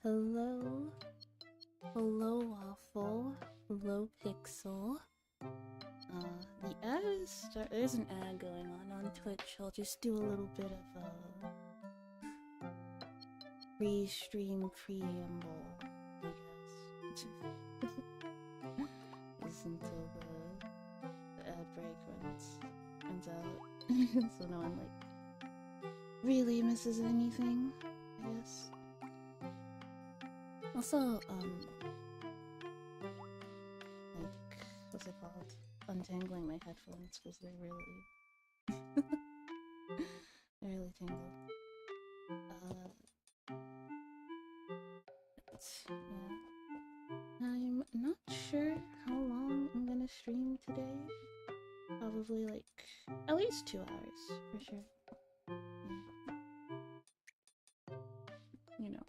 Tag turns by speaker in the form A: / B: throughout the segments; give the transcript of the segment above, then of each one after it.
A: Hello. Hello, Waffle. Hello, Pixel. The ad is there's an ad going on Twitch. I'll just do a little bit of a pre-stream preamble, I guess. Just until the ad break runs out, so no one really misses anything, I guess. Also, what's it called? Untangling my headphones because they're really, they're really tangled. Yeah. I'm not sure how long I'm gonna stream today. Probably at least 2 hours for sure. Yeah. You know.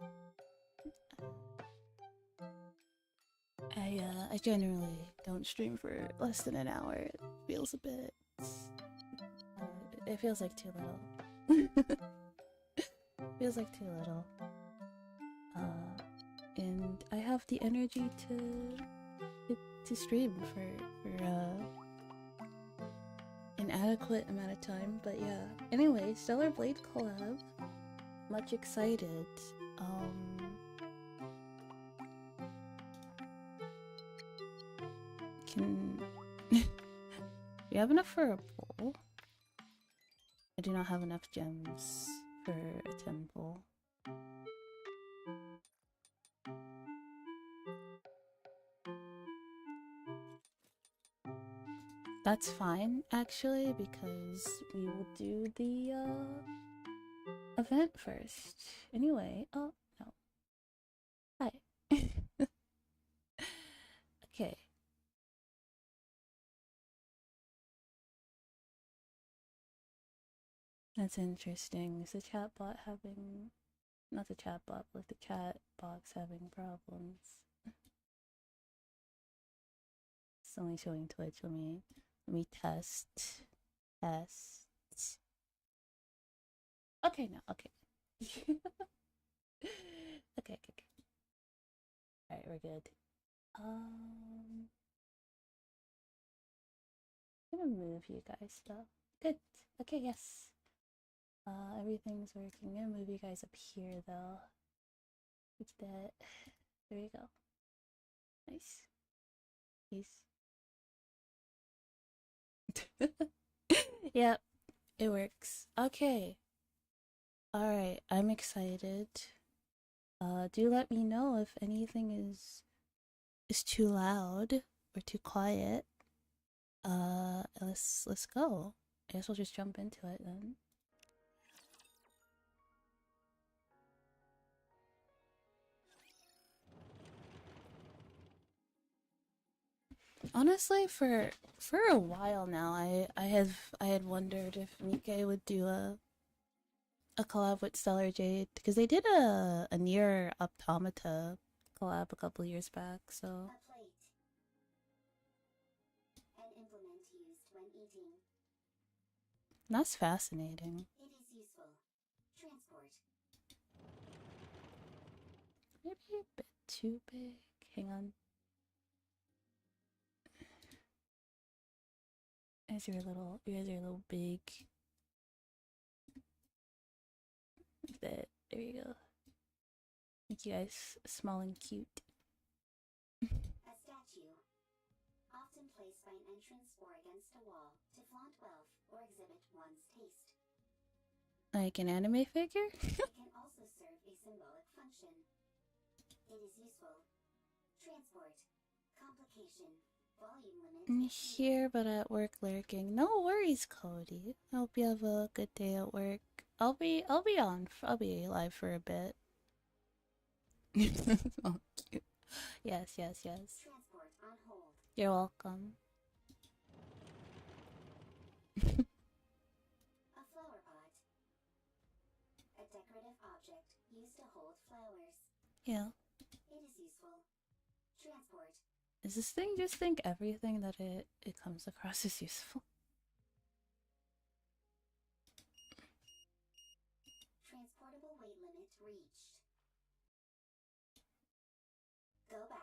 A: I generally don't stream for less than an hour. It feels a bit... it feels like too little. Feels like too little. And I have the energy to stream for an adequate amount of time, but yeah. Anyway, Stellar Blade collab. Much excited. Can we have enough for a bowl? I do not have enough gems for a temple. That's fine, actually, because we will do the event first. Anyway, oh no. Hi. Okay. That's interesting. Is the chatbot having... not the chatbot, but the chat box having problems? It's only showing Twitch. Let me test. Okay, no, okay. Okay. Alright, we're good. I'm gonna move you guys though. Good. Okay, yes. Everything's working. I'm gonna move you guys up here though. Look at that. There you go. Nice. Yep, it works. Okay. Alright, I'm excited. Do let me know if anything is too loud or too quiet. Let's go. I guess we'll just jump into it then. Honestly, for a while now, I had wondered if Nikke would do a collab with Stellar Jade, because they did a Nier Automata collab a couple years back. So. That's fascinating. It is useful. Transport. Maybe a bit too big. Hang on. You guys are a little big. There you go. Make you guys small and cute. A statue, often placed by an entrance or against a wall to flaunt wealth or exhibit one's taste. Like an anime figure? It can also serve a symbolic function. It is useful. Transport, complication, volume limit. Here, but at work lurking. No worries, Cody. I hope you have a good day at work. I'll be live for a bit. Oh, cute. Yes. Transport on hold. You're welcome. Yeah.
B: It is useful. Transport.
A: Does this thing just think everything that it comes across is useful?
B: Transportable weight limit reached. Go back.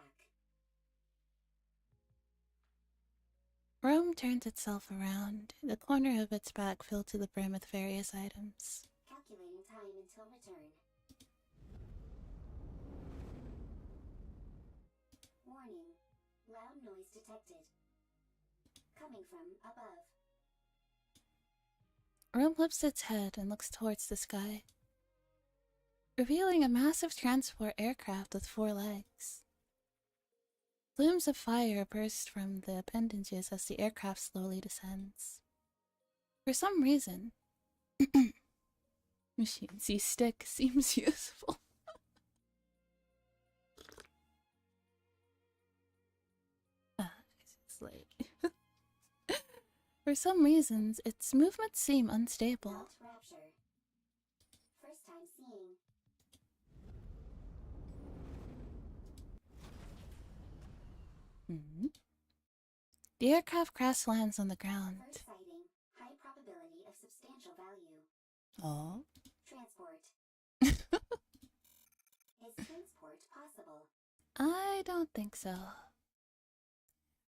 A: Rome turns itself around, the corner of its back filled to the brim with various items.
B: Calculating time until return. Warning. Loud noise detected. Coming from above.
A: Rome lifts its head and looks towards the sky, revealing a massive transport aircraft with 4 legs. Plumes of fire burst from the appendages as the aircraft slowly descends. For some reason, Machine C stick seems useful. It's late. For some reasons, its movements seem unstable.
B: Mount Rapture. First time seeing.
A: The aircraft crash lands on the ground.
B: First sighting. High probability of substantial value.
A: Oh.
B: Transport. Is transport possible?
A: I don't think so.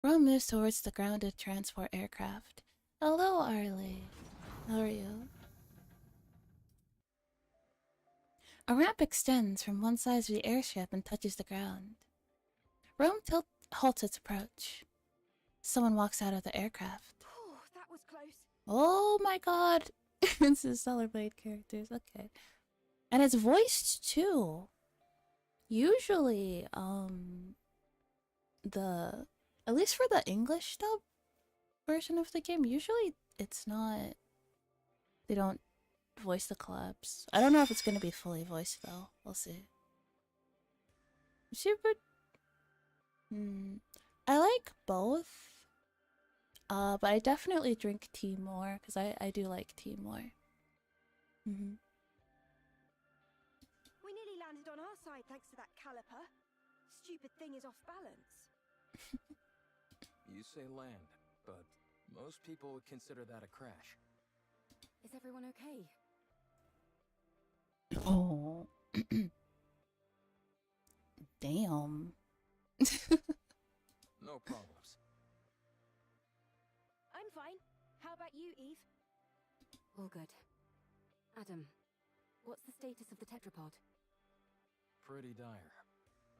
A: Rome moves towards the grounded transport aircraft. Hello, Arlie. How are you? A ramp extends from one side of the airship and touches the ground. Rome halts its approach. Someone walks out of the aircraft.
C: Oh, that was close.
A: Oh my god! This is Cellarblade characters, okay. And it's voiced too. Usually, at least for the English dub version of the game, usually it's not, they don't voice the collabs. I don't know if it's gonna be fully voiced though. We'll see. Super. I like both. But I definitely drink tea more because I do like tea more.
C: We nearly landed on our side thanks to that caliper. Stupid thing is off balance.
D: You say land, but most people would consider that a crash.
C: Is everyone okay?
A: Oh. Damn.
D: No problems.
C: I'm fine. How about you, Eve? All good. Adam, what's the status of the tetrapod?
D: Pretty dire.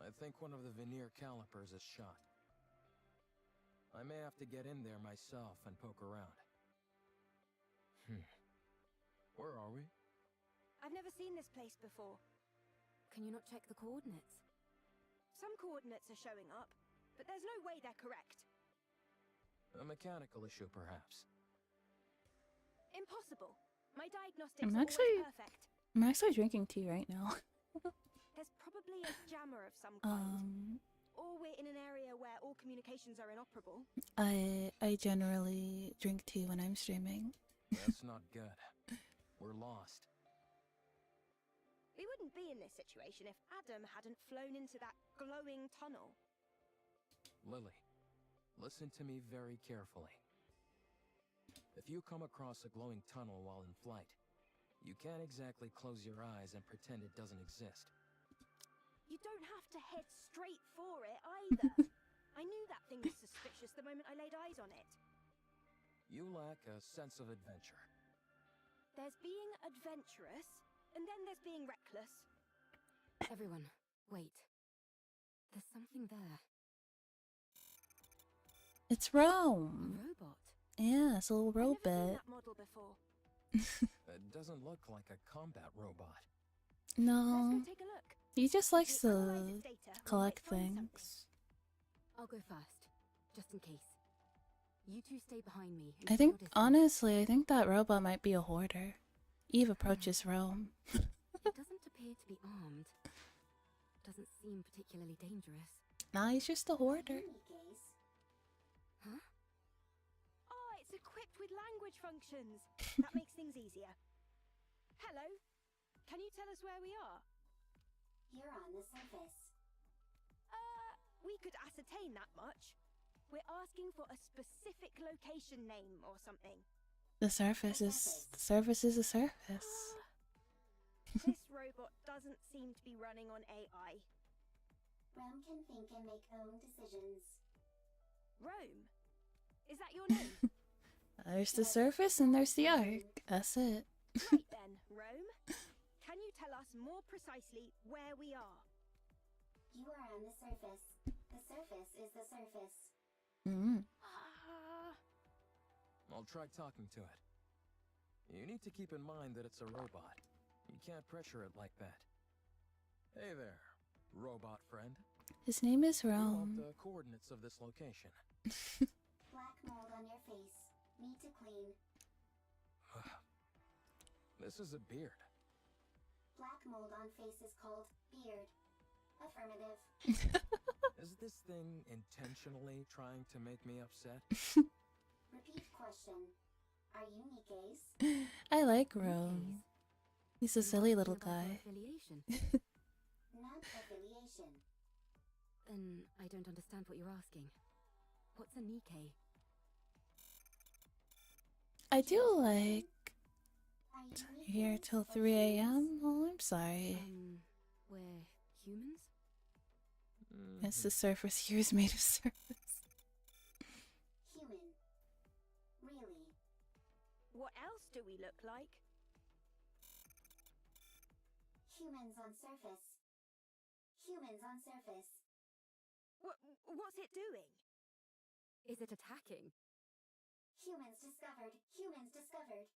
D: I think one of the veneer calipers is shot. I may have to get in there myself and poke around. Where are we?
C: I've never seen this place before. Can you not check the coordinates? Some coordinates are showing up, but there's no way they're correct.
D: A mechanical issue, perhaps.
C: Impossible. My diagnostics
A: I'm
C: are always perfect.
A: I'm actually drinking tea right now.
C: There's probably a jammer of some kind. Or we're in an area where all communications are inoperable.
A: I generally drink tea when I'm streaming.
D: That's not good. We're lost.
C: We wouldn't be in this situation if Adam hadn't flown into that glowing tunnel.
D: Lily, listen to me very carefully. If you come across a glowing tunnel while in flight, you can't exactly close your eyes and pretend it doesn't exist.
C: You don't have to head straight for it either. I knew that thing was suspicious the moment I laid eyes on it.
D: You lack a sense of adventure.
C: There's being adventurous, and then there's being reckless. Everyone, wait. There's something there.
A: It's Rome.
C: A robot.
A: Yeah, it's a little
C: I've never seen
A: robot.
C: that model before.
D: It doesn't look like a combat robot.
A: No,
C: Let's go take a look.
A: he just likes
C: If we analyze
A: to
C: its data, we
A: collect
C: might find something.
A: things.
C: I'll go first, just in case. You two stay behind me.
A: I think, honestly, I think that robot might be a hoarder. Eve approaches Rome.
C: It doesn't appear to be armed. Doesn't seem particularly dangerous.
A: Nah, he's just a hoarder.
C: Huh? Oh, it's equipped with language functions. That makes things easier. Hello. Can you tell us where we are?
B: You're on the surface.
C: We could ascertain that much. We're asking for a specific location name or something.
A: The surface is the surface is a surface.
C: This robot doesn't seem to be running on AI.
B: Rome can think and make own decisions.
C: Rome? Is that your name?
A: There's the surface and there's the arc. That's it.
C: Right then, Rome. Can you tell us more precisely where we are?
B: You are on the surface. The surface is the surface.
A: Mm.
D: I'll try talking to it. You need to keep in mind that it's a robot. You can't pressure it like that. Hey there, robot friend.
A: His name is
D: You want
A: Rome.
D: the coordinates of this location.
B: Black mold on your face. Need to clean.
D: This is a beard.
B: Black mold on face is called beard. Affirmative.
D: Is this thing intentionally trying to make me upset?
B: Repeat question. Are you Nikke's?
A: I like Rome. He's a silly little guy.
C: Affiliation.
B: Not affiliation.
C: Then I don't understand what you're asking. What's a Nikke?
A: I do like
B: Are you
A: here
B: Nikke's
A: till
B: or
A: 3
B: humans?
A: a.m. Oh, I'm sorry.
C: We're humans?
A: Yes, the surface here is made of surface.
B: Human. Really?
C: What else do we look like?
B: Humans on surface. Humans on surface.
C: What's it doing? Is it attacking?
B: Humans discovered. Humans discovered.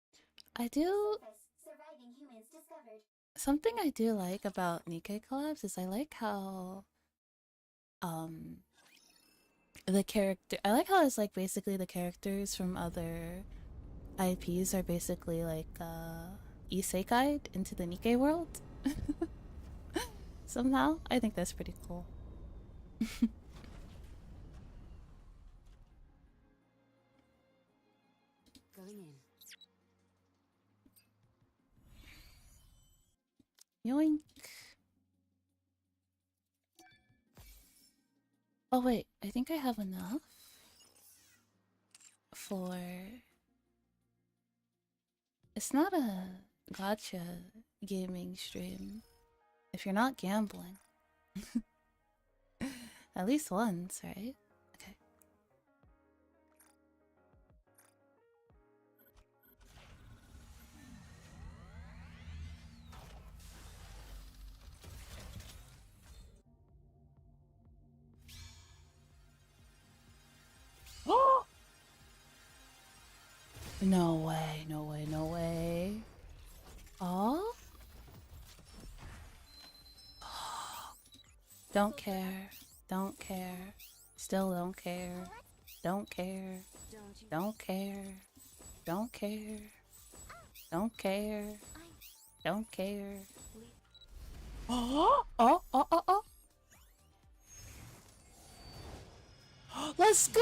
A: I do
B: Surface. Surviving humans discovered.
A: something I do like about Nikke collabs is I like how the character I like how it's like basically the characters from other IPs are basically like isekai into the Nikke world. Somehow. I think that's pretty cool.
C: Going in.
A: Yoink. Oh wait, I think I have enough for... It's not a gotcha gaming stream if you're not gambling. At least once, right? Okay. No way, no way, no way. Oh? Don't care. Don't care. Still don't care. Don't care.
C: Don't you?
A: Don't care. Don't care. Don't care. Don't care. Oh, oh, oh, oh, oh. Let's go!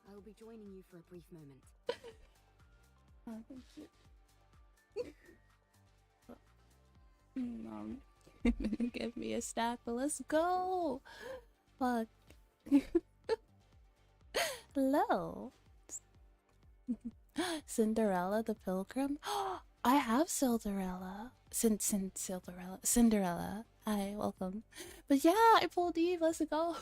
C: I will be joining you for a brief moment.
A: Oh, thank you. Mom, give me a stack, but let's go! Fuck. Hello. Cinderella the Pilgrim? I have Cinderella. Cinderella. Hi, welcome. But yeah, I pulled Eve, let's go.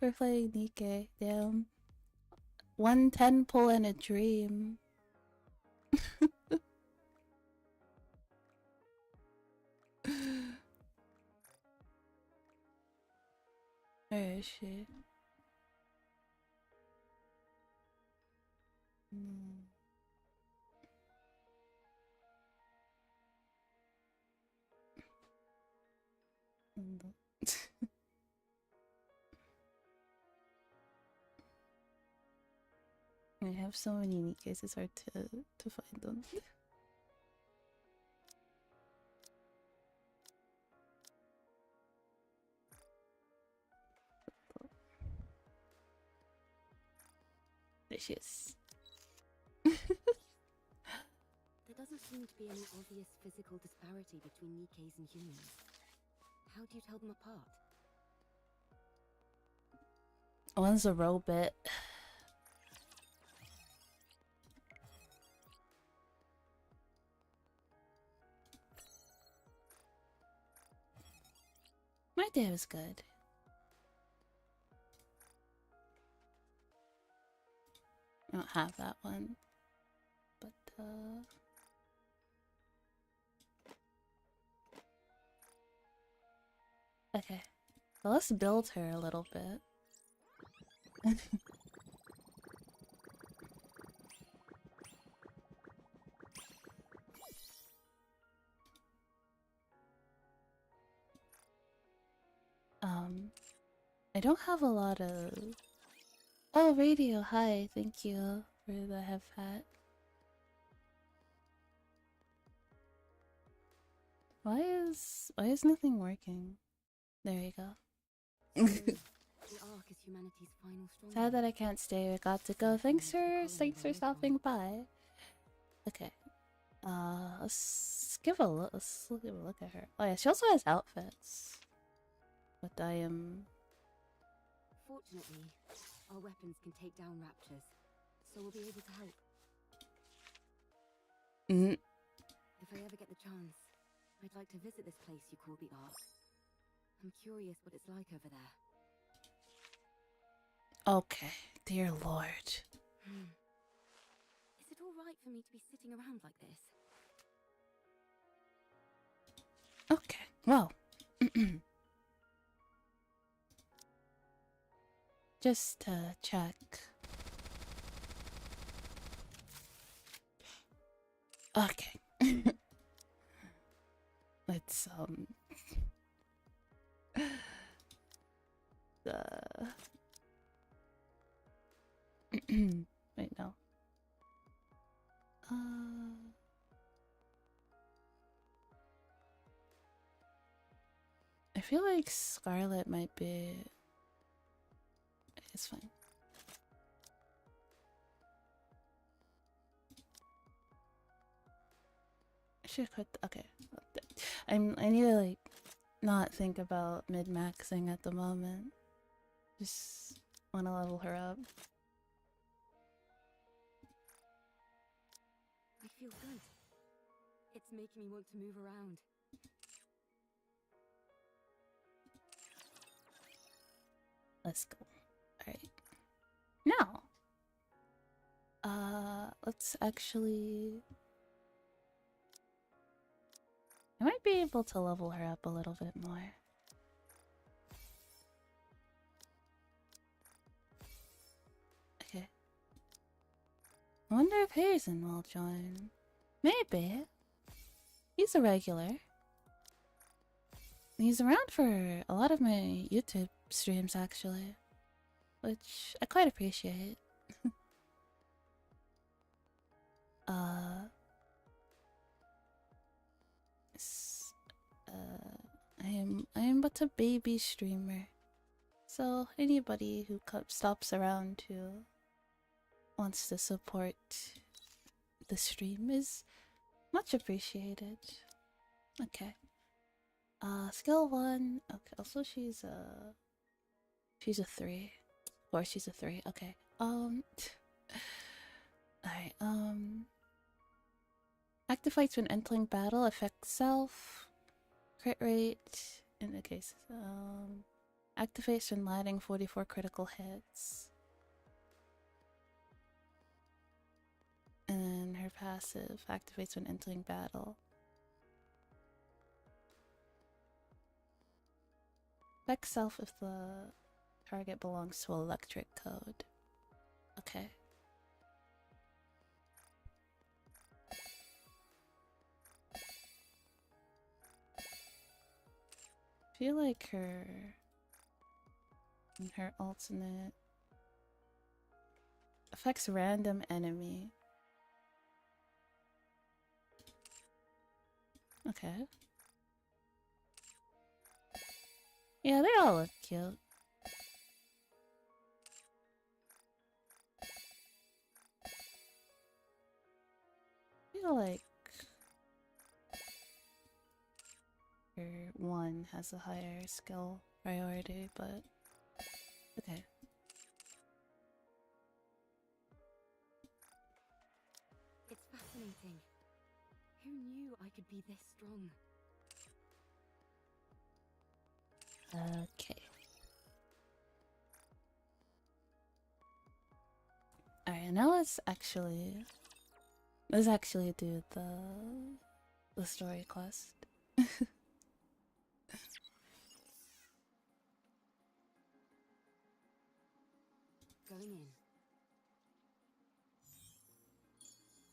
A: We're playing Nikke, damn. 110 pull and a dream. Where is she? I have so many Nikkes, it's hard to find them. There she is.
C: There doesn't seem to be any obvious physical disparity between Nikkes and humans. How do you tell them apart?
A: One's a robot. My day was good. I don't have that one. But, okay. Well, let's build her a little bit. I don't have a lot of... Oh, radio, hi, thank you for the have hat. Why is nothing working? There you go.
C: The Ark is humanity's final stronghold.
A: Sad that I can't stay. I got to go. Thanks for stopping by. Okay. Let's give a look. Let's give a look at her. Oh yeah, she also has outfits. But I am.
C: Fortunately, our weapons can take down raptors, so we'll be able to help. If I ever get the chance, I'd like to visit this place you call the Ark. I'm curious what it's like over there.
A: Okay, dear Lord.
C: Is it all right for me to be sitting around like this?
A: Okay, well. Just to check. Okay. Let's wait, no. I feel like Scarlet might be... It's fine. I should quit. Okay. I need to like not think about mid-maxing at the moment. Just want to level her up.
C: I feel good. It's making me want to move around.
A: Let's go. Alright. Now, let's actually... I might be able to level her up a little bit more. Okay. I wonder if Hazen will join. Maybe. He's a regular. He's around for a lot of my YouTube streams, actually. Which I quite appreciate. I am but a baby streamer. So anybody who stops around who wants to support the stream is much appreciated. Okay. Skill 1. Okay, also she's a 3. Of course she's a 3. Okay. Alright, activates when entering battle, affects self, crit rate, in the case, activates when landing 44 critical hits. And then her passive activates when entering battle. Affects self if the target belongs to electric code. Okay. I feel like her alternate affects random enemy. Okay. Yeah, they all look cute. feel like your one has a higher skill priority, but okay.
C: It's fascinating. Who knew I could be this strong?
A: Okay. Alright, now let's actually do the story quest.
C: Going in.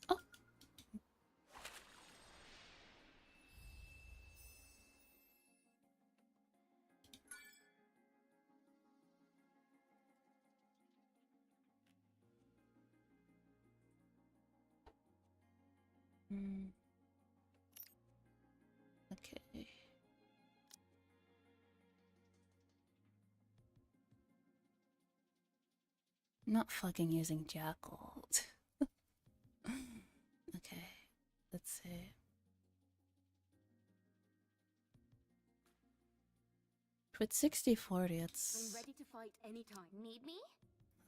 A: Oh. Okay. Not fucking using Jackal. Okay, let's see. With 60-40,
C: I'm
A: it's
C: ready to fight anytime.
B: Need me?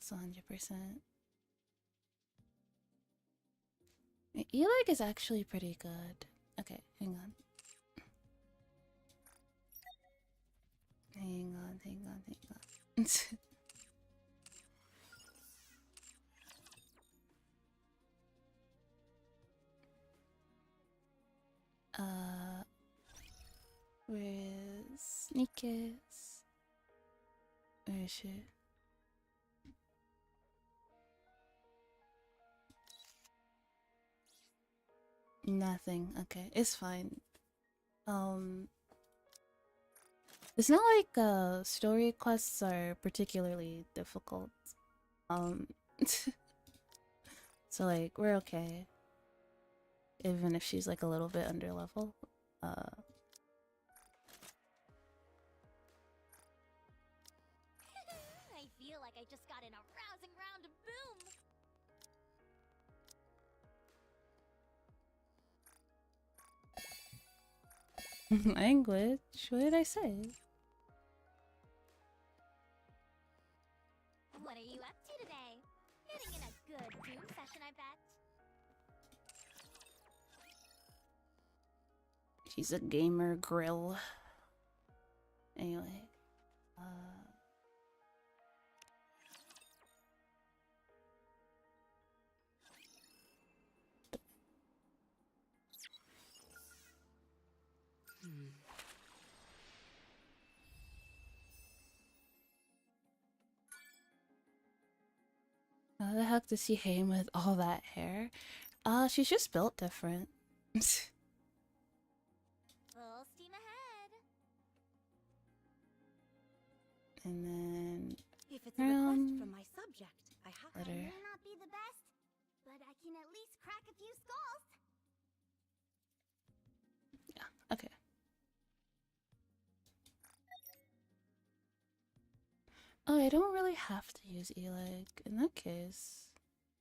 A: 100%. E-leg is actually pretty good. Okay, hang on. Hang on. Where's Nikke's? Where is she? Nothing. Okay, it's fine. It's not like story quests are particularly difficult. So like we're okay. Even if she's like a little bit under level.
B: I feel like I just got in a rousing round of boom.
A: Language? What did I say?
B: What are you up to today? Getting in a good boom session, I bet.
A: She's a gamer grill. Anyway. How the heck does she aim with all that hair? She's just built different.
B: Full steam ahead.
A: And then
C: If it's a request from my subject, I have
A: let
B: I
A: her.
B: may not be the best, but I can at least crack a few skulls.
A: Yeah, okay. Oh, I don't really have to use E-leg in that case.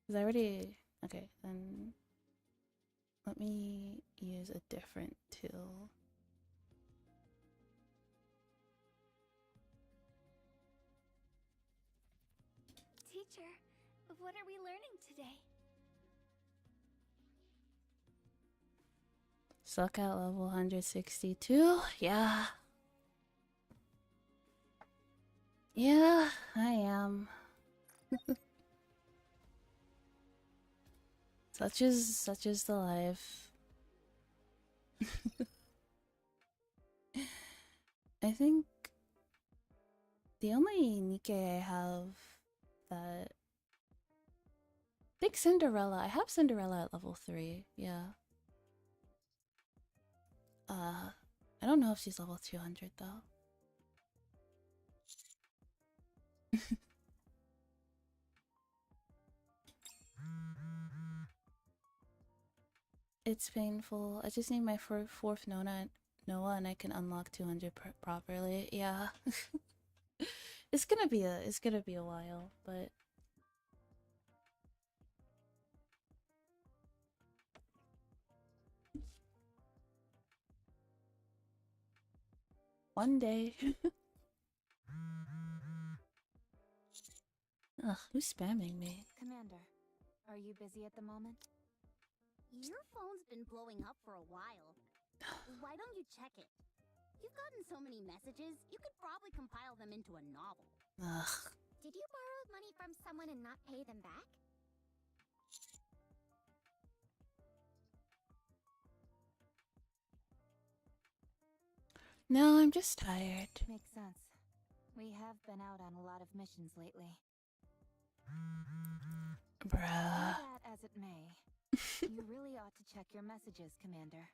A: Because I already... Okay, then... Let me use a different tool.
B: Teacher, what are we learning today?
A: Suck at level 162? Yeah. Yeah, I am. Such is the life. I think the only Nikke I have that... I think Cinderella. I have Cinderella at level 3, yeah. I don't know if she's level 200 though. It's painful. I just need my fourth Noah and I can unlock 200 properly. Yeah. It's gonna be a while, but One day. Ugh, who's spamming me?
C: Commander, are you busy at the moment?
B: Your phone's been blowing up for a while. Why don't you check it? You've gotten so many messages, you could probably compile them into a novel.
A: Ugh.
B: Did you borrow money from someone and not pay them back?
A: No, I'm just tired.
C: Makes sense. We have been out on a lot of missions lately. Be
A: Bruh.
C: that as it may, you really ought to check your messages, Commander.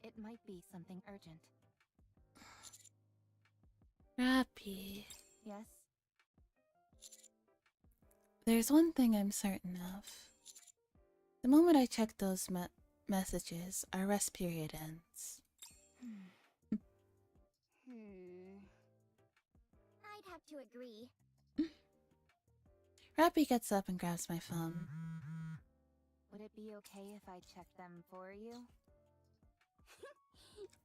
C: It might be something urgent.
A: Rappy.
C: Yes?
A: There's one thing I'm certain of. The moment I check those messages, our rest period ends.
B: I'd have to agree.
A: Rappy gets up and grabs my phone.
C: Would it be okay if I check them for you?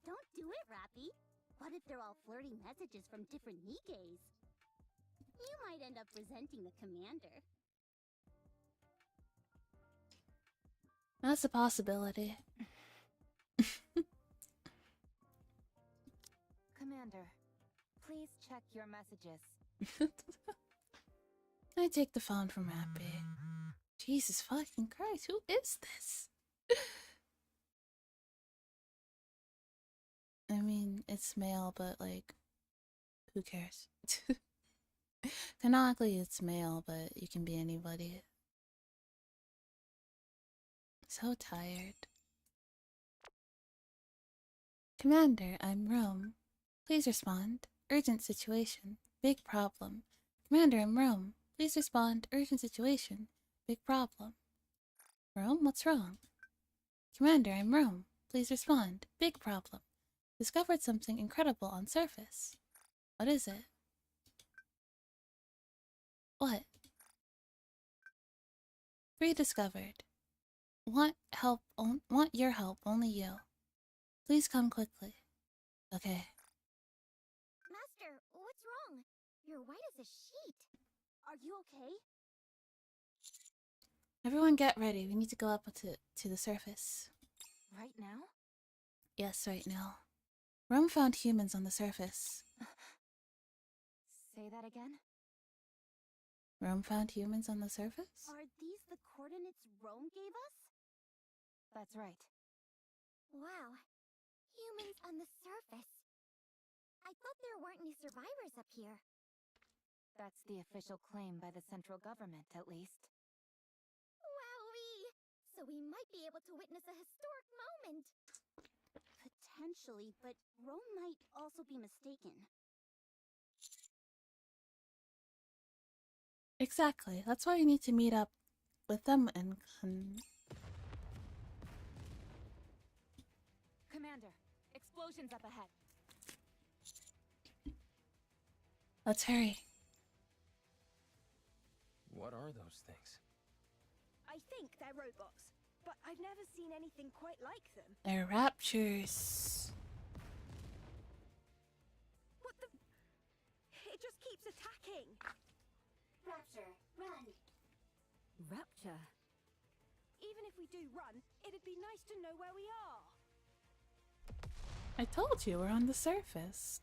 B: Don't do it, Rappy. What if they're all flirty messages from different Nikkes? You might end up resenting the commander.
A: That's a possibility.
C: Commander, please check your messages.
A: I take the phone from Rappy. Jesus fucking Christ, who is this? I mean, it's male, but like, who cares? Canonically, it's male, but you can be anybody. So tired. Commander, I'm Rome. Please respond. Urgent situation. Big problem. Commander, I'm Rome. Please respond. Urgent situation. Big problem. Rome, what's wrong? Commander, I'm Rome. Please respond. Big problem. Discovered something incredible on surface. What is it? What? Rediscovered. Want help? Want your help? Only you. Please come quickly. Okay.
B: Master, what's wrong? You're white as a sheet. Are you okay?
A: Everyone get ready. We need to go up to the surface.
C: Right now?
A: Yes, right now. Rome found humans on the surface.
C: Say that again?
A: Rome found humans on the surface?
B: Are these the coordinates Rome gave us?
C: That's right.
B: Wow. Humans on the surface. I thought there weren't any survivors up here.
C: That's the official claim by the central government, at least.
B: Wowee! So we might be able to witness a historic moment. Potentially, but Rome might also be mistaken.
A: Exactly. That's why we need to meet up with them and
C: Commander, explosions up ahead.
A: let's hurry.
D: What are those things?
E: I think they're robots, but I've never seen anything quite like them.
A: They're raptures.
E: What the? It just keeps attacking.
B: Rapture, run!
C: Rapture?
E: Even if we do run, it'd be nice to know where we are.
A: I told you, we're on the surface.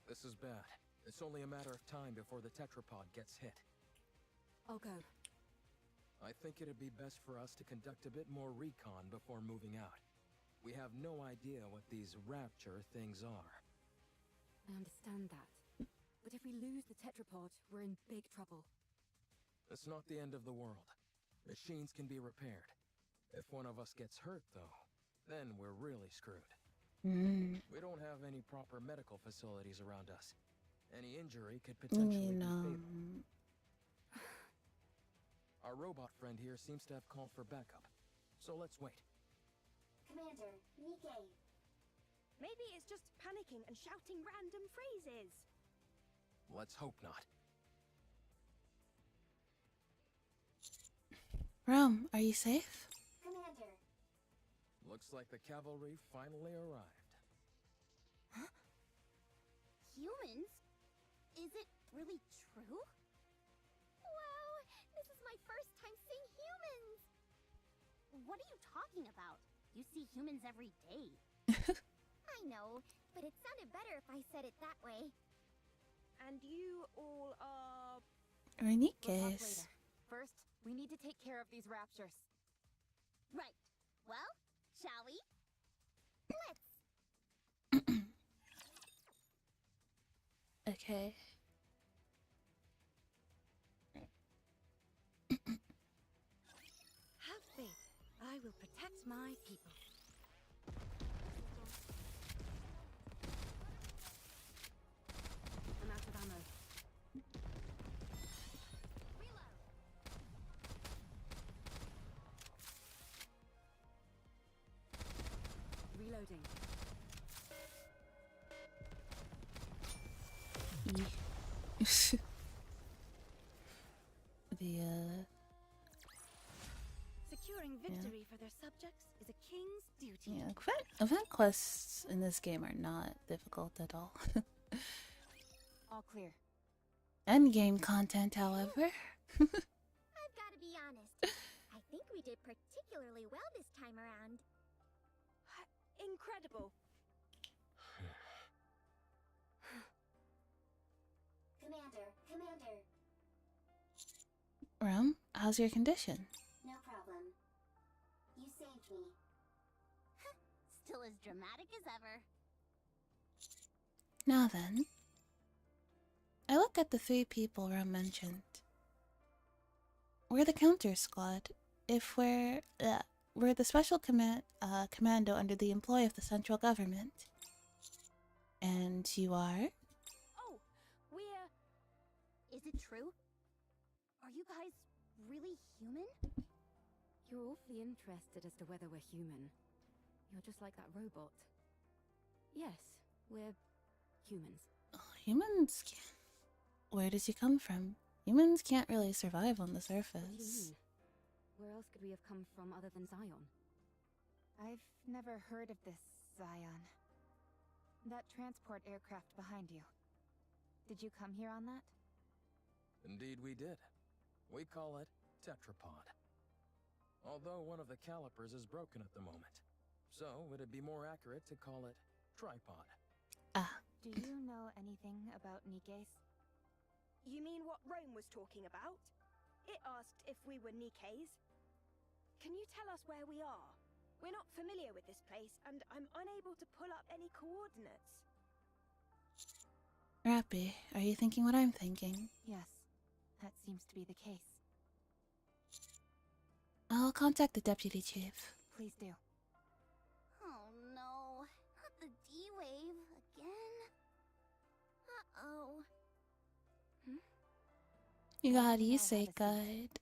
D: This is bad. It's only a matter of time before the tetrapod gets hit.
C: I'll go.
D: I think it'd be best for us to conduct a bit more recon before moving out. We have no idea what these rapture things are.
C: I understand that. But if we lose the tetrapod, we're in big trouble.
D: It's not the end of the world. Machines can be repaired. If one of us gets hurt, though, then we're really screwed. We don't have any proper medical facilities around us. Any injury could potentially be fatal. Our robot friend here seems to have called for backup, so let's wait.
B: Commander, Nikke.
E: Maybe it's just panicking and shouting random phrases.
D: Let's hope not.
A: Rome, are you safe?
B: Commander.
D: Looks like the cavalry finally arrived.
B: humans? Is it really true? Wow, this is my first time seeing humans! What are you talking about? You see humans every day.
F: I know, but it sounded better if I said it that way.
E: And you all are...
A: Or
C: We'll talk
A: Nikke's.
C: later. First, we need to take care of these raptures.
B: Right. Well, shall we?
F: Let's.
A: Okay.
C: Have faith. I will protect my people. I'm out of ammo. Reloading. Securing victory for their subjects is a king's duty.
A: Yeah, event quests in this game are not difficult at all.
C: All clear.
A: Endgame content, however.
F: I've got to be honest. I think we did particularly well this time around.
E: Incredible.
F: Commander.
A: Rum, how's your condition?
F: No problem. You saved me.
B: Still as dramatic as ever.
A: Now then. I look at the 3 people Rum mentioned. We're the counter squad. If we're the special commando under the employ of the central government. And you are?
E: Oh, we're...
B: Is it true? Are you guys really human?
C: You're awfully interested as to whether we're human. You're just like that robot. Yes, we're humans.
A: Oh, humans can't... Where does he come from? Humans can't really survive on the
C: What do you
A: surface.
C: mean? Where else could we have come from other than Zion? I've never heard of this Zion. That transport aircraft behind you. Did you come here on that?
D: Indeed we did. We call it tetrapod. Although one of the calipers is broken at the moment. So it'd be more accurate to call it tripod.
A: Ah,
C: Do you know anything about Nikke's?
E: You mean what Rome was talking about? It asked if we were Nikke's. Can you tell us where we are? We're not familiar with this place, and I'm unable to pull up any coordinates.
A: Rappy, are you thinking what I'm thinking?
C: Yes, that seems to be the case.
A: I'll contact the deputy chief.
C: Please do.
B: Oh no, not the D-Wave again. Uh-oh.
A: You got
C: Well,
A: Issei
C: have a
A: guide.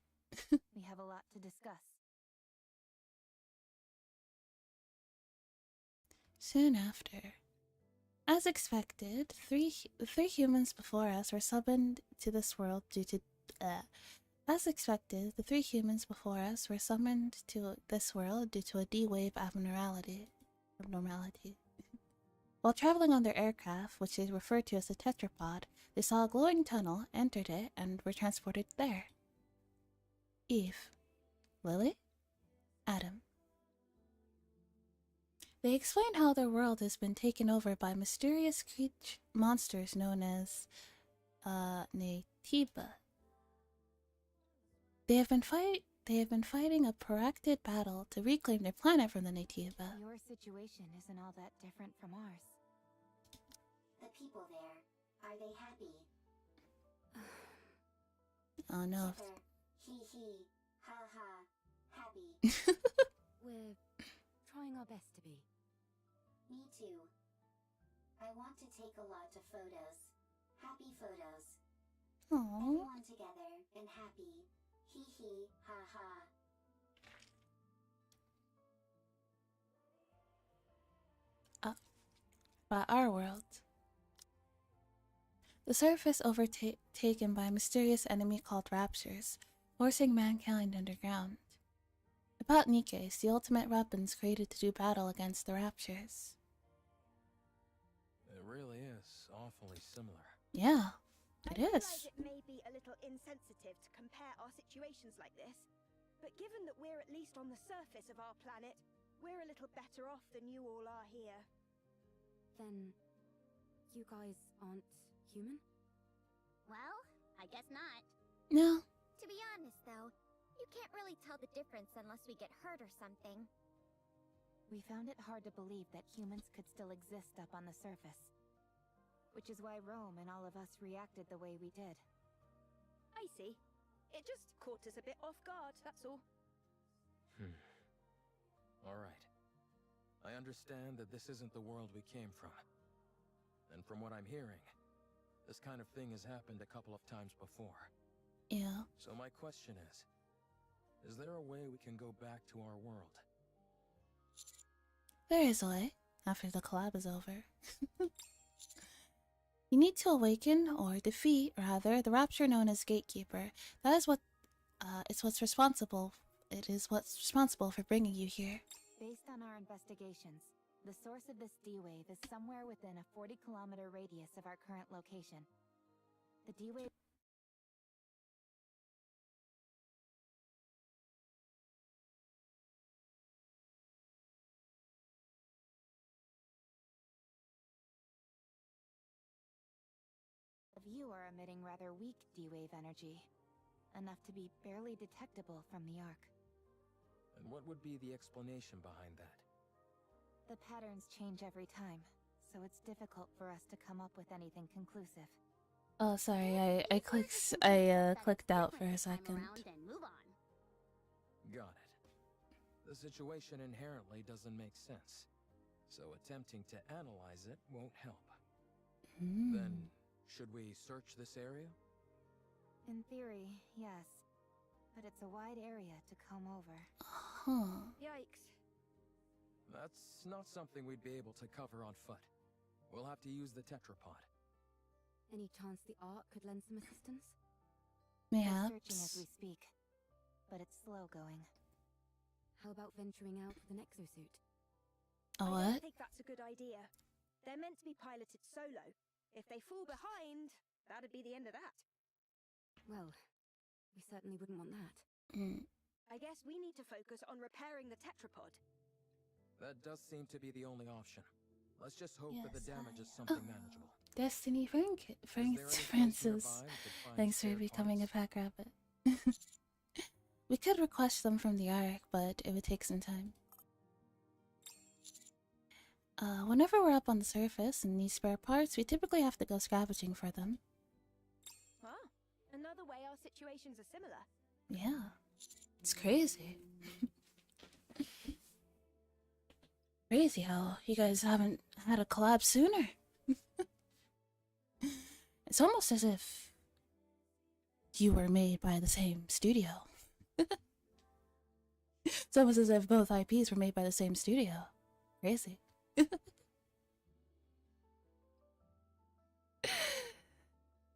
C: We have a lot to discuss.
A: Soon after. As expected, the three humans before us were summoned to this world due to... As expected, the 3 humans before us were summoned to this world due to a D-wave abnormality. While traveling on their aircraft, which they referred to as the tetrapod, they saw a glowing tunnel, entered it, and were transported there. Eve. Lily? Adam. They explained how their world has been taken over by mysterious monsters known as Nyalpaca. They have been fighting a protracted battle to reclaim their planet from the Nyalpaca.
C: Your situation isn't all that different from ours.
F: The people there, are they happy?
A: Oh no.
F: Chipper, hee, ha ha, happy.
C: We're trying our best to be.
F: Me too. I want to take a lot of photos. Happy photos.
A: Aww.
F: Everyone together and happy. Hee, ha ha.
A: By our world. The surface overtaken by a mysterious enemy called raptures, forcing mankind underground. About Nikke's, the ultimate weapons created to do battle against the raptures.
D: It really is awful awfully similar.
A: Yeah, it
E: I
A: is.
E: realize it may be a little insensitive to compare our situations like this, but given that we're at least on the surface of our planet, we're a little better off than you all are here.
B: Then, you guys aren't human?
G: Well, I guess not.
A: No.
G: To be honest, though, you can't really tell the difference unless we get hurt or something.
C: We found it hard to believe that humans could still exist up on the surface. Which is why Rome and all of us reacted the way we did.
E: I see. It just caught us a bit off guard, that's all.
D: Alright. I understand that this isn't the world we came from. And from what I'm hearing, this kind of thing has happened a couple of times before.
A: Yeah.
D: So my question is there a way we can go back to our world?
A: There is a way, after the collab is over. You need to awaken, or defeat, rather, the rapture known as Gatekeeper. That is what, it is what's responsible for bringing you here.
C: Based on our investigations, the source of this D-Wave is somewhere within a 40-kilometer radius of our current location. The D-Wave you are emitting rather weak D-Wave energy, enough to be barely detectable from the Ark.
D: And what would be the explanation behind that?
C: The patterns change every time, so it's difficult for us to come up with anything conclusive.
A: Oh, sorry, I clicked out for a second.
D: Got it. The situation inherently doesn't make sense, so attempting to analyze it won't help. Then, should we search this area?
C: In theory, yes. But it's a wide area to comb over.
A: Huh.
E: Yikes.
D: That's not something we'd be able to cover on foot. We'll have to use the tetrapod.
B: Any chance the Ark could lend some assistance?
C: We're searching as
A: Mayhaps.
C: we speak, but it's slow going.
B: How about venturing out with an exosuit?
A: A
E: I
A: what?
E: don't think that's a good idea. They're meant to be piloted solo. If they fall behind, that'd be the end of that.
B: Well, we certainly wouldn't want that.
E: I guess we need to focus on repairing the tetrapod.
D: That does seem to be the only option. Let's just hope that the
A: Yes,
D: damage is
A: I-
D: something
A: oh.
D: manageable.
A: Destiny
D: Is there any place
A: Francis.
D: nearby we could find
A: Thanks for
D: spare
A: becoming a
D: parts?
A: pack rabbit. We could request them from the Ark, but it would take some time. Whenever we're up on the surface and need spare parts, we typically have to go scavenging for them.
E: Ah, another way our situations are similar.
A: Yeah. It's crazy. Crazy how you guys haven't had a collab sooner. It's almost as if you were made by the same studio. It's almost as if both IPs were made by the same studio. Crazy.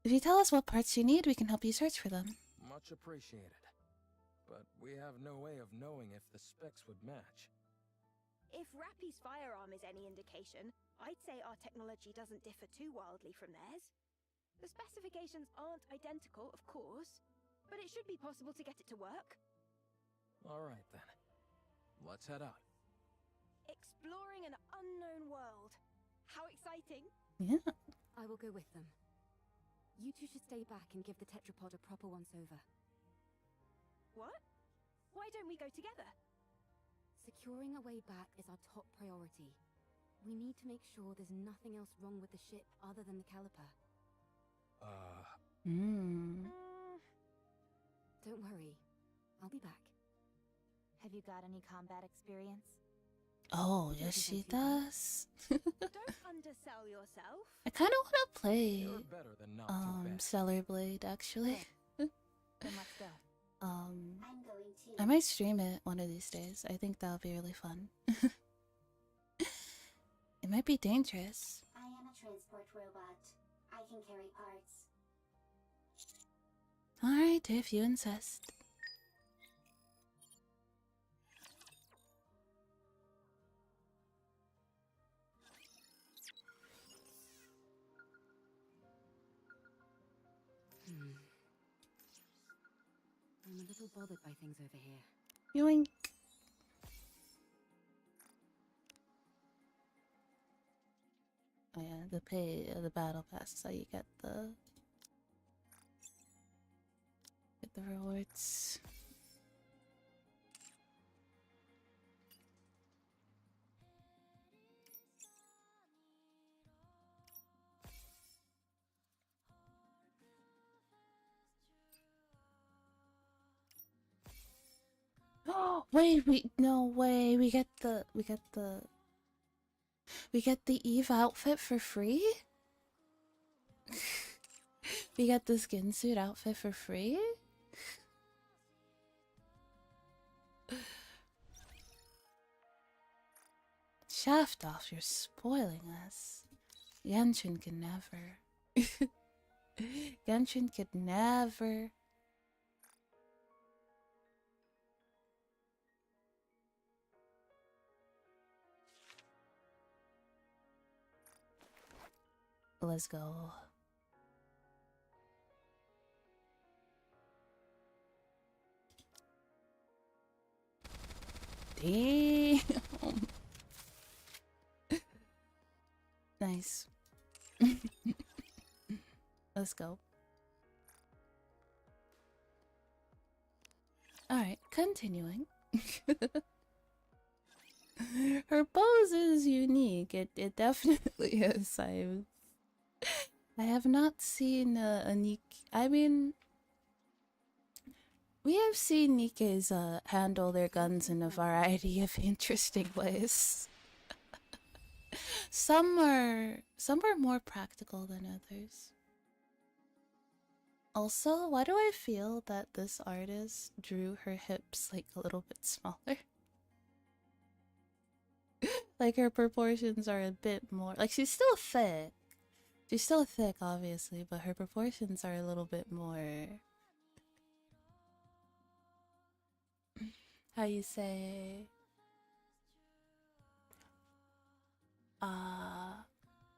A: If you tell us what parts you need, we can help you search for them.
D: Much appreciated. But we have no way of knowing if the specs would match.
E: If Rappy's firearm is any indication, I'd say our technology doesn't differ too wildly from theirs. The specifications aren't identical, of course, but it should be possible to get it to work.
D: Alright then. Let's head out.
E: Exploring an unknown world. How exciting!
A: Yeah.
B: I will go with them. You two should stay back and give the tetrapod a proper once-over.
E: What? Why don't we go together?
B: Securing a way back is our top priority. We need to make sure there's nothing else wrong with the ship other than the caliper. Don't worry. I'll be back.
C: Have you got any combat experience?
A: Oh, yes she does.
E: Don't undersell yourself.
A: I kind of want to play
D: You're better than not too bad.
A: Stellar Blade actually.
C: Then let's go.
F: I'm going to.
A: I might stream it one of these days. I think that'll be really fun. It might be dangerous.
F: I am a transport robot. I can carry parts.
A: Alright, if you insist.
C: I'm a little bothered by things over here.
A: Yoink. Oh yeah, the battle pass is how you get the rewards. Oh wait, no way, we get the Eve outfit for free? We get the skin suit outfit for free? Shaft off, you're spoiling us. Genshin could never. Genshin could never. Let's go. Damn. Nice. Let's go. Alright, continuing. Her pose is unique. It definitely is. I have not seen a Nikke. I mean, we have seen Nikkes handle their guns in a variety of interesting ways. Some are more practical than others. Also, why do I feel that this artist drew her hips like a little bit smaller? Like her proportions are a bit more, like she's still thick. She's still thick, obviously, but her proportions are a little bit more. How you say?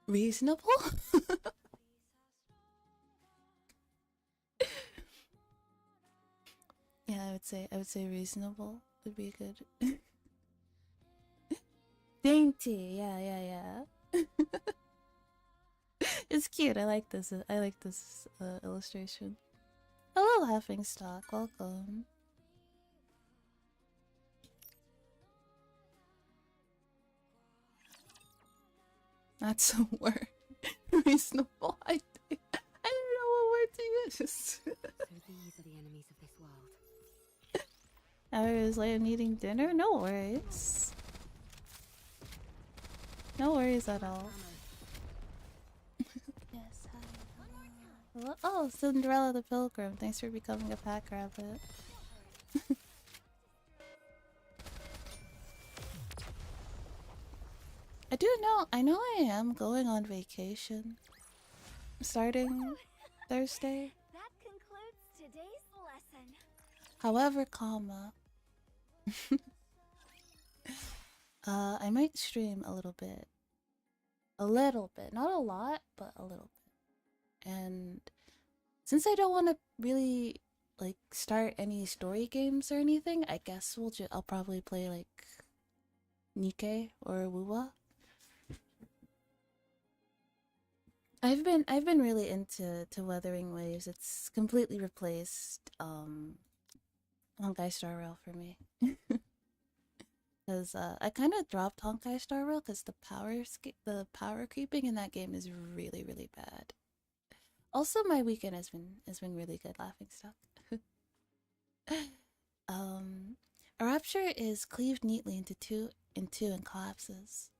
A: Reasonable? Yeah, I would say reasonable would be good. Dainty, yeah. It's cute. I like this. Illustration. Hello, Laughing Stock. Welcome. That's a word. Reasonable. I don't know what word to use.
C: So these are the enemies of this world.
A: I was late eating dinner. No worries. No worries at all. Yes, hi. Hello? Oh, Cinderella the Pilgrim. Thanks for becoming a pack rabbit. I know I am going on vacation. Starting Thursday.
B: That concludes today's lesson.
A: However, comma. I might stream a little bit. A little bit. Not a lot, but a little bit. And since I don't want to really like start any story games or anything, I guess I'll probably play like Nikke or Wuwa. I've been really into Wuthering Waves. It's completely replaced Honkai Star Rail for me. Because I kind of dropped Honkai Star Rail because the power creeping in that game is really, really bad. Also, my weekend has been really good. Laughing Stock. A rapture is cleaved neatly into two and collapses.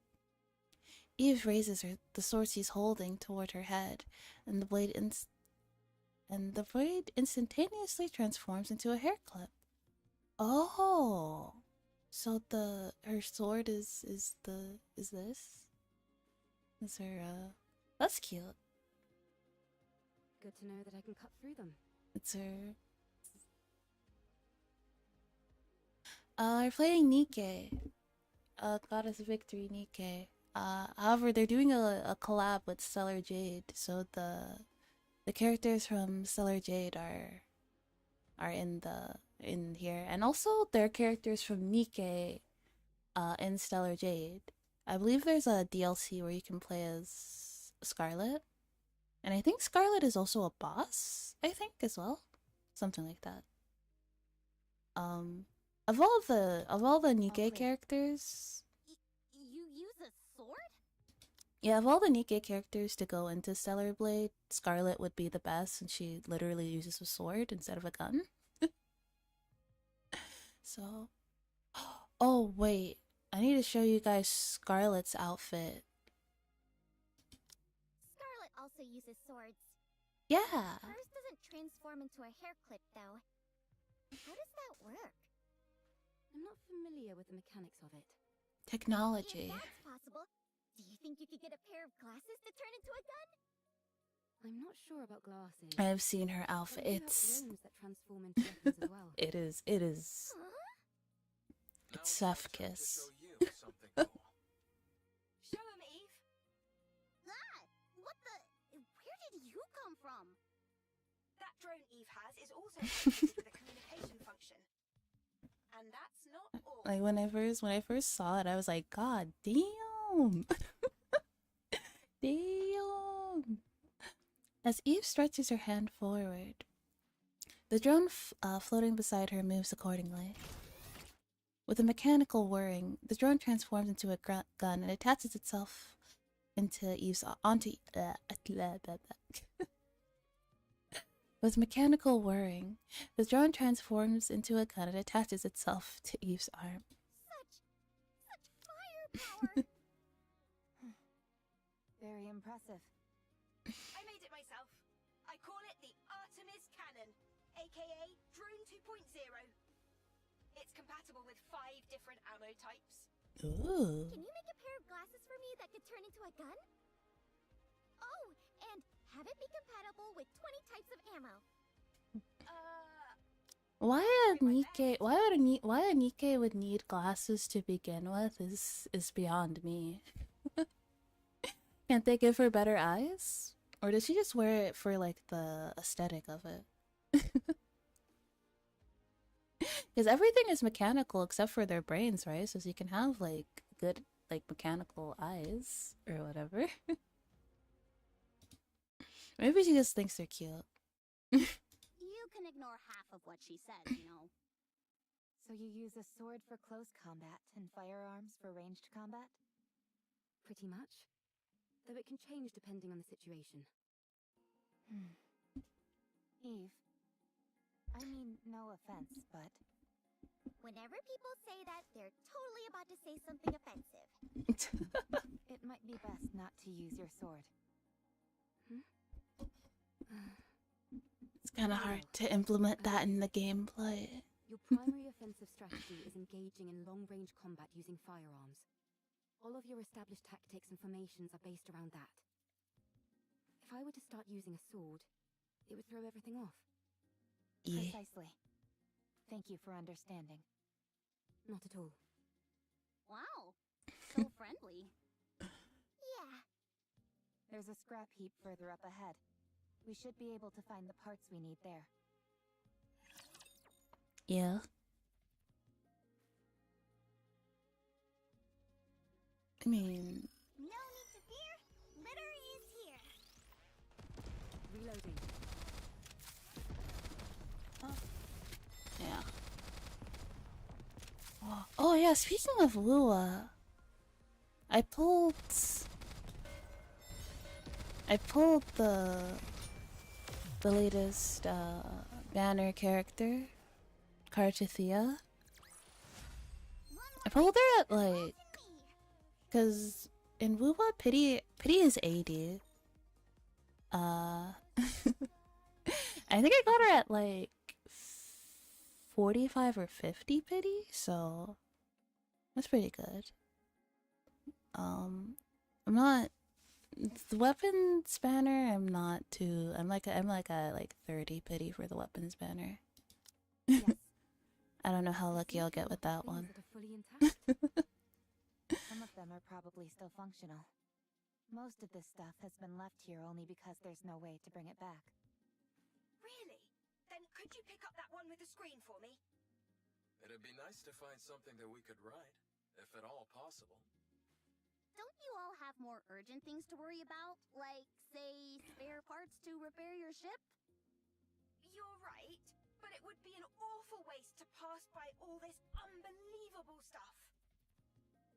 A: Eve raises the sword she's holding toward her head, and the blade instantaneously transforms into a hair clip. Oh, so her sword is this? Is her That's cute.
C: Good to know that I can cut through them.
A: It's her. We're playing Nikke. Goddess Victory Nikke. However, they're doing a collab with Stellar Jade, so the the characters from Stellar Jade are in here, and also there are characters from Nikke in Stellar Jade. I believe there's a DLC where you can play as Scarlet, and I think Scarlet is also a boss, I think, as well, something like that. Of all the Nikke characters,
B: You use a sword?
A: yeah, of all the Nikke characters to go into Stellar Blade, Scarlet would be the best, and she literally uses a sword instead of a gun. So, oh wait, I need to show you guys Scarlet's outfit.
B: Scarlet also uses swords.
A: Yeah.
B: Hers doesn't transform into a hair clip, though. How does that work?
C: I'm not familiar with the mechanics of it.
A: Technology.
B: If that's possible, do you think you could get a pair of glasses to turn into a gun?
C: I'm not sure about glasses.
A: I've seen her
C: But
A: outfit.
C: I do have
A: It's
C: drones that transform into weapons as well.
A: it is
B: Huh?
A: it's
D: Now
A: Chef
D: my turn to
A: kiss.
D: show you something cool.
E: Show him, Eve.
B: Ah! What the? Where did you come from?
E: That drone Eve has is also connected with a communication function. And that's not all.
A: Like when I first saw it, I was like, God damn. Damn. As Eve stretches her hand forward, the drone floating beside her moves accordingly. With a mechanical whirring, the drone transforms into a gun and attaches itself into Eve's With mechanical whirring, the drone transforms into a gun and attaches itself to Eve's arm.
B: Such firepower!
C: Very impressive.
E: I made it myself. I call it the Artemis Cannon, aka Drone 2.0. It's compatible with 5 different ammo types.
A: Ooh.
B: Can you make a pair of glasses for me that could turn into a gun? Oh, and have it be compatible with 20 types of ammo.
A: Why a Nikke would need glasses to begin with is beyond me. Can't they give her better eyes? Or does she just wear it for like the aesthetic of it? Because everything is mechanical except for their brains, right? So you can have like good like mechanical eyes or whatever. Maybe she just thinks they're cute.
B: You can ignore half of what she said, you know.
C: So you use a sword for close combat and firearms for ranged combat? Pretty much. Though it can change depending on the situation. Eve. I mean, no offense, but...
B: Whenever people say that, they're totally about to say something offensive.
C: it might be best not to use your sword.
A: It's kind of hard to implement that in the gameplay.
C: Your primary offensive strategy is engaging in long-range combat using firearms. All of your established tactics and formations are based around that. If I were to start using a sword, it would throw everything off.
A: Yeah.
C: Precisely. Thank you for understanding. Not at all.
B: Wow, so friendly. Yeah.
C: There's a scrap heap further up ahead. We should be able to find the parts we need there.
A: Yeah. I mean...
B: No need to fear. Litter is here.
C: Reloading.
A: Yeah. Oh yeah, speaking of Lua, I pulled the latest banner character, Karchathea. I pulled her at like, cause in Wuwa pity is 80. I think I got her at like 45 or 50 pity, so that's pretty good. I'm not the weapons banner. I'm not too. I'm like a 30 pity for the weapons banner.
C: Yes.
A: I don't know how lucky I'll get with that one.
C: Things that are fully intact. Some of them are probably still functional. Most of this stuff has been left here only because there's no way to bring it back.
E: Really? Then could you pick up that one with the screen for me?
D: It'd be nice to find something that we could ride, if at all possible.
G: Don't you all have more urgent things to worry about? Like, say, spare parts to repair your ship?
E: You're right, but it would be an awful waste to pass by all this unbelievable stuff.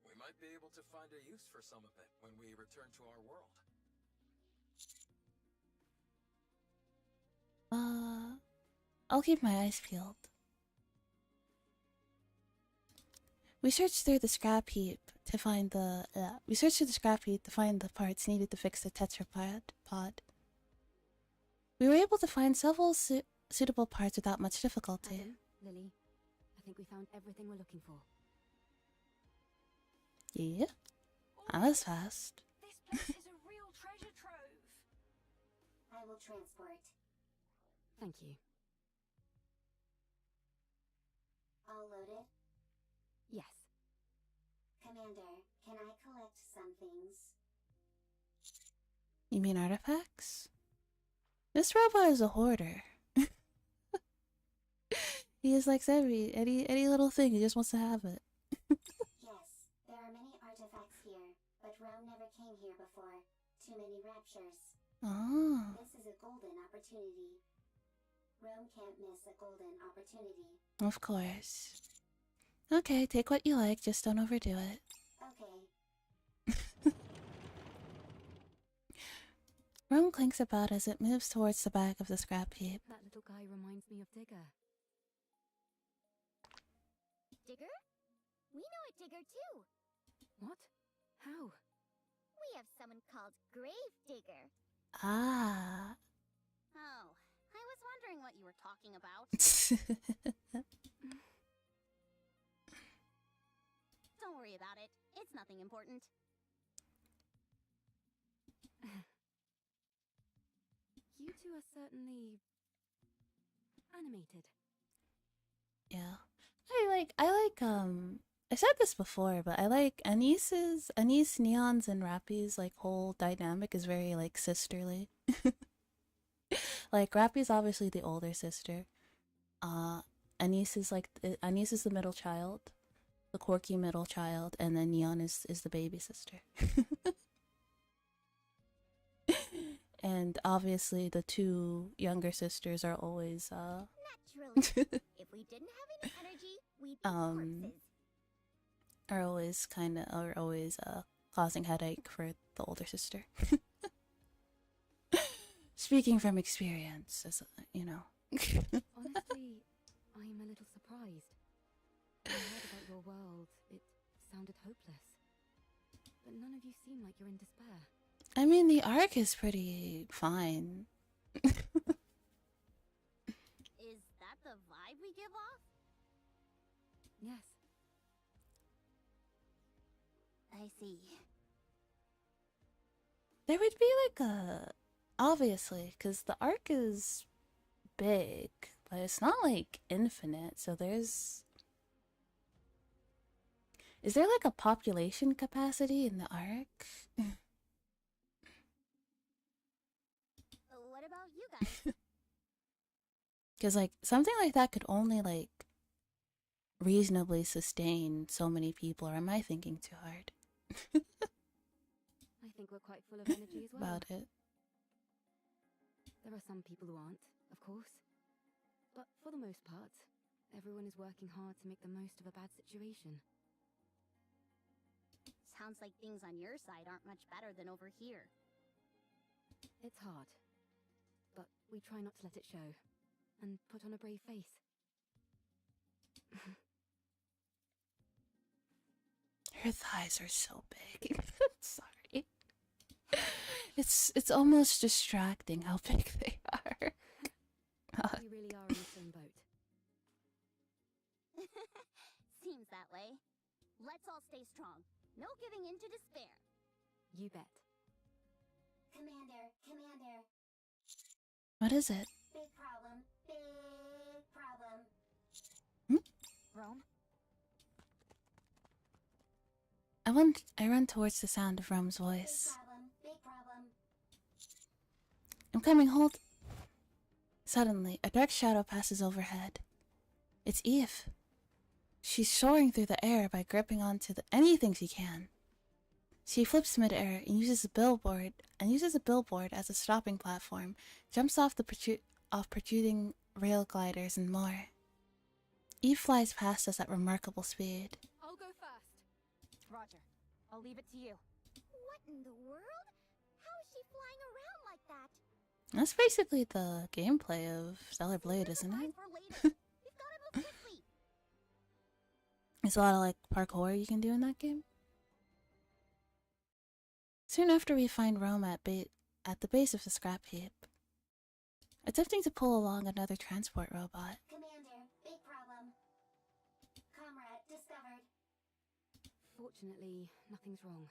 D: We might be able to find a use for some of it when we return to our world.
A: I'll keep my eyes peeled. We searched through the scrap heap to find the parts needed to fix the tetrapod. We were able to find several suitable parts without much difficulty.
C: Adam, Lily, I think we found everything we're looking for.
A: Yeah, I was fast.
E: This place is a real treasure trove.
F: I will transport.
C: Thank you.
F: All loaded?
C: Yes.
F: Commander, can I collect some things?
A: You mean artifacts? This robot is a hoarder. He just likes any little thing. He just wants to have it.
F: Yes, there are many artifacts here, but Rome never came here before. Too many raptures.
A: Oh.
F: This is a golden opportunity. Rome can't miss a golden opportunity.
A: Of course. Okay, take what you like, just don't overdo it.
F: Okay.
A: Rome clinks about as it moves towards the back of the scrap heap.
C: That little guy reminds me of Digger.
G: Digger? We know a Digger too.
C: What? How?
G: We have someone called Grave Digger.
A: Ah.
G: Oh, I was wondering what you were talking about. Don't worry about it. It's nothing important.
C: You two are certainly animated.
A: Yeah. I said this before, but I like Anise, Neon's, and Rappy's like whole dynamic is very like sisterly. Like Rappy's obviously the older sister. Anise is the middle child, the quirky middle child, and then Neon is the baby sister. And obviously the two younger sisters are always
G: Naturally. If we didn't have any energy, we'd be corpses.
A: are always causing headache for the older sister. Speaking from experience, as you know.
C: Honestly, I'm a little surprised. When I heard about your world, it sounded hopeless. But none of you seem like you're in despair.
A: I mean, the arc is pretty fine.
G: Is that the vibe we give off?
C: Yes.
G: I see.
A: There would be like obviously, because the arc is big, but it's not like infinite, so there's... Is there like a population capacity in the arc?
G: What about you guys?
A: Because like something like that could only like reasonably sustain so many people, or am I thinking too hard?
C: I think we're quite full of energy as well.
A: About it.
C: There are some people who aren't, of course. But for the most part, everyone is working hard to make the most of a bad situation.
G: Sounds like things on your side aren't much better than over here.
C: It's hard. But we try not to let it show. And put on a brave face.
A: Her thighs are so big. Sorry. It's almost distracting how big they are.
C: We really are in the same boat.
G: Seems that way. Let's all stay strong. No giving in to despair.
C: You bet.
F: Commander.
A: What is it?
F: Big problem. Big problem.
C: Rome?
A: I run towards the sound of Rome's voice.
F: Big
A: I'm coming, hold. Suddenly, a dark shadow passes overhead. It's Eve. She's soaring through the air by gripping onto anything she can. She flips mid-air and uses a billboard as a stopping platform, jumps off protruding rail gliders and more. Eve flies past us at remarkable speed.
C: I'll go first. Roger. I'll leave it to you.
B: What in the world? How is she flying around like that?
A: That's basically the gameplay of Stellar Blade, isn't it?
B: For later. We've gotta move quickly.
A: There's a lot of like parkour you can do in that game. Soon after, we find Rome at the base of the scrap heap, attempting to pull along another transport robot.
F: Commander, big problem. Comrade discovered.
C: Fortunately, nothing's wrong.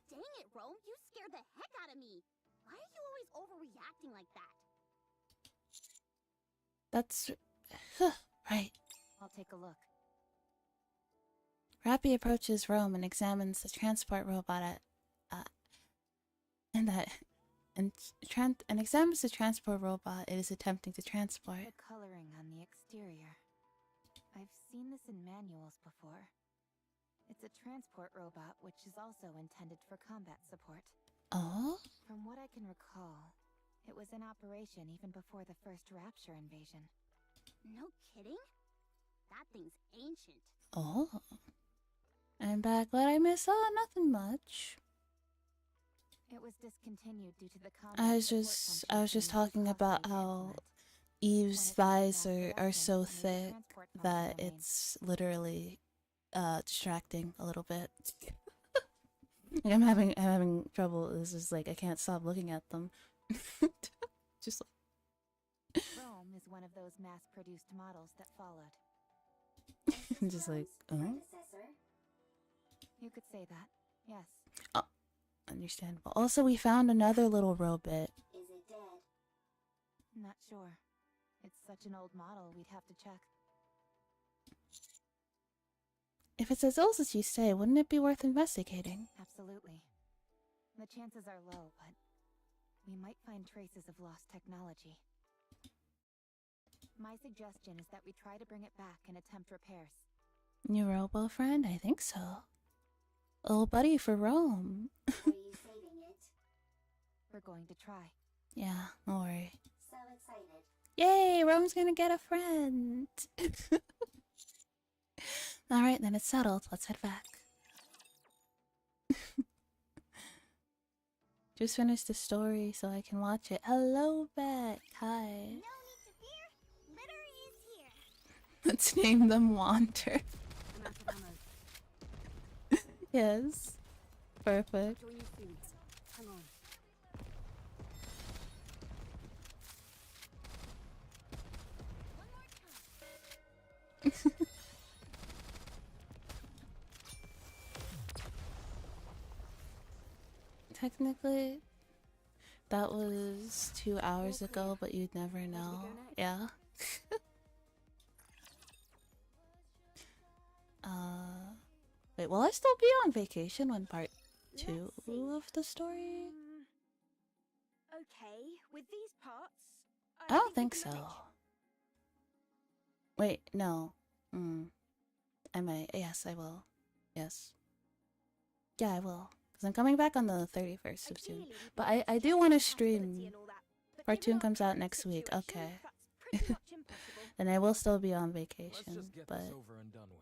B: Dang it, Rome, you scared the heck out of me. Why are you always overreacting like that?
A: That's right.
C: I'll take a look.
A: Rappy approaches Rome and examines the transport robot examines the transport robot it is attempting to transport.
C: The coloring on the exterior. I've seen this in manuals before. It's a transport robot which is also intended for combat support.
A: Oh?
C: From what I can recall, it was in operation even before the first Rapture invasion.
B: No kidding? That thing's ancient.
A: Oh. I'm back. What I miss? Oh, nothing much.
C: It was discontinued due to the combat
A: I was just talking about how Eve's thighs are so thick that it's literally distracting a little bit. Like, I'm having trouble. This is like I can't stop looking at them. Just like
C: Rome is one of those mass-produced models that followed.
A: just like
F: Predecessor.
C: You could say that, yes.
A: oh, understandable. Also, we found another little robot.
F: Is it dead?
C: Not sure. It's such an old model, we'd have to check.
A: If it's as old as you say, wouldn't it be worth investigating?
C: Absolutely. The chances are low, but we might find traces of lost technology. My suggestion is that we try to bring it back and attempt repairs.
A: New robo friend? I think so. Oh, buddy for Rome.
F: Are you saving it?
C: We're going to try.
A: Yeah, don't worry.
F: So excited.
A: Yay, Rome's gonna get a friend. Alright, then it's settled. Let's head back. Just finished the story so I can watch it. Hello, Beck. Hi.
B: No need to fear. Litter is here.
A: Let's name them Wander.
C: I'm out of ammo.
A: Yes. Perfect.
C: Join you soon. Hang on.
B: One more time.
A: Technically, that was 2 hours ago, but you'd never know. Yeah. Wait, will I still be on vacation when part 2 of the story?
E: Okay, with these parts,
A: I don't think
E: we
A: so.
E: can
A: Wait, no. I might. Yes, I will. Yes. Yeah, I will. Because I'm coming back on the 31st of June.
E: Ideally, we'd
A: But
E: like
A: I
E: to
A: do
E: check
A: want to
E: compatibility
A: stream.
E: and all that, but
A: Part
E: given
A: 2
E: our
A: comes out
E: current
A: next week.
E: situation,
A: Okay.
E: that's pretty much impossible.
A: Then I will still be on
D: Let's
A: vacation.
D: just get
A: But
D: this over and done with.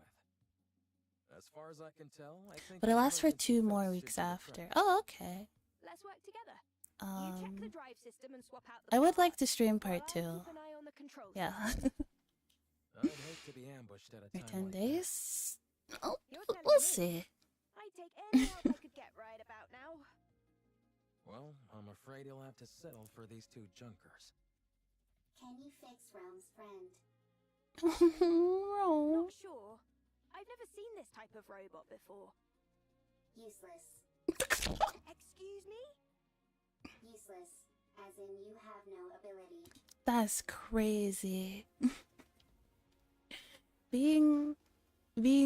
D: As far as I can tell, I think
A: it
D: the
A: lasts for
D: emergency
A: 2 more
D: fix
A: weeks
D: should do the
A: after.
D: trick.
A: Oh, okay.
E: Let's work together. You check the
A: Um,
E: drive system and swap out the
A: I would like
E: parts,
A: to stream
E: while
A: part
E: I
A: 2.
E: keep an eye on the control
A: Yeah.
E: system.
D: I'd hate to be ambushed at a
A: For
D: time
A: 10
D: like
A: days? Oh,
E: You're telling
A: we'll
E: me.
A: see.
E: I'd take any help I could get right about now.
D: that. Well, I'm afraid you'll have to settle for these 2 junkers.
F: Can you fix Rome's friend?
A: Oh.
E: Not sure. I've never seen this type of robot before.
F: Useless.
E: Excuse me?
F: Useless. As in you have no ability.
A: That's crazy. being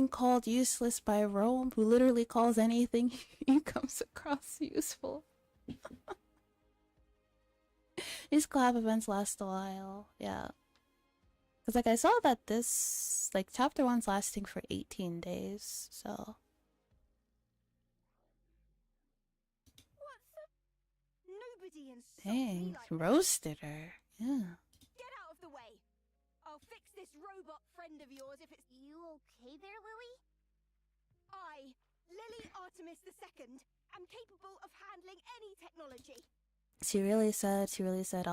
A: called useless by Rome, who literally calls anything he comes across useful. These collab events last a while. Yeah. Because, like, I saw that this, like, chapter 1's lasting for 18 days, so.
E: What the? Nobody insults
A: Dang,
E: me like that.
A: roasted her. Yeah.
E: Get out of the way. I'll fix this robot friend of yours if it's...
B: You okay there, Lily?
E: I, Lily Artemis II, am capable of handling any technology.
A: She really said, she really said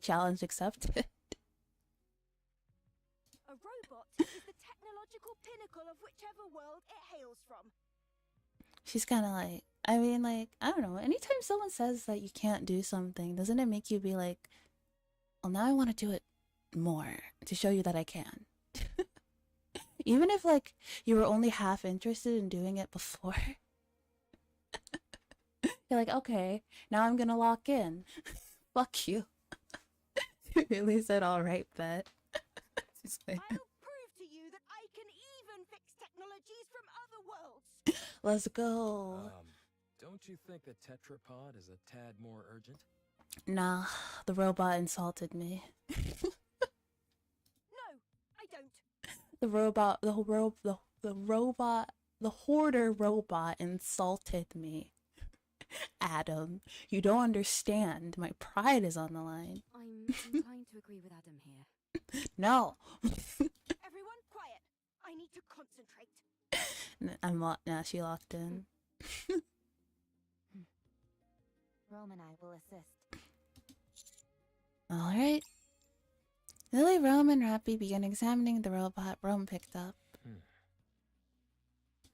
A: challenge accepted.
E: A robot is the technological pinnacle of whichever world it hails from.
A: She's kind of like, I mean, like, I don't know. Anytime someone says that you can't do something, doesn't it make you be like, well, now I want to do it more to show you that I can? Even if, like, you were only half interested in doing it before. You're like, okay, now I'm gonna lock in. Fuck you. She really said, all right, bet. She's like,
E: I'll prove to you that I can even fix technologies from other worlds.
A: let's go.
D: Don't you think the tetrapod is a tad more urgent?
A: Nah, the robot insulted me.
E: No, I don't.
A: The hoarder robot insulted me. Adam, you don't understand. My pride is on the line.
C: I'm inclined to agree with Adam here.
A: No.
E: Everyone quiet. I need to concentrate.
A: I'm locked now. She locked in.
C: Rome and I will assist.
A: Alright. Lily, Rome, and Rappy began examining the robot Rome picked up.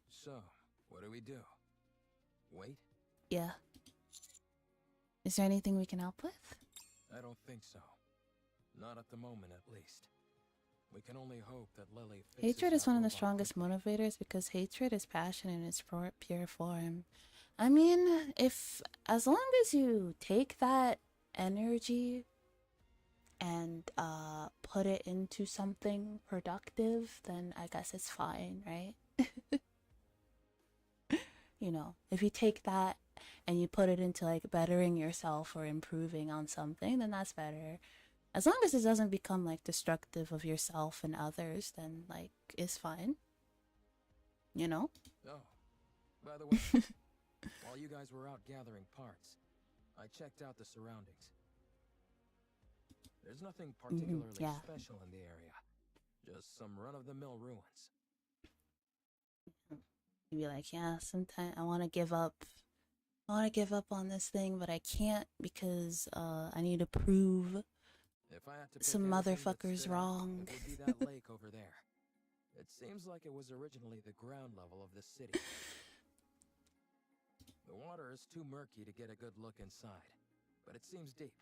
D: So, what do we do? Wait?
A: Yeah. Is there anything we can help with?
D: I don't think so. Not at the moment, at least. We can only hope that Lily fixes
A: Hatred is
D: that
A: one of the
D: robot
A: strongest
D: quickly.
A: motivators because hatred is passion in its pure form. I mean, as long as you take that energy and put it into something productive, then I guess it's fine, right? You know, if you take that and you put it into like bettering yourself or improving on something, then that's better. As long as it doesn't become like destructive of yourself and others, then like it's fine. You know?
D: Oh, by the way, while you guys were out gathering parts, I checked out the surroundings. There's nothing particularly
A: yeah.
D: special in the area. Just some run-of-the-mill ruins.
A: You'd be like, yeah, sometimes I want to give up. I want to give up on this thing, but I can't because I need to prove
D: If I had to pick
A: some
D: anything that
A: motherfuckers
D: stood out,
A: wrong.
D: it would be that lake over there. It seems like it was originally the ground level of the city. The water is too murky to get a good look inside, but it seems deep.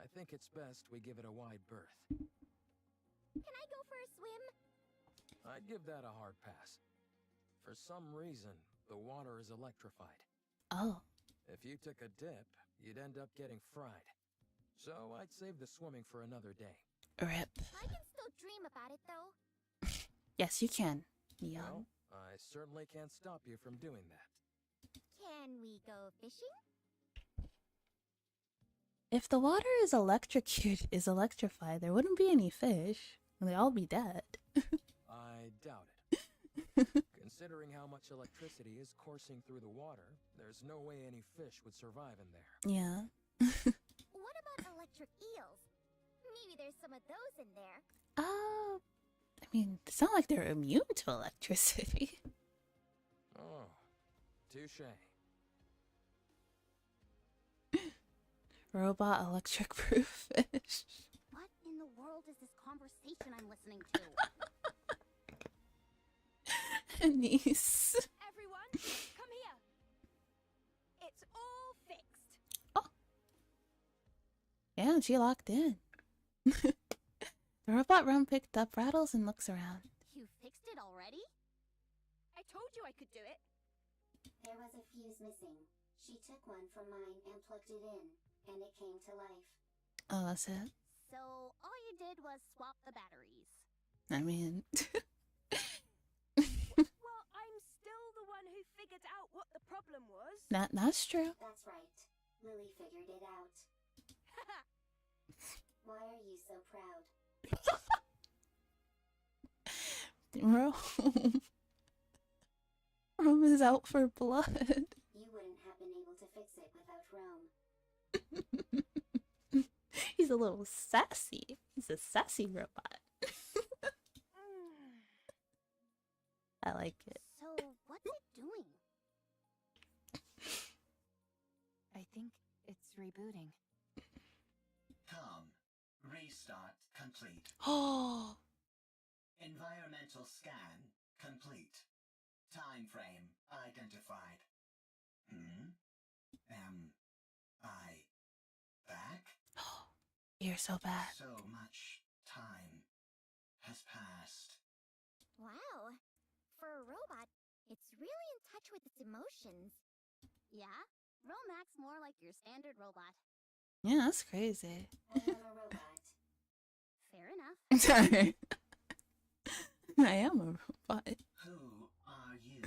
D: I think it's best we give it a wide berth.
B: Can I go for a swim?
D: I'd give that a hard pass. For some reason, the water is electrified.
A: Oh,
D: If you took a dip, you'd end up getting fried. So I'd save the swimming for another day.
A: rip.
B: I can still dream about it, though.
A: Yes, you can.
D: Well,
A: Young.
D: I certainly can't stop you from doing that.
B: Can we go fishing?
A: If the water is electrified, there wouldn't be any fish. They'd all be dead.
D: I doubt it. Considering how much electricity is coursing through the water, there's no way any fish would survive in there.
A: Yeah.
B: What about electric eels? Maybe there's some of those in there.
A: I mean, it's not like they're immune to electricity.
D: Oh, touche.
A: Robot electric proof fish.
B: What in the world is this conversation I'm listening to?
A: Niece.
E: Everyone, come here. It's all fixed.
A: Oh. Yeah, she locked in. The robot Rum picked up, rattles, and looks around.
B: You fixed it already?
E: I told you I could do it.
F: There was a fuse missing. She took one from mine and plugged it in, and it came to life.
A: Oh, that's it?
B: So all you did was swap the batteries.
A: I mean...
E: Well, I'm still the one who figured out what the problem was.
A: That's true.
F: That's right. Lily figured it out.
A: Rome. Rome is out for blood.
F: You wouldn't have been able to fix it without Rome.
A: He's a little sassy. He's a sassy robot. I like it.
G: So, what's it doing?
C: I think it's rebooting.
H: Calm. Restart complete.
A: Oh,
H: Environmental scan complete. Time frame identified. Am I back?
A: you're so bad.
H: So much time has passed.
G: Wow. For a robot, it's really in touch with its emotions. Yeah? Rome acts more like your standard robot.
A: Yeah, that's crazy.
F: I am a robot.
G: Fair enough.
A: Sorry. I am a robot.
H: Who are you?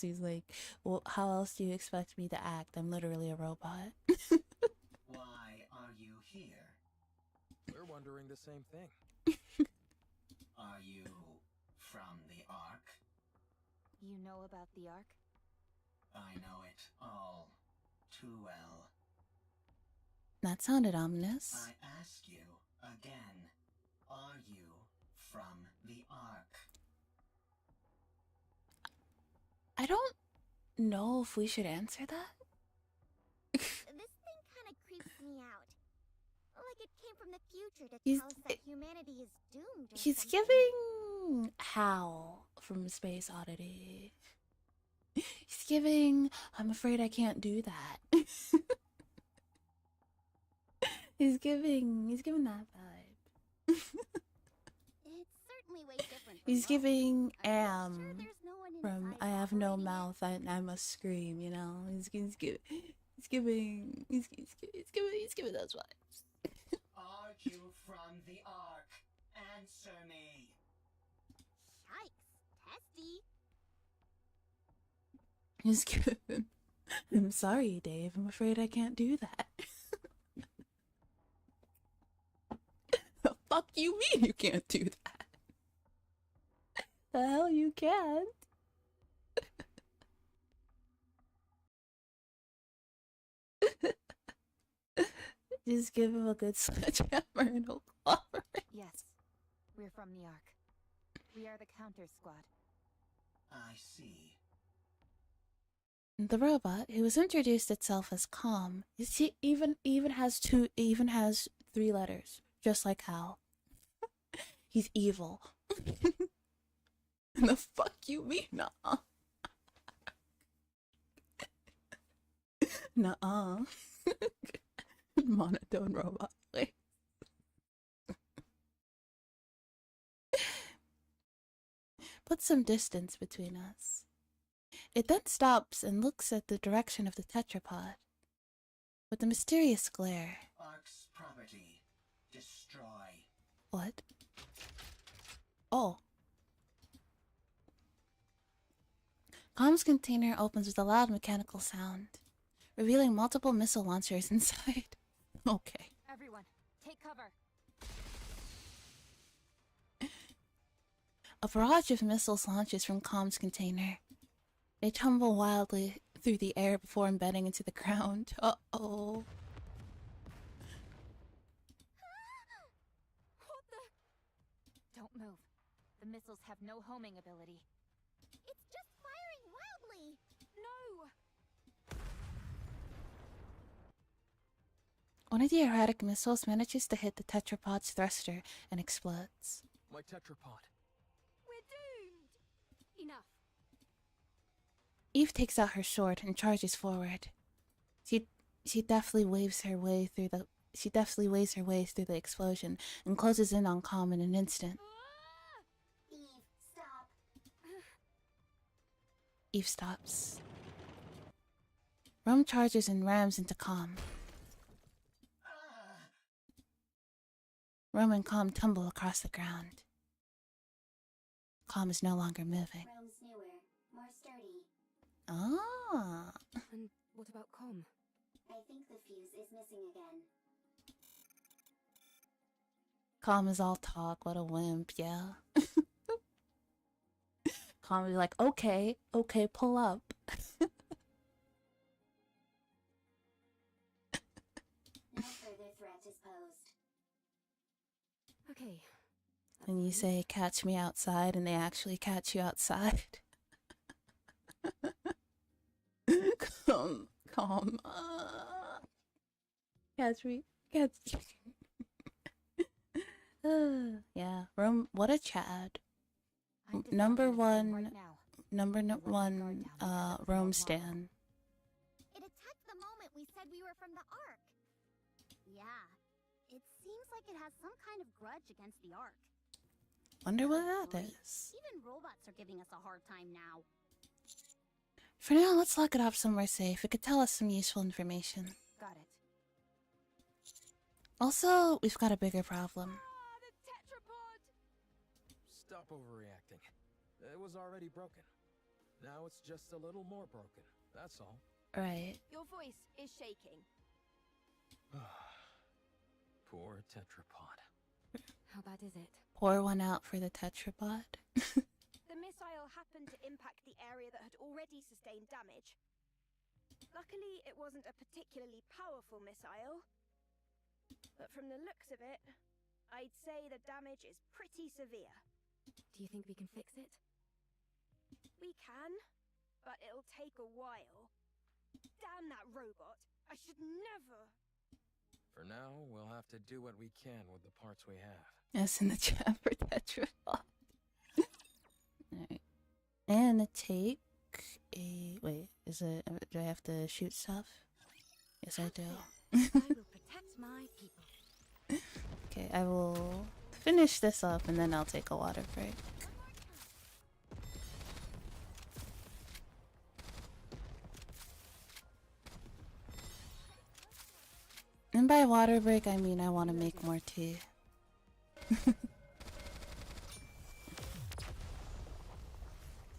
A: He's like, well, how else do you expect me to act? I'm literally a robot.
H: Why are you here?
D: We're wondering the same thing.
H: Are you from the Ark?
C: You know about the Ark?
H: I know it all too well.
A: That sounded ominous.
H: I ask you again, are you from the Ark?
A: I don't know if we should answer that.
G: This thing kind of creeps me out. Like it came from the future to
A: He's-
G: tell us that humanity is doomed or
A: He's
G: something.
A: giving Hal from Space Oddity. He's giving, I'm afraid I can't do that. he's giving that vibe.
G: It's certainly way different from
A: He's
G: Rome.
A: giving
G: I'm pretty sure
A: Am
G: there's no one
A: from
G: inside
A: I have no
G: operating it.
A: mouth, I must scream, you know? He's giving those vibes.
H: Are you from the Ark? Answer me.
G: Yikes. Testy.
A: He's giving, I'm sorry, Dave, I'm afraid I can't do that. The fuck you mean you can't do that? The hell you can't? Just give him a good sledgehammer and he'll clobber it.
C: Yes. We're from the Ark. We are the counter squad.
H: I see.
A: The robot, who has introduced itself as Calm, even has 3 letters, just like Hal. He's evil. The fuck you mean, nuh-uh? Nuh-uh. Monotone robot. Put some distance between us. It then stops and looks at the direction of the tetrapod. With a mysterious glare.
H: Ark's property. Destroy.
A: What? Oh. Comms container opens with a loud mechanical sound, revealing multiple missile launchers inside. Okay.
C: Everyone, take cover.
A: A barrage of missiles launches from Comms container. They tumble wildly through the air before embedding into the ground. Uh-oh.
C: What the? Don't move. The missiles have no homing ability.
G: It's just firing wildly.
C: No!
A: One of the erratic missiles manages to hit the tetrapod's thruster and explodes.
D: My tetrapod.
C: We're doomed! Enough.
A: Eve takes out her sword and charges forward. She deftly waves her way through the explosion and closes in on Calm in an instant.
F: Eve, stop.
A: Eve stops. Rome charges and rams into Calm. Rome and Calm tumble across the ground. Calm is no longer moving.
F: Rome's newer, more sturdy.
A: Ah.
C: And what about Com?
F: I think the fuse is missing again.
A: Calm is all talk. What a wimp. Yeah. Calm is like, okay, pull up.
F: No further threat is posed.
C: Okay.
A: And you say, catch me outside, and they actually catch you outside. Calm. Catch me. Yeah, Rome, what a Chad. Number one, Rome stan.
G: It attacked the moment we said we were from the Ark. Yeah, it seems like it has some kind of grudge against the Ark.
A: Wonder what that is.
G: Even robots are giving us a hard time now.
A: For now, let's lock it off somewhere safe. It could tell us some useful information.
C: Got it.
A: Also, we've got a bigger problem.
E: Ah, the tetrapod!
D: Stop overreacting. It was already broken. Now it's just a little more broken. That's all.
A: Right.
E: Your voice is shaking.
D: Poor tetrapod.
C: How bad is it?
A: Pour one out for the tetrapod.
E: The missile happened to impact the area that had already sustained damage. Luckily, it wasn't a particularly powerful missile. But from the looks of it, I'd say the damage is pretty severe.
C: Do you think we can fix it?
E: We can, but it'll take a while. Damn that robot! I should never...
D: For now, we'll have to do what we can with the parts we have.
A: Yes, in the chat for tetrapod. Alright. And take a... Wait, is it... Do I have to shoot stuff? Yes, I do.
C: I will protect my people.
A: Okay, I will finish this up and then I'll take a water break. And by water break, I mean I want to make more tea.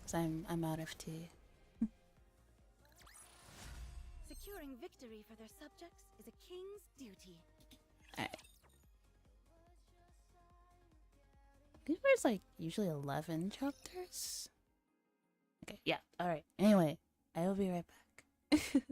A: Cause I'm out of tea.
C: Securing victory for their subjects is a king's duty.
A: Alright. I think there's like usually 11 chapters. Okay, yeah, alright. Anyway, I will be right back.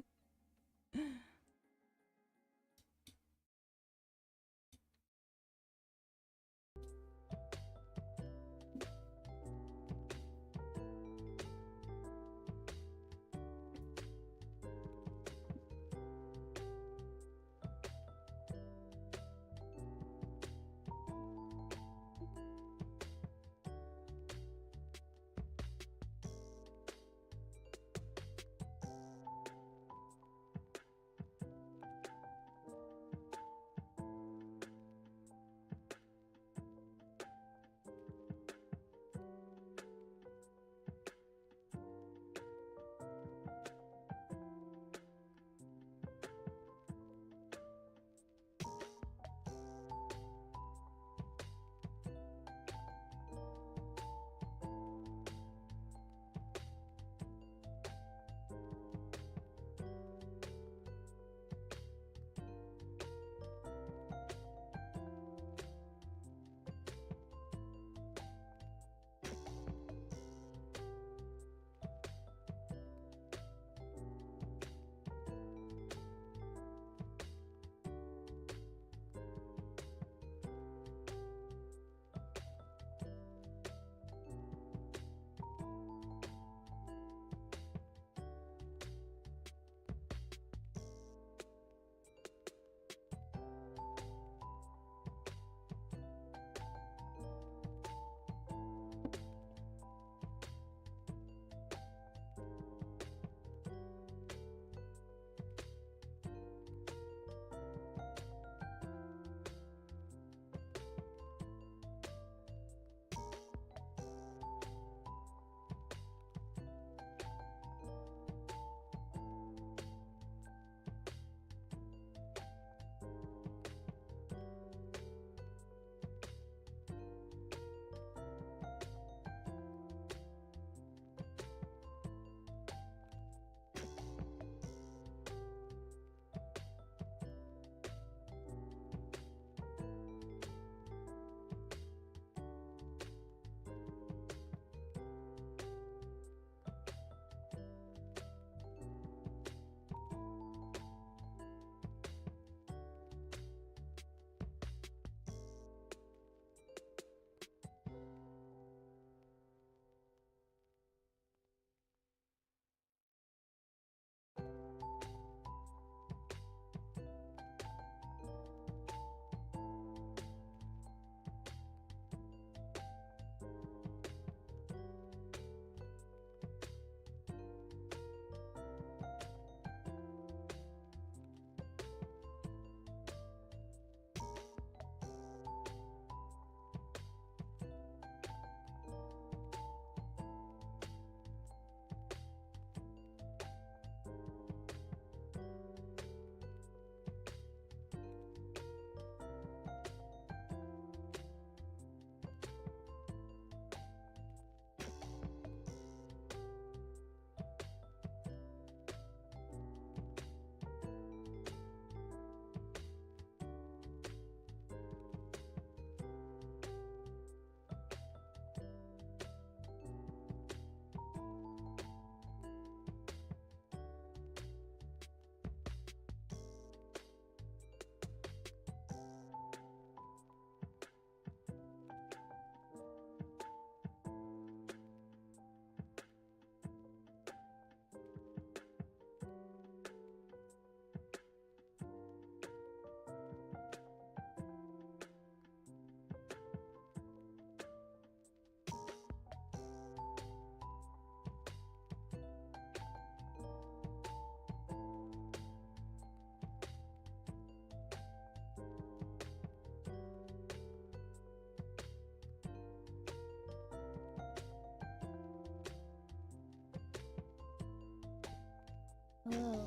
A: Hello.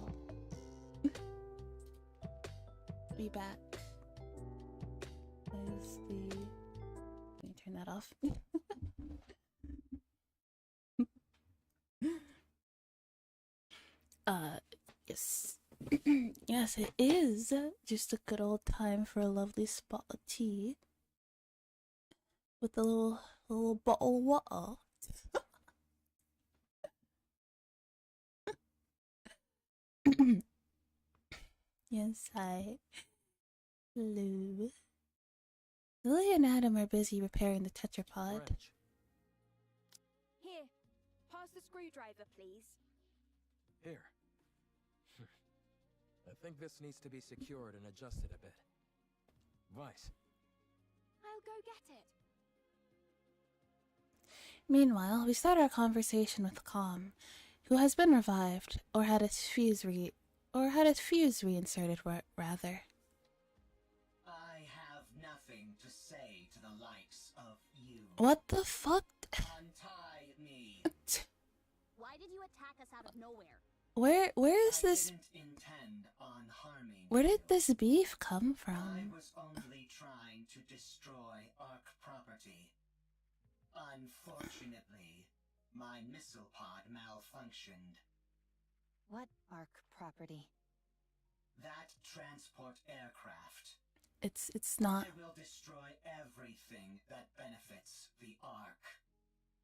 A: Be back. Is the... Let me turn that off. Yes. Yes, it is just a good old time for a lovely spot of tea with a little bottle of water. Yes, Hello. Lily and Adam are busy repairing the tetrapod.
D: Wrench.
E: Here, pass the screwdriver, please.
D: Here. I think this needs to be secured and adjusted a bit. Vice.
E: I'll go get it.
A: Meanwhile, we start our conversation with Calm, who has been revived, or had his fuse reinserted, rather.
H: I have nothing to say to the likes of you.
A: What the fuck?
H: Untie me.
B: Why did you attack us out of nowhere?
A: Where is this?
H: I didn't intend on harming
A: Where did
H: you.
A: this beef come
H: I
A: from?
H: was only trying to destroy Ark property. Unfortunately, my missile pod malfunctioned.
C: What Ark property?
H: That transport aircraft.
A: It's not.
H: I will destroy everything that benefits the Ark.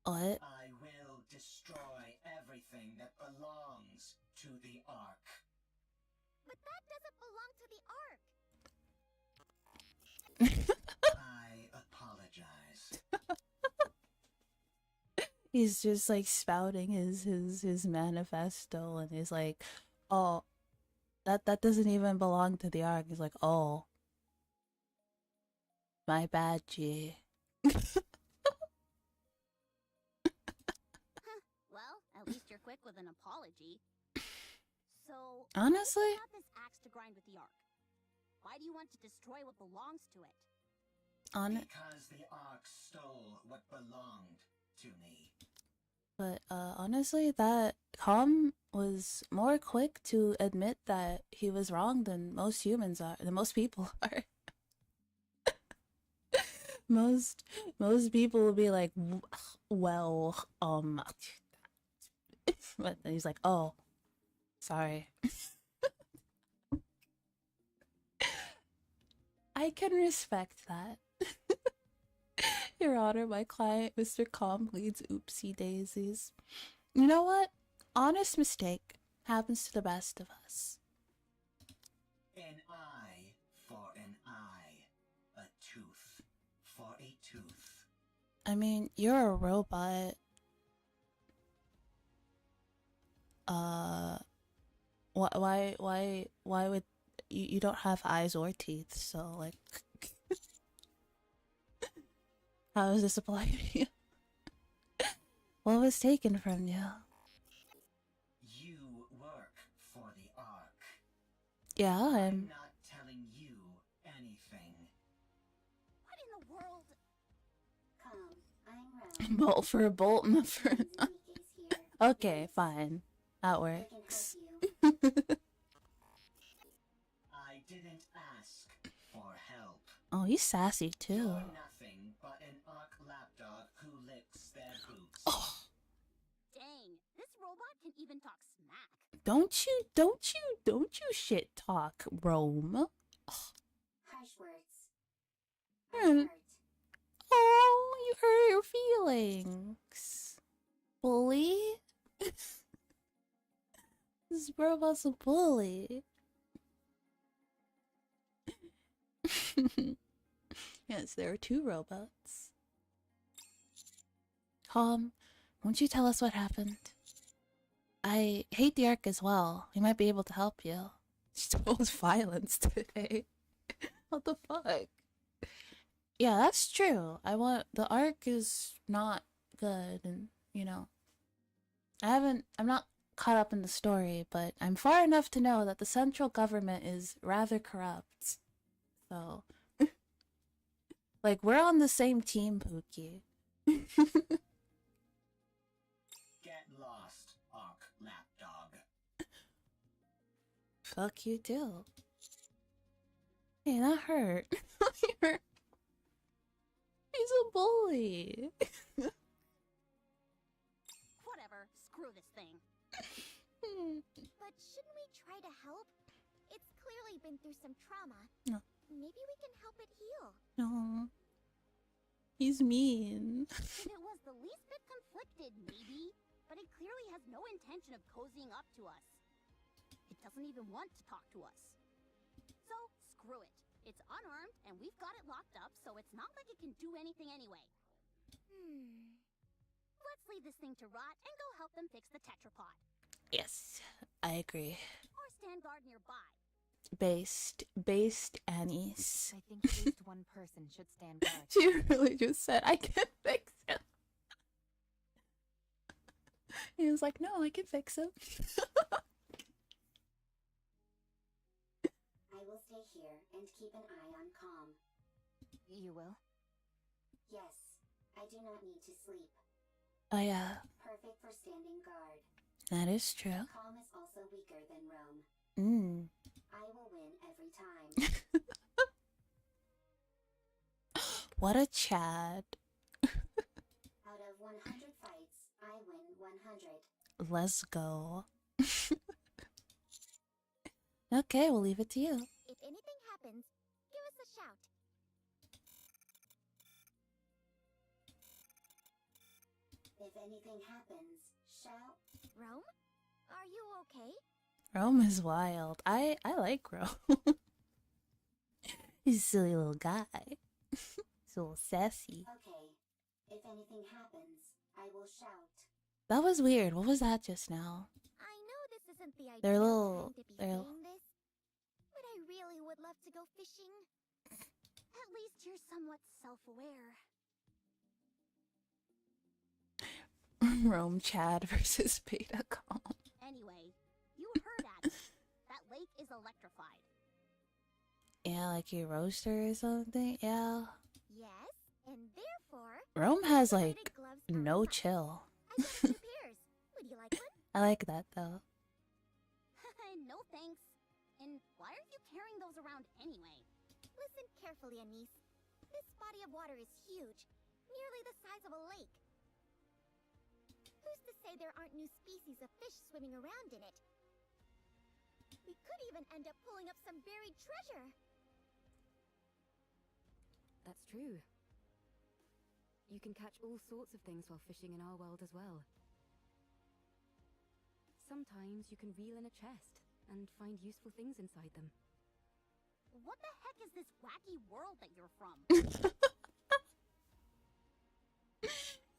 A: What?
H: I will destroy everything that belongs to the Ark.
B: But that doesn't belong to the Ark.
H: I apologize.
A: He's just like spouting his manifesto, and he's like, oh, that doesn't even belong to the Ark. He's like, oh, my bad, G.
B: Well, at least you're quick with an apology. So,
A: Honestly?
B: why do you have this axe to grind with the Ark? Why do you want to destroy what belongs to it?
H: Because the Ark stole what belonged to me.
A: But honestly, that Calm was more quick to admit that he was wrong than most humans are, than most people are. most people will be like, well, but then he's like, oh, sorry. I can respect that. Your Honor, my client, Mr. Calm, leads oopsie daisies. You know what? Honest mistake happens to the best of us.
H: An eye for an eye. A tooth for a tooth.
A: I mean, you're a robot. Why would you don't have eyes or teeth, so like how does this apply to you? What was taken from you?
H: You work for the Ark.
A: Yeah,
H: I'm not telling you anything.
B: What in the world?
F: Come, I'm Rome.
A: bolt for a bolt. For...
F: Nikke's here.
A: Okay, fine. That
F: I
A: works.
F: can help you.
H: I didn't ask for help.
A: Oh, he's sassy too.
H: You're nothing but an Ark lapdog who licks their boots.
A: Oh,
B: Dang, this robot can even talk smack.
A: don't you shit talk, Rome.
F: Harsh words.
A: Hmm.
F: I'm hurt.
A: Oh, you hurt your feelings. Bully? This robot's a bully. Yes, there are two robots. Calm, won't you tell us what happened? I hate the Ark as well. We might be able to help you. She chose violence today. What the fuck? Yeah, that's true. The Ark is not good, and you know, I'm not caught up in the story, but I'm far enough to know that the central government is rather corrupt. So, like, we're on the same team, Pookie.
H: Get lost, Ark lapdog.
A: Fuck you too. Hey, that hurt. He's a bully.
B: Whatever, screw this thing.
G: But shouldn't we try to help? It's clearly been through some trauma.
A: No.
G: Maybe we can help it heal.
A: No. He's mean.
B: And it was the least bit conflicted, maybe, but it clearly has no intention of cozying up to us. It doesn't even want to talk to us. So, screw it. It's unarmed, and we've got it locked up, so it's not like it can do anything anyway. Let's leave this thing to rot and go help them fix the tetrapod.
A: Yes, I agree.
B: Or stand guard nearby.
A: Based Annie's.
C: I think at least one person should stand guard.
A: She really just said, I can fix him. He was like, no, I can fix him.
F: I will stay here and keep an eye on Calm.
C: You will?
F: Yes, I do not need to sleep.
A: Oh yeah,
F: Perfect for standing guard.
A: that is true.
F: Calm is also weaker than Rome. I will win every time.
A: What a Chad.
F: Out of 100 fights, I win 100.
A: Let's go. Okay, we'll leave it to you.
G: If anything happens, give us a shout.
F: If anything happens, shout.
G: Rome? Are you okay?
A: Rome is wild. I like Rome. He's a silly little guy. He's a little sassy.
F: Okay. If anything happens, I will shout.
A: That was weird. What was that just now?
G: I know this isn't the
A: They're
G: ideal
A: little-
G: time to be
A: they're-
G: saying this, but I really would love to go fishing.
B: At least you're somewhat self-aware.
A: Rome Chad versus Beta Calm.
B: Anyway, you heard Addy. That lake is electrified.
A: Yeah, like your roaster or something. Yeah.
G: Yes, and therefore...
A: Rome has like
G: integrated gloves are
A: no
G: must.
A: chill.
G: I got 2 pairs. Would you like one?
A: I like that though.
B: No thanks. And why are you carrying those around anyway?
G: Listen carefully, Anise. This body of water is huge, nearly the size of a lake. Who's to say there aren't new species of fish swimming around in it? We could even end up pulling up some buried treasure.
C: That's true. You can catch all sorts of things while fishing in our world as well. Sometimes you can reel in a chest and find useful things inside them.
B: What the heck is this wacky world that you're from?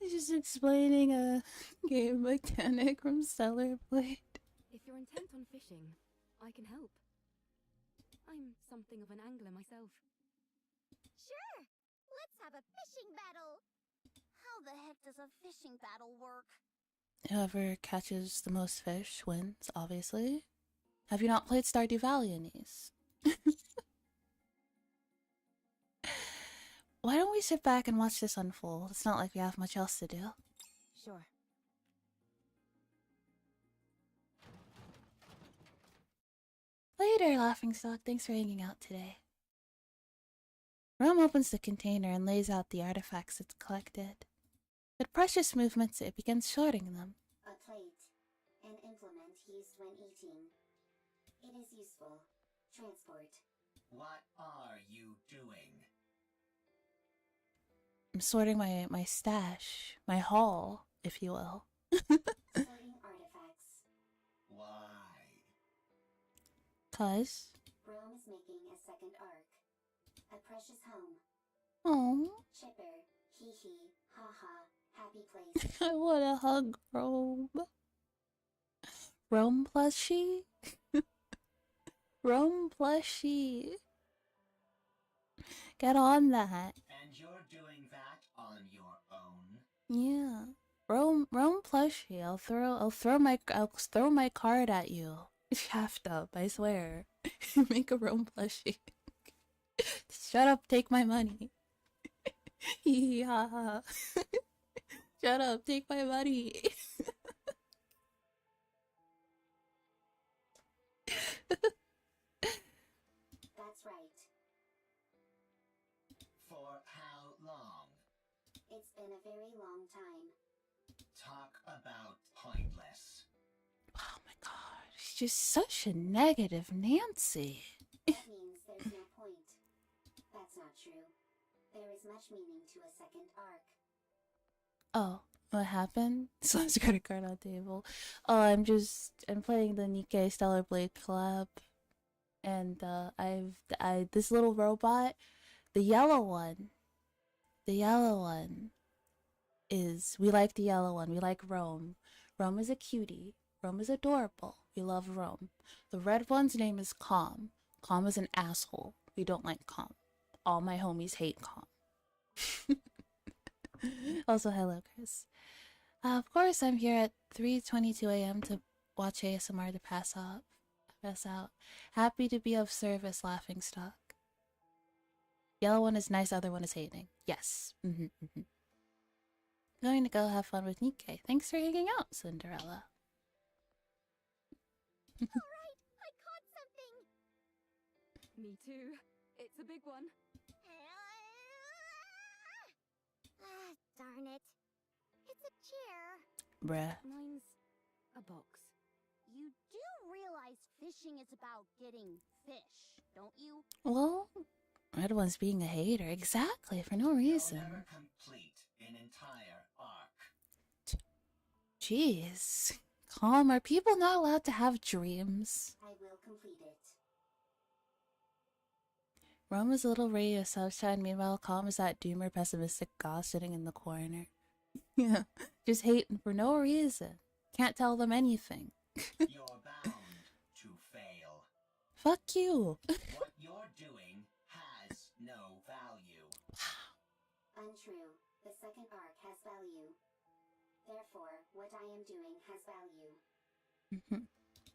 A: He's just explaining a game mechanic from Stellar Blade.
C: If you're intent on fishing, I can help. I'm something of an angler myself.
G: Sure, let's have a fishing battle.
B: How the heck does a fishing battle work?
A: Whoever catches the most fish wins, obviously. Have you not played Stardew Valley, Anise? Why don't we sit back and watch this unfold? It's not like we have much else to do.
C: Sure.
A: Later, Laughingstock. Thanks for hanging out today. Rome opens the container and lays out the artifacts it's collected. With precious movements, it begins sorting them.
F: A plate. An implement used when eating. It is useful. Transport.
H: What are you doing?
A: I'm sorting my stash, my haul, if you will.
F: Sorting artifacts.
H: Why?
A: 'Cause...
F: Rome is making a second arc. A precious home.
A: Oh,
F: Chipper. Hee hee. Ha ha. Happy place.
A: I wanna hug Rome. Rome plushie? Rome plushie. Get on that.
H: And you're doing that on your own?
A: Yeah. Rome plushie. I'll throw my card at you. Shaft up, I swear. Make a Rome plushie. Shut up, take my money. Yeah. Shut up, take my money.
F: That's right.
H: For how long?
F: It's been a very long time.
H: Talk about pointless.
A: Oh my god, she's just such a negative Nancy.
F: That means there's no point. That's not true. There is much meaning to a second arc.
A: Oh, what happened? Slams credit card on table. Oh, I'm playing the Nikke Stellar Blade collab, and this little robot, the yellow one is, we like the yellow one. We like Rome. Rome is a cutie. Rome is adorable. We love Rome. The red one's name is Calm. Calm is an asshole. We don't like Calm. All my homies hate Calm. Also, hello, Chris. Of course, I'm here at 3:22 a.m. to watch ASMR to pass out. Happy to be of service, laughing stock. Yellow one is nice, other one is hating. Yes. Going to go have fun with Nikke. Thanks for hanging out, Cinderella.
B: Alright, I caught something!
C: Me too. It's a big one.
G: Ah, darn it. It's a chair.
A: Bruh.
C: Mine's a box.
B: You do realize fishing is about getting fish, don't you?
A: Well, red one's being a hater. Exactly, for no reason.
H: You'll never complete an entire arc.
A: Jeez. Calm, are people not allowed to have dreams?
F: I will complete it.
A: Rome is a little radio sunshine, meanwhile Calm is that doomer pessimistic goth sitting in the corner. Yeah, just hating for no reason. Can't tell them anything.
H: You're bound to fail.
A: Fuck you.
H: What you're doing has no value.
F: Untrue. The second arc has value. Therefore, what I am doing has value.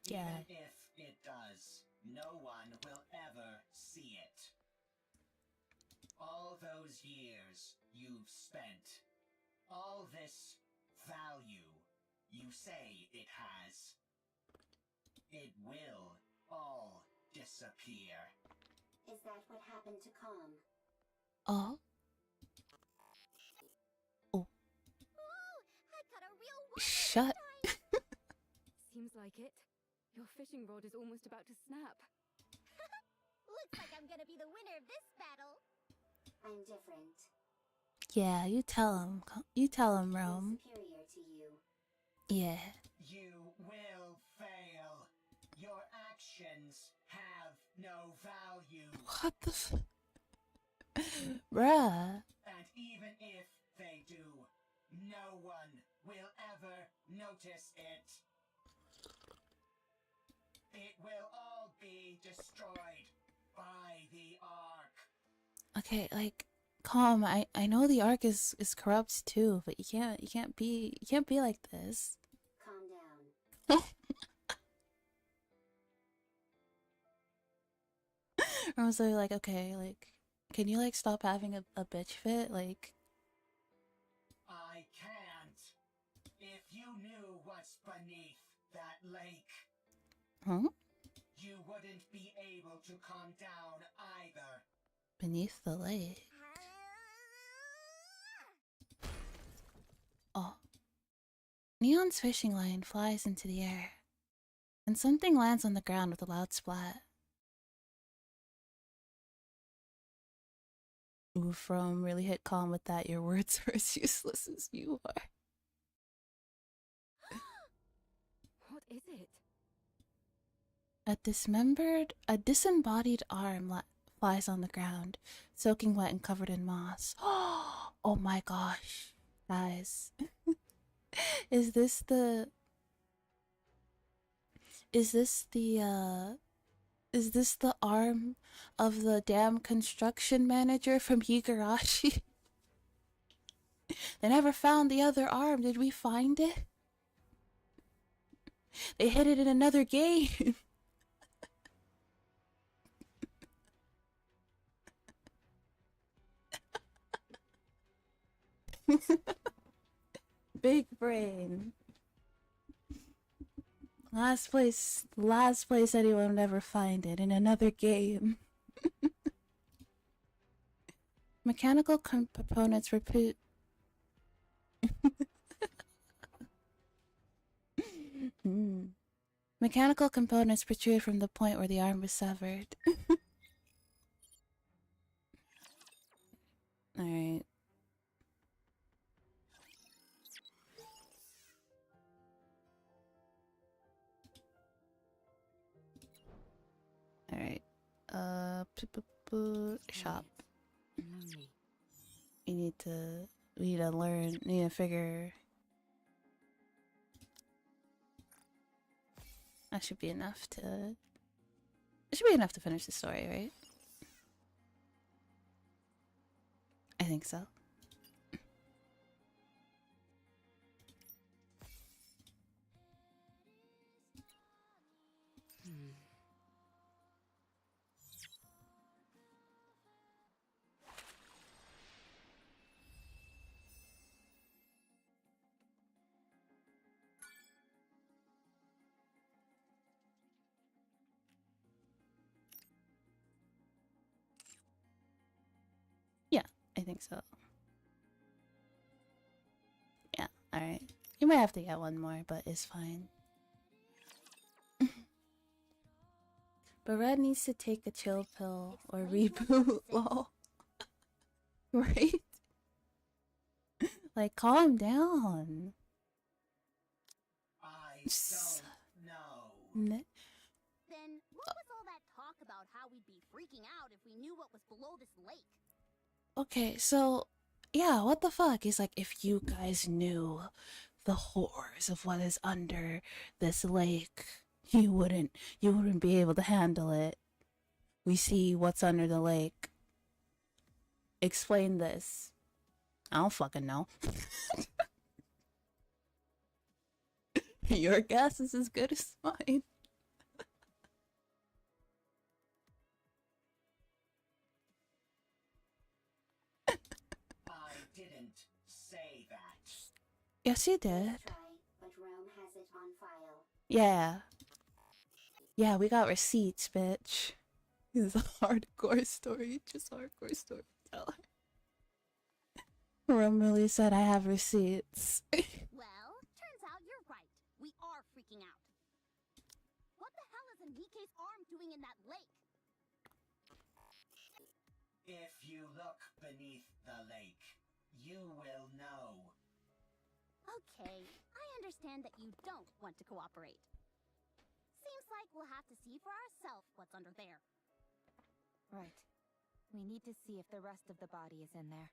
A: Yeah.
H: Even if it does, no one will ever see it. All those years you've spent, all this value you say it has, it will all disappear.
F: Is that what happened to Calm?
A: Oh. Oh.
B: Ooh, I got a real one
A: Shut.
B: this time.
C: Seems like it. Your fishing rod is almost about to snap.
B: Looks like I'm gonna be the winner of this battle.
F: I'm different.
A: Yeah, you tell him. You tell him,
F: I'm
A: Rome.
F: superior to you.
A: Yeah.
H: You will fail. Your actions have no value.
A: What the f... Bruh.
H: And even if they do, no one will ever notice it. It will all be destroyed by the Ark.
A: Okay, like, Calm, I know the arc is corrupt too, but you can't be like this.
F: Calm down.
A: I was like, okay, like, can you like stop having a bitch fit? Like,
H: I can't. If you knew what's beneath that lake,
A: huh?
H: you wouldn't be able to calm down either.
A: Beneath the lake. Oh. Neon's fishing line flies into the air, and something lands on the ground with a loud splat. Ooh, From really hit Calm with that. Your words are as useless as you are.
C: What is it?
A: A disembodied arm flies on the ground, soaking wet and covered in moss. Oh my gosh, guys. Is this the arm of the damn construction manager from Higurashi? They never found the other arm. Did we find it? They hid it in another game. Big brain. Last place anyone would ever find it in another game. Mechanical components Mechanical components protrude from the point where the arm was severed. Alright. Alright. Shop. We need to learn, need to figure. That should be enough to. It should be enough to finish the story, right? I think so. Yeah, I think so. Yeah, alright. You might have to get one more, but it's fine. But Red needs to take a chill pill or reboot, lol. Right? Like, calm down.
H: I don't know.
B: Then what was all that talk about how we'd be freaking out if we knew what was below this lake?
A: Okay, so yeah, what the fuck is like if you guys knew the horrors of what is under this lake, you wouldn't be able to handle it. We see what's under the lake. Explain this. I don't fucking know. Your guess is as good as mine.
H: I didn't say that.
A: Yes, you did.
F: Try, but Rome has it on file.
A: Yeah. Yeah, we got receipts, bitch. It's a hardcore story, just hardcore storyteller. Rome really said I have receipts.
B: Well, turns out you're right. We are freaking out. What the hell is a Nikke's arm doing in that lake?
H: If you look beneath the lake, you will know.
B: Okay, I understand that you don't want to cooperate. Seems like we'll have to see for ourselves what's under there.
C: Right. We need to see if the rest of the body is in there.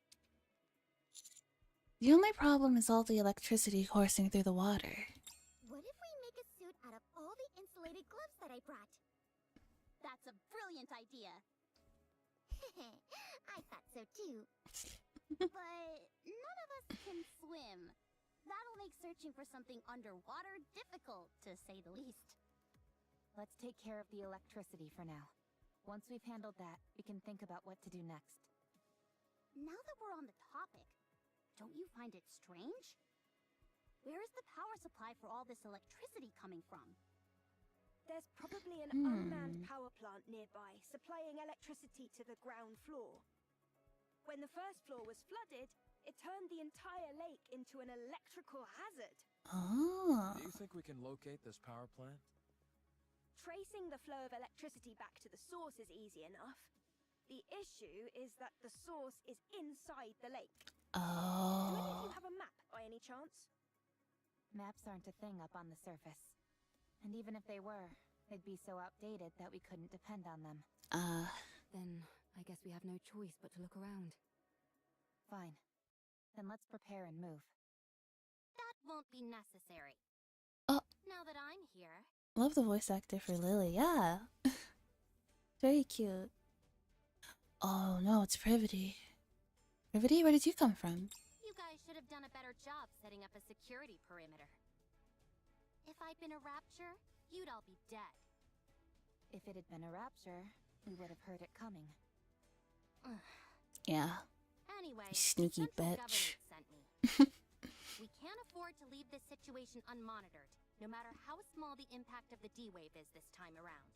A: The only problem is all the electricity coursing through the water.
G: What if we make a suit out of all the insulated gloves that I brought?
B: That's a brilliant idea.
G: I thought so too.
B: But none of us can swim. That'll make searching for something underwater difficult, to say the least.
C: Let's take care of the electricity for now. Once we've handled that, we can think about what to do next.
B: Now that we're on the topic, don't you find it strange? Where is the power supply for all this electricity coming from?
E: There's probably an unmanned power plant nearby, supplying electricity to the ground floor. When the first floor was flooded, it turned the entire lake into an electrical hazard.
A: Oh.
D: Do you think we can locate this power plant?
E: Tracing the flow of electricity back to the source is easy enough. The issue is that the source is inside the lake. Do any of
A: Oh.
E: you have a map by any chance?
C: Maps aren't a thing up on the surface. And even if they were, they'd be so outdated that we couldn't depend on them.
I: Then I guess we have no choice but to look around.
C: Fine. Then let's prepare and move.
B: That won't be necessary. Now that I'm here.
A: Love the voice actor for Lily, yeah. Very cute. Oh no, it's Privity. Privity, where did you come from?
B: You guys should have done a better job setting up a security perimeter. If I'd been a rapture, you'd all be dead.
C: If it had been a rapture, we would have heard it coming.
A: Yeah.
B: Anyway,
A: You sneaky
B: Central
A: bitch.
B: Government sent me. We can't afford to leave this situation unmonitored, no matter how small the impact of the D-wave is this time around.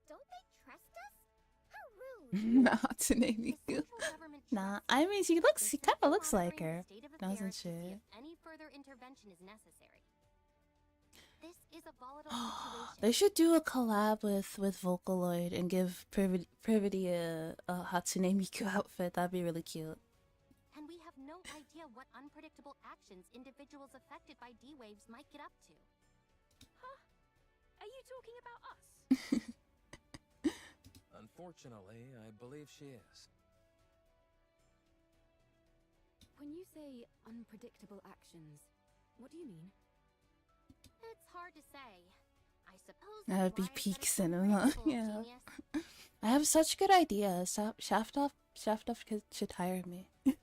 G: Don't they trust us? How rude!
A: Not to name
B: The
A: me good.
B: central government
A: Nah, I mean she kind of looks like her, doesn't she?
B: Any further intervention is necessary. This is a volatile situation.
A: They should do a collab with Vocaloid and give Privity a Hatsune Miku outfit. That'd be really cute.
B: And we have no idea what unpredictable actions individuals affected by D-Waves might get up to.
E: Huh? Are you talking about us?
D: Unfortunately, I believe she is.
I: When you say unpredictable actions, what do you mean?
B: It's hard to say. I suppose
A: That would be
B: Riot
A: peak
B: said it's
A: cinema.
B: unpredictable,
A: Yeah.
B: genius.
A: I have such good ideas. Shaftoff should hire me.
E: Who are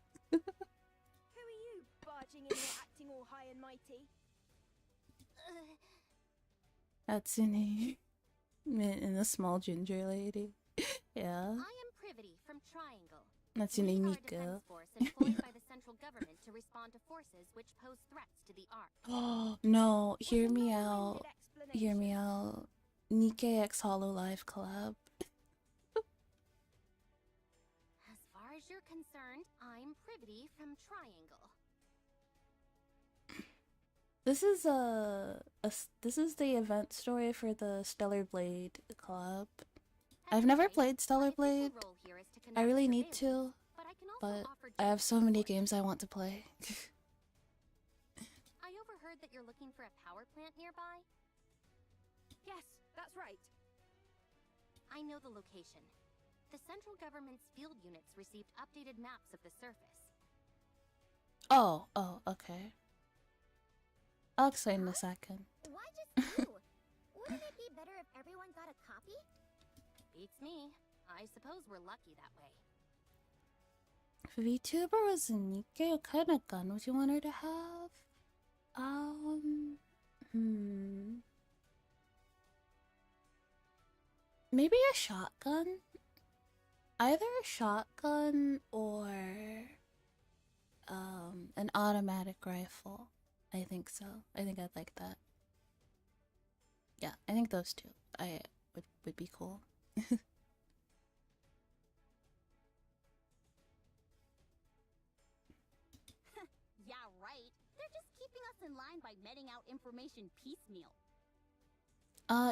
E: you, barging in here acting all high and mighty?
A: Hatsune. And the small ginger lady. Yeah.
B: I am Privity from Triangle.
A: Hatsune
B: We are a
A: Miku.
B: defense force employed by the central government to respond to forces which pose threats to the Ark.
A: Oh no, hear
E: With a
A: me
E: long-winded
A: out. Hear me out. Nikke X Hololive collab.
B: As far as you're concerned, I'm Privity from Triangle.
A: This is the event story for the Stellar Blade collab. I've never played Stellar Blade. I really need to, but I have so many games I want to play.
B: I overheard that you're looking for a power plant nearby.
E: Yes, that's right.
B: I know the location. The central government's field units received updated maps of the surface.
A: Oh, okay. I'll explain in a second.
G: Why just you? Wouldn't it be better if everyone got a copy?
B: Beats me. I suppose we're lucky that way.
A: If VTuber was a Nikke, what kind of gun would you want her to have? Maybe a shotgun? Either a shotgun or an automatic rifle. I think so. I think I'd like that. Yeah, I think those two would be cool.
B: Yeah, right. They're just keeping us in line by meting out information piecemeal.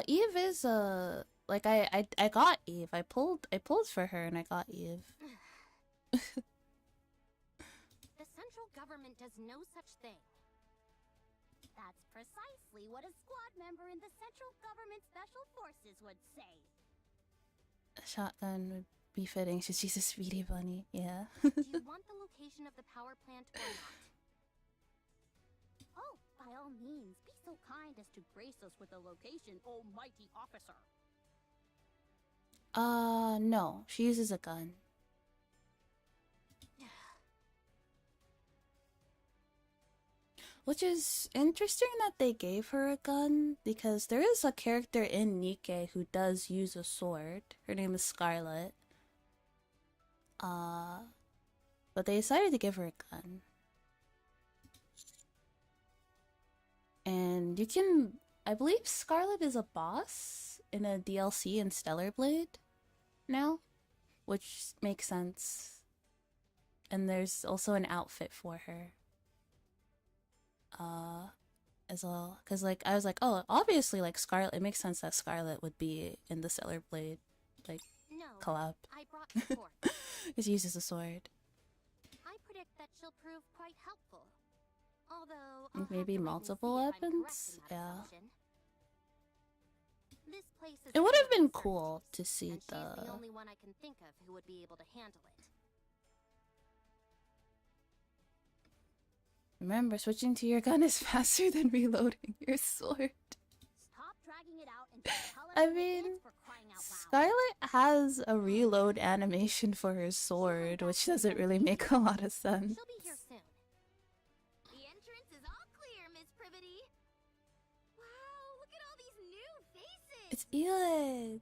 A: Eve is like I got Eve. I pulled for her and I got Eve.
B: The central government does no such thing. That's precisely what a squad member in the central government special forces would say.
A: A shotgun would be fitting. She's a sweetie bunny. Yeah.
B: Do you want the location of the power plant or not? Oh, by all means, be so kind as to grace us with the location, almighty officer.
A: No. She uses a gun. Which is interesting that they gave her a gun, because there is a character in Nikke who does use a sword. Her name is Scarlet. But they decided to give her a gun. And you can... I believe Scarlet is a boss in a DLC in Stellar Blade now, which makes sense. And there's also an outfit for her. As well, because like I was like, oh, obviously like Scarlet, it makes sense that Scarlet would be in the Stellar Blade like collab.
B: I brought support.
A: Because he uses a sword.
B: I predict that she'll prove quite helpful. Although I'll
A: Maybe
B: have to wait and
A: multiple
B: see if I'm correct
A: weapons.
B: in that
A: Yeah,
B: assumption. This place is
A: it would
B: full
A: have
B: of
A: been
B: uncertainties,
A: cool to see
B: and she's the only one I can think of who would be able to handle it.
A: Remember, switching to your gun is faster than reloading your sword.
B: Stop dragging it out and just tell us
A: I
B: what it
A: mean,
B: is for crying out loud.
A: Scarlet has a reload animation for her sword, which doesn't really make a lot of sense.
B: She'll be here soon.
G: The entrance is all clear, Miss Privity. Wow, look at all these new faces.
A: It's Elik.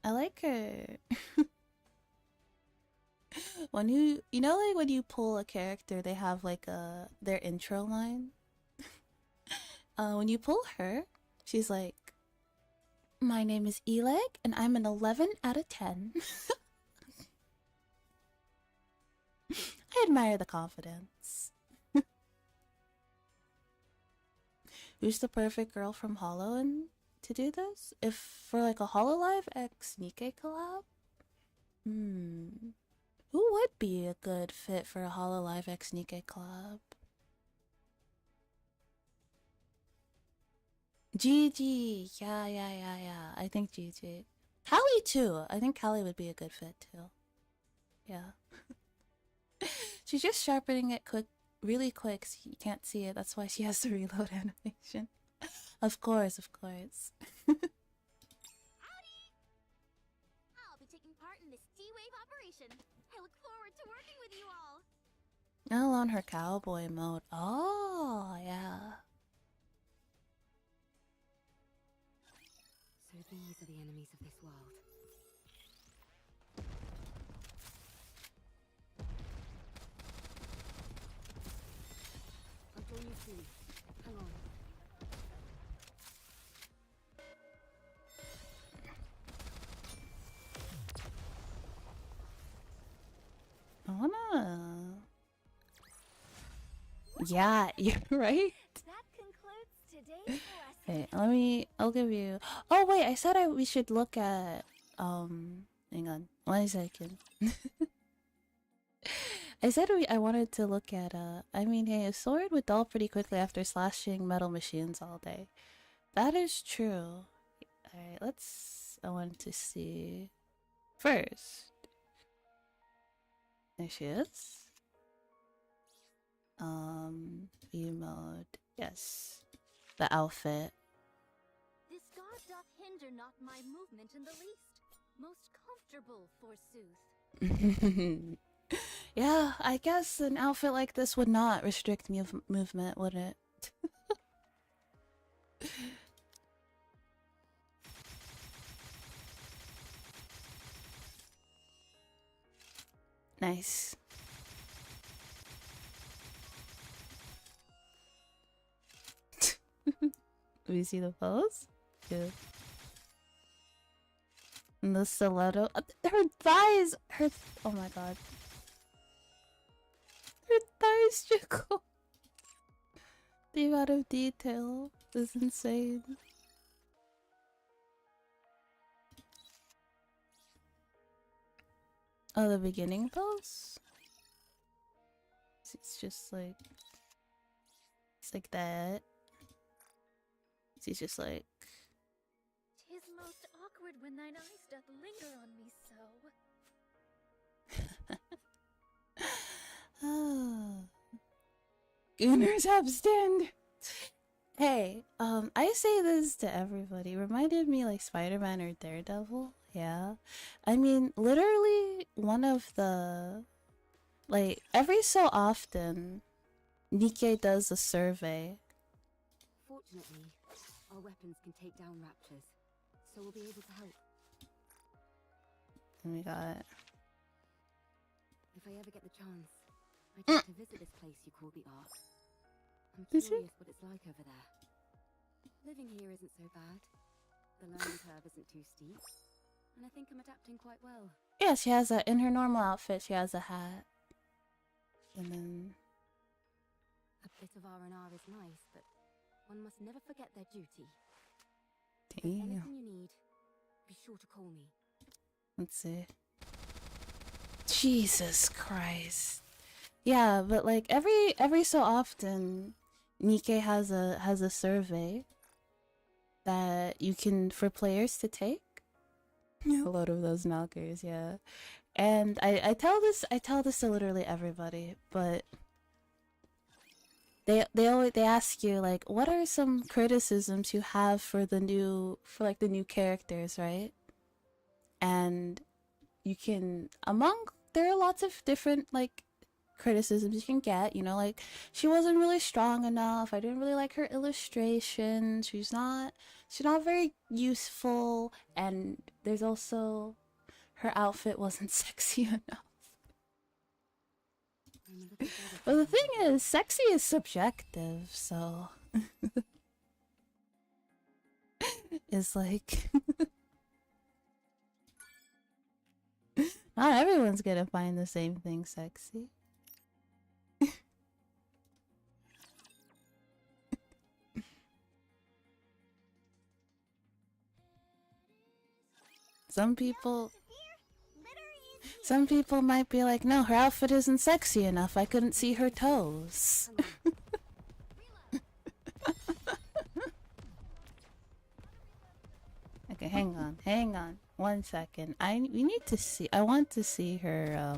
A: I like her. When you know like when you pull a character, they have like their intro line. When you pull her, she's like, "My name is Elik, and I'm an 11 out of 10." I admire the confidence. Who's the perfect girl from Hollow and to do this? If for like a Hololive X Nikke collab? Who would be a good fit for a Hololive X Nikke collab? Gigi, yeah. I think Gigi. Callie too. I think Callie would be a good fit too. Yeah. She's just sharpening it really quick, so you can't see it. That's why she has the reload animation. Of course.
B: Howdy! I'll be taking part in this D-Wave operation. I look forward to working with you all.
A: Now on her cowboy mode. Oh, yeah.
I: So these are the enemies of this world. I'll join you soon. Hang on.
A: I wanna... Yeah, you're right.
E: That concludes today's lesson.
A: Wait, I'll give you... Oh, wait, I said we should look at... Hang on. 1 second. I said I wanted to look at, I mean, hey, a sword would dull pretty quickly after slashing metal machines all day. That is true. Alright, I want to see... First. There she is. View mode. Yes. The outfit.
B: This garb doth hinder not my movement in the least. Most comfortable, forsooth.
A: Yeah, I guess an outfit like this would not restrict movement, would it? Nice. We see the pose? Good. And the stiletto. Her thighs! Oh my god. Her thighs jiggle. The amount of detail is insane. Oh, the beginning pose? It's just like... It's like that. She's just like...
J: 'Tis most awkward when thine eyes doth linger on me so.
A: Gooners abstand! Hey, I say this to everybody. Reminded me like Spider-Man or Daredevil. Yeah. I mean, literally one of the... Like, every so often, Nikke does a survey.
I: Fortunately, our weapons can take down raptors, so we'll be able to help.
A: And we got...
I: If I ever get the chance, I'd like to visit this place you call the Ark. I'm curious what it's like over there. Living here isn't so bad. The learning curve isn't too steep, and I think I'm adapting quite well.
A: Yeah, she has in her normal outfit, she has a hat. And then...
I: A bit of R&R is nice, but one must never forget their duty.
A: Damn.
I: Anything you need, be sure to call me.
A: Let's see. Jesus Christ. Yeah, but like every so often, Nikke has a survey that you can for players to take. A lot of those knockers, yeah. And I tell this to literally everybody, but they ask you like, what are some criticisms you have for the new characters, right? And you can there are lots of different like criticisms you can get, you know, like she wasn't really strong enough, I didn't really like her illustration, she's not very useful, and there's also her outfit wasn't sexy enough. But the thing is, sexy is subjective, so it's like not everyone's gonna find the same thing sexy. Some people might be like, no, her outfit isn't sexy enough. I couldn't see her toes. Okay, hang on. 1 second. We need to see. I want to see her.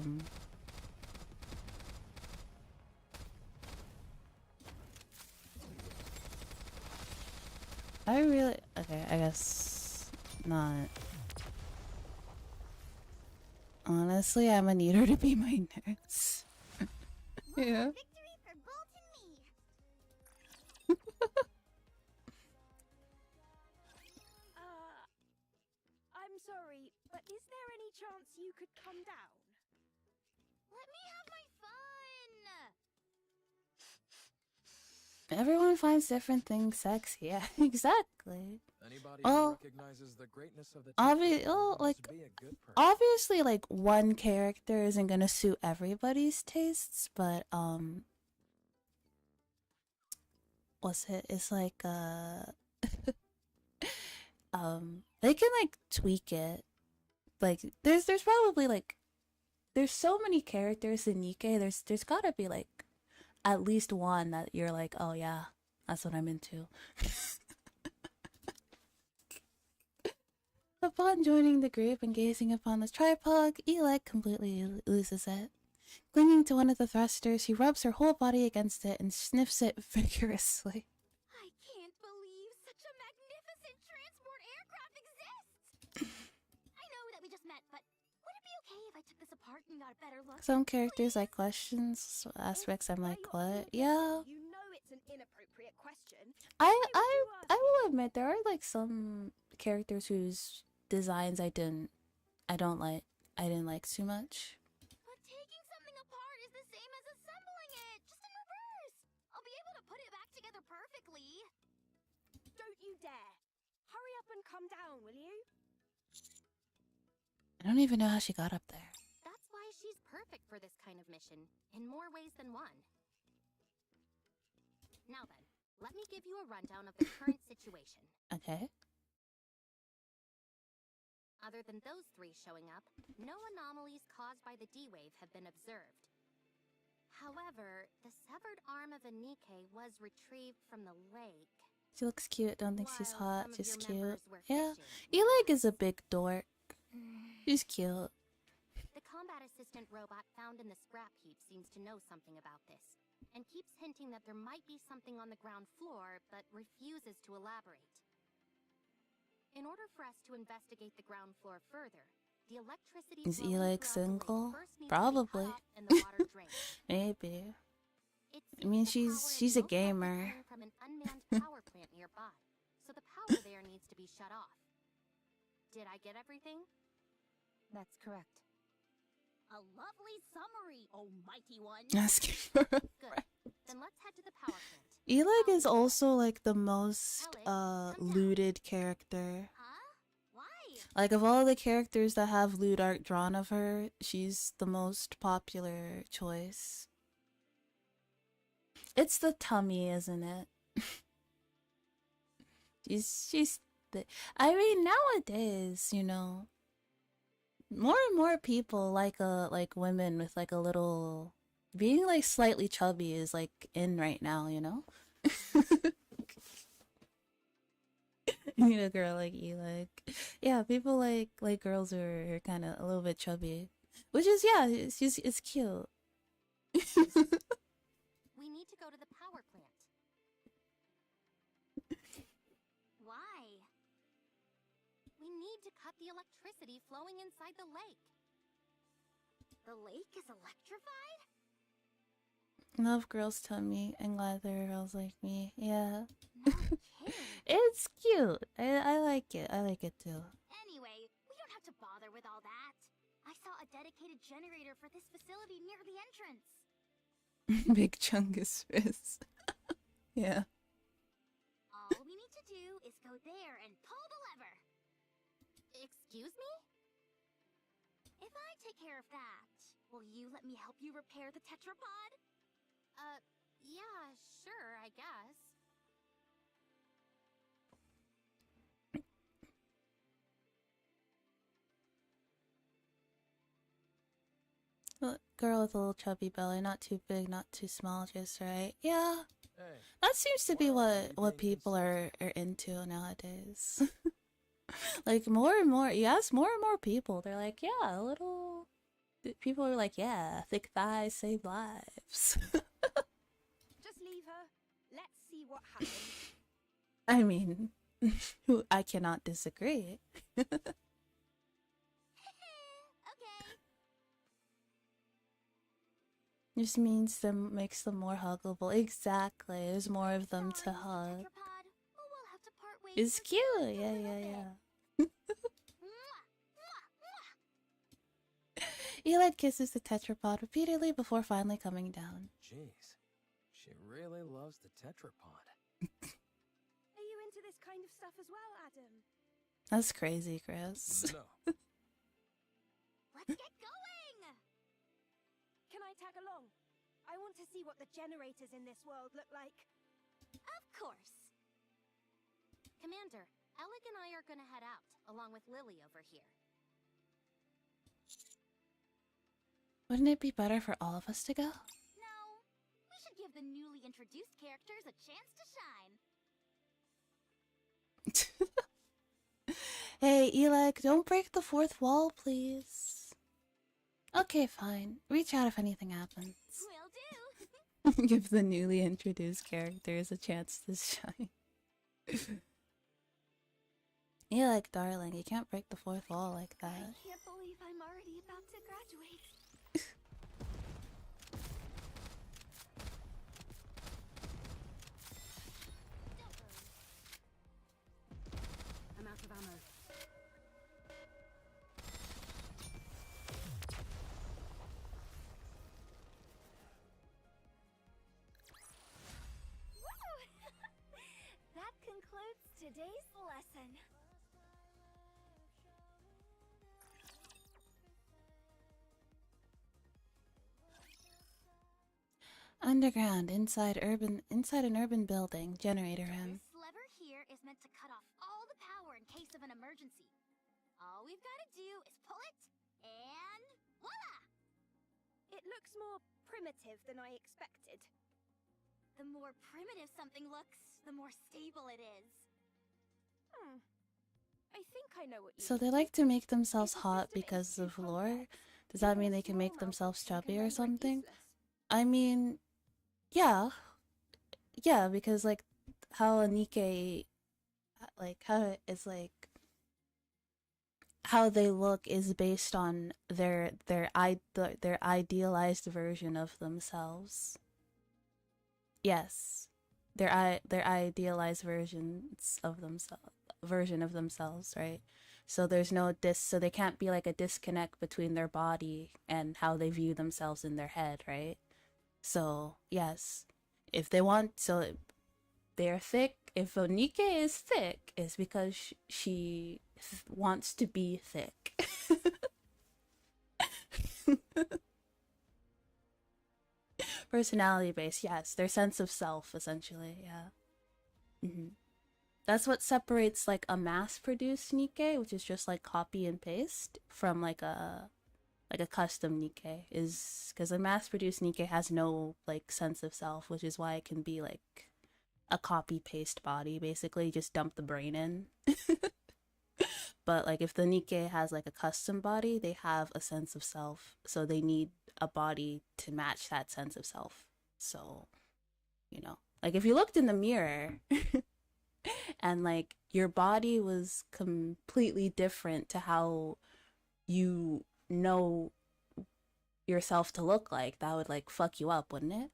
A: Okay, I guess not. Honestly, I'm gonna need her to be my nurse. Yeah.
G: Victory for Bolt and me.
E: I'm sorry, but is there any chance you could come down?
G: Let me have my fun.
A: Everyone finds different things sexy. Yeah, exactly.
D: Anybody who recognizes the greatness of the
A: obviously, like one character isn't gonna suit everybody's tastes, but what's it? It's like they can like tweak it. Like there's probably like there's so many characters in Nikke. There's gotta be like at least one that you're like, oh yeah, that's what I'm into. Upon joining the group and gazing upon this tripod, Eli completely loses it. Clinging to one of the thrusters, he rubs her whole body against it and sniffs it vigorously.
G: I can't believe such a magnificent transport aircraft exists! I know that we just met, but would it be okay if I took this apart and got a better look?
A: Some characters like questions, aspects I'm like, what? Yeah.
E: You know it's an inappropriate question.
A: I will admit there are like some characters whose designs I didn't like too much.
G: But taking something apart is the same as assembling it, just in reverse. I'll be able to put it back together perfectly.
E: Don't you dare. Hurry up and come down, will you?
A: I don't even know how she got up there.
B: That's why she's perfect for this kind of mission, in more ways than one. Now then, let me give you a rundown of the current situation.
A: Okay.
B: Other than those three showing up, no anomalies caused by the D-Wave have been observed. However, the severed arm of a Nikke was retrieved from the lake.
A: She looks cute, don't think she's
B: While
A: hot,
B: some of
A: she's
B: your
A: cute.
B: members were
A: Yeah.
B: fishing.
A: Eli is a big dork. She's cute.
B: The combat assistant robot found in the scrap heap seems to know something about this, and keeps hinting that there might be something on the ground floor, but refuses to elaborate. In order for us to investigate the ground floor further, the electricity
A: Is
B: flowing
A: Eli
B: throughout the lake
A: single?
B: first needs to be
A: Probably.
B: cut off and the water drained.
A: Maybe.
B: It
A: I mean,
B: seems the
A: she's
B: power is
A: a
B: most likely
A: gamer.
B: coming from an unmanned power plant nearby, so the power there needs to be shut off. Did I get everything?
C: That's correct.
B: A lovely summary, almighty one.
A: Asking for a
B: Good. Then let's head to the power plant.
A: Eli is also like the most looted character.
B: Huh? Why?
A: Like of all the characters that have lewd art drawn of her, she's the most popular choice. It's the tummy, isn't it? I mean, nowadays, you know, more and more people like women with like a little being like slightly chubby is like in right now, you know? You need a girl like you, like yeah, people like girls who are kind of a little bit chubby, which is yeah, it's cute.
B: We need to go to the power plant. Why? We need to cut the electricity flowing inside the lake. The lake is electrified?
A: Love girls' tummy and glad there are girls like me. Yeah.
B: No kidding.
A: It's cute. I like it. I like it too.
B: Anyway, we don't have to bother with all that. I saw a dedicated generator for this facility near the entrance.
A: Big Chungus fizz. Yeah.
B: All we need to do is go there and pull the lever. Excuse me? If I take care of that, will you let me help you repair the tetrapod? Yeah, sure, I guess.
A: Girl with a little chubby belly, not too big, not too small, just right. Yeah,
D: Hey,
A: that seems to be
D: why are you
A: what
D: being
A: people are into nowadays. Like more and more, you ask more and more people, they're like, yeah, a little. People are like, yeah, thick thighs save lives.
E: Just leave her. Let's see what happens.
A: I mean, I cannot disagree.
G: Okay.
A: Just means them makes them more huggable. Exactly. There's more of them to
G: Sorry, Mr.
A: hug.
G: Tetrapod. Oh, we'll have to part ways
A: It's
G: for
A: cute.
G: just a
A: Yeah,
G: little
A: yeah,
G: bit.
A: yeah.
G: Mwah, mwah, mwah.
A: Eli kisses the tetrapod repeatedly before finally coming down.
D: Jeez, she really loves the tetrapod.
E: Are you into this kind of stuff as well, Adam?
A: That's crazy, Chris.
D: No.
G: Let's get going!
E: Can I tag along? I want to see what the generators in this world look like.
G: Of course. Commander, Alec and I are gonna head out, along with Lily over here.
A: Wouldn't it be better for all of us to go?
G: No, we should give the newly introduced characters a chance to shine.
A: Hey, Eli, don't break the fourth wall, please. Okay, fine. Reach out if anything happens.
G: Will do.
A: Give the newly introduced characters a chance to shine. Eli, darling, you can't break the fourth wall like that.
G: I can't believe I'm already about to graduate.
I: I'm out of ammo.
G: That concludes today's lesson.
A: Underground, inside an urban building, generator room.
G: This lever here is meant to cut off all the power in case of an emergency. All we've got to do is pull it, and voila!
E: It looks more primitive than I expected.
G: The more primitive something looks, the more stable it is.
E: I think I know what you
A: So they
E: mean.
A: like to make themselves
E: If a
A: hot
E: system is
A: because
E: too
A: of lore?
E: complex,
A: Does that
E: even
A: mean
E: a
A: they can
E: small
A: make
E: malfunction
A: themselves
E: can
A: chubby or
E: render it
A: something?
E: useless.
A: I mean, yeah. Yeah, because like how a Nikke, like how it's like how they look is based on their idealized version of themselves. Yes, their idealized version of themselves, right? So there's no so they can't be like a disconnect between their body and how they view themselves in their head, right? So yes, if they want, so they're thick. If a Nikke is thick, it's because she wants to be thick. Personality based, yes. Their sense of self, essentially, yeah. That's what separates like a mass-produced Nikke, which is just like copy and paste, from like a custom Nikke, is because a mass-produced Nikke has no like sense of self, which is why it can be like a copy-paste body. Basically, just dump the brain in. But like if the Nikke has like a custom body, they have a sense of self, so they need a body to match that sense of self. So, you know, like if you looked in the mirror and like your body was completely different to how you know yourself to look like, that would like fuck you up, wouldn't it?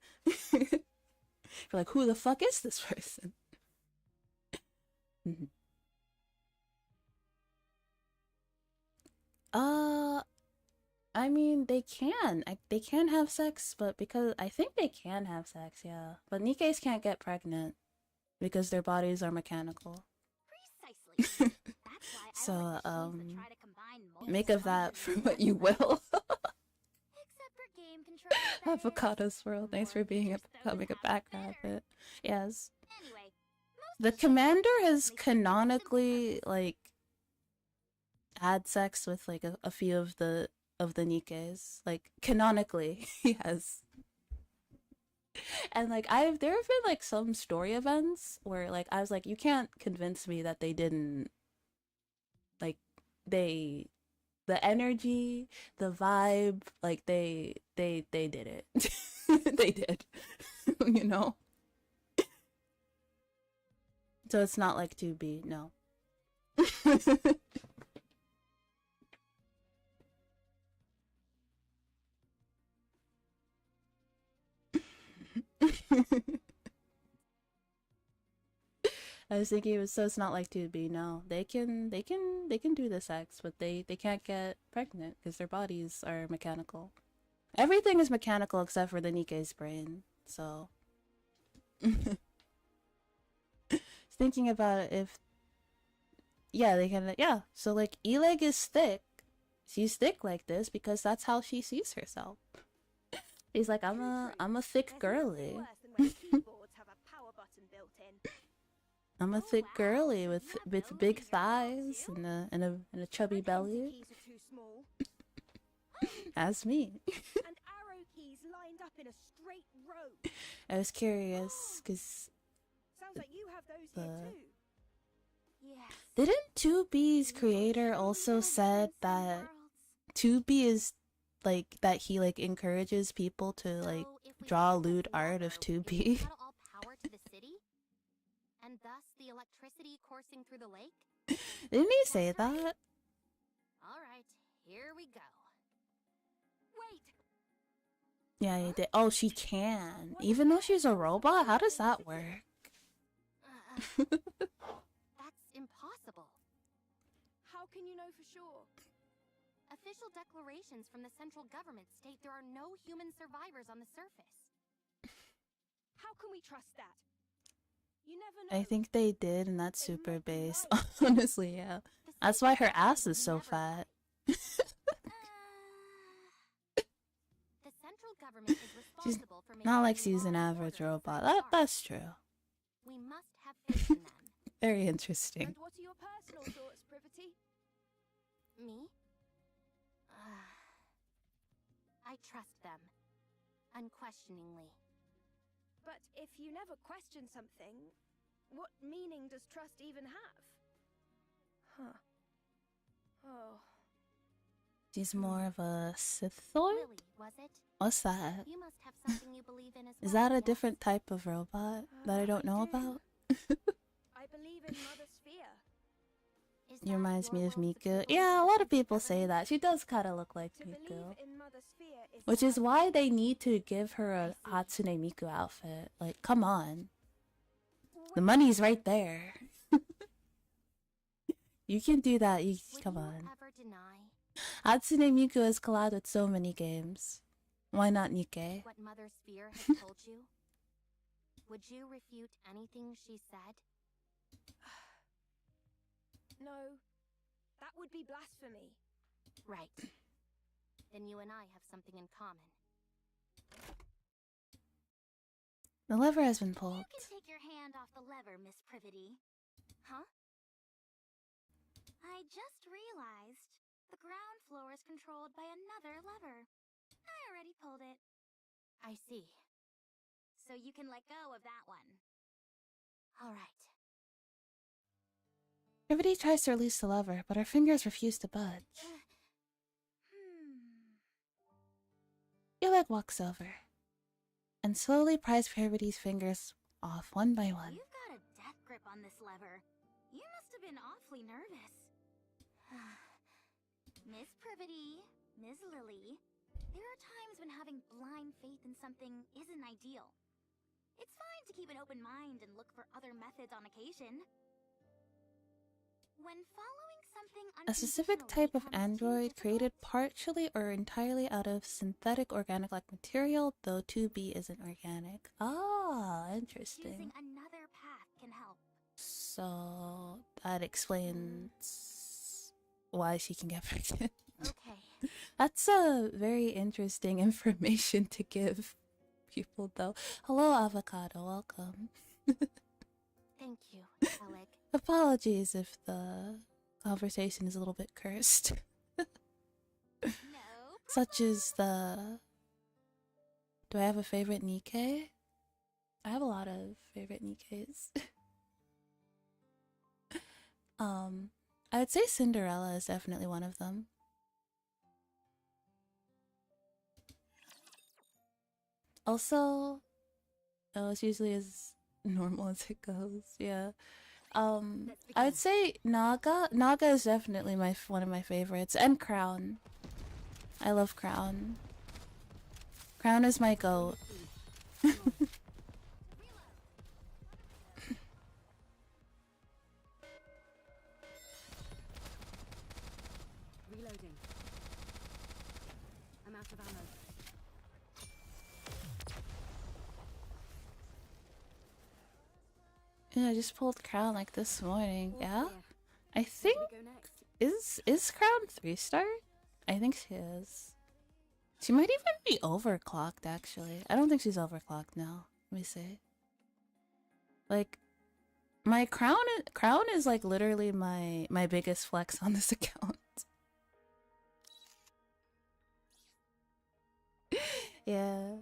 A: You're like, who the fuck is this person? I mean, they can have sex, but because I think they can have sex, yeah. But Nikkes can't get pregnant because their bodies are mechanical.
G: Precisely. That's why I
A: So,
G: like machines that try to combine multiple
A: make of that for
G: functions
A: what
G: in
A: you
G: one
A: will.
G: Except for game controllers, that is.
A: Avocado swirl,
G: The
A: thanks
G: more
A: for being
G: features those
A: becoming a
G: have, the
A: background
G: better.
A: bit. Yes.
G: Anyway, most
A: The
G: machines
A: commander
G: only
A: has
G: serve a simple
A: canonically
G: purpose.
A: like had sex with like a few of the of the Nikkes. Like canonically, he has. And like there have been like some story events where like I was like, you can't convince me that they didn't, like, the energy, the vibe, like they did it. They did. You know? So it's not like 2B, no. I was thinking so it's not like 2B, no. They can do the sex, but they can't get pregnant because their bodies are mechanical. Everything is mechanical except for the Nikke's brain, so thinking about it, if they can, so like Eleg is thick. She's thick like this because that's how she sees herself. He's like, I'm a thick girly. I'm a thick girly with big thighs and a chubby belly. That's me.
E: And arrow keys lined up in a straight row.
A: I was curious because
E: sounds like you have those here too.
B: Yes.
A: Didn't 2B's creator also said that 2B is like that he like encourages people to like draw lewd art of 2B?
B: All power to the city, and thus the electricity coursing through the lake.
A: Didn't he say that?
B: All right, here we go. Wait.
A: Yeah, he did. Oh, she can, even though she's a robot. How does that work?
B: That's impossible.
E: How can you know for sure?
B: Official declarations from the central government state there are no human survivors on the surface.
E: How can we trust that? You never know.
A: I think they did, and that's super based. Honestly, yeah. That's why her ass is so fat.
B: The central government is responsible for making
A: Not like she's an average robot. That's true.
B: We must have faith in them.
A: Very interesting.
E: And what are your personal thoughts, Privity?
B: Me? I trust them. Unquestioningly.
E: But if you never question something, what meaning does trust even have? Huh. Oh.
A: She's more of a Sithoid?
B: Lily, was it?
A: What's that?
B: You must have something you believe in as well.
A: Is that a
B: yes?
A: different type of robot that I don't know about?
E: I believe in Mother Sphere.
A: He reminds me of Miku. Yeah, a lot of people say that. She does kind of look like Miku. Which is why they need to give her a Hatsune Miku outfit. Like, come on. The money's right there. You can do that. Come on. Hatsune Miku has collabed with so many games. Why not Nikke?
B: What Mother Sphere has told you? Would you refute anything she said?
E: No, that would be blasphemy.
B: Right. Then you and I have something in common.
A: The lever has been pulled.
G: You can take your hand off the lever, Miss Privity.
B: Huh?
G: I just realized the ground floor is controlled by another lever. I already pulled it.
B: I see.
G: So you can let go of that one.
B: All right.
A: Privity tries to release the lever, but her fingers refuse to budge. Eleg walks over and slowly pries Privity's fingers off one by one.
G: You've got a death grip on this lever. You must have been awfully nervous. Miss Privity, Ms. Lily, there are times when having blind faith in something isn't ideal. It's fine to keep an open mind and look for other methods on occasion. When following something
A: A specific type of android created partially or entirely out of synthetic organic-like material, though 2B isn't organic. Ah, interesting.
G: Choosing another path can help.
A: So that explains why she can get pregnant.
B: Okay.
A: That's a very interesting information to give people, though. Hello, Avocado. Welcome.
B: Thank you, Alec.
A: Apologies if the conversation is a little bit cursed.
G: No
A: such as the... Do I have a favorite Nikke? I have a lot of favorite Nikkes. I would say Cinderella is definitely one of them. Also, oh, it's usually as normal as it goes. Yeah. I would say Naga. Naga is definitely one of my favorites, and Crown. I love Crown. Crown is my goat.
I: Reloading. I'm out of ammo.
A: Yeah, I just pulled Crown like this morning. Yeah, I think is Crown 3-star? I think she is. She might even be overclocked. Actually, I don't think she's overclocked now. Let me see. Like, my Crown is like literally my biggest flex on this account. Yeah.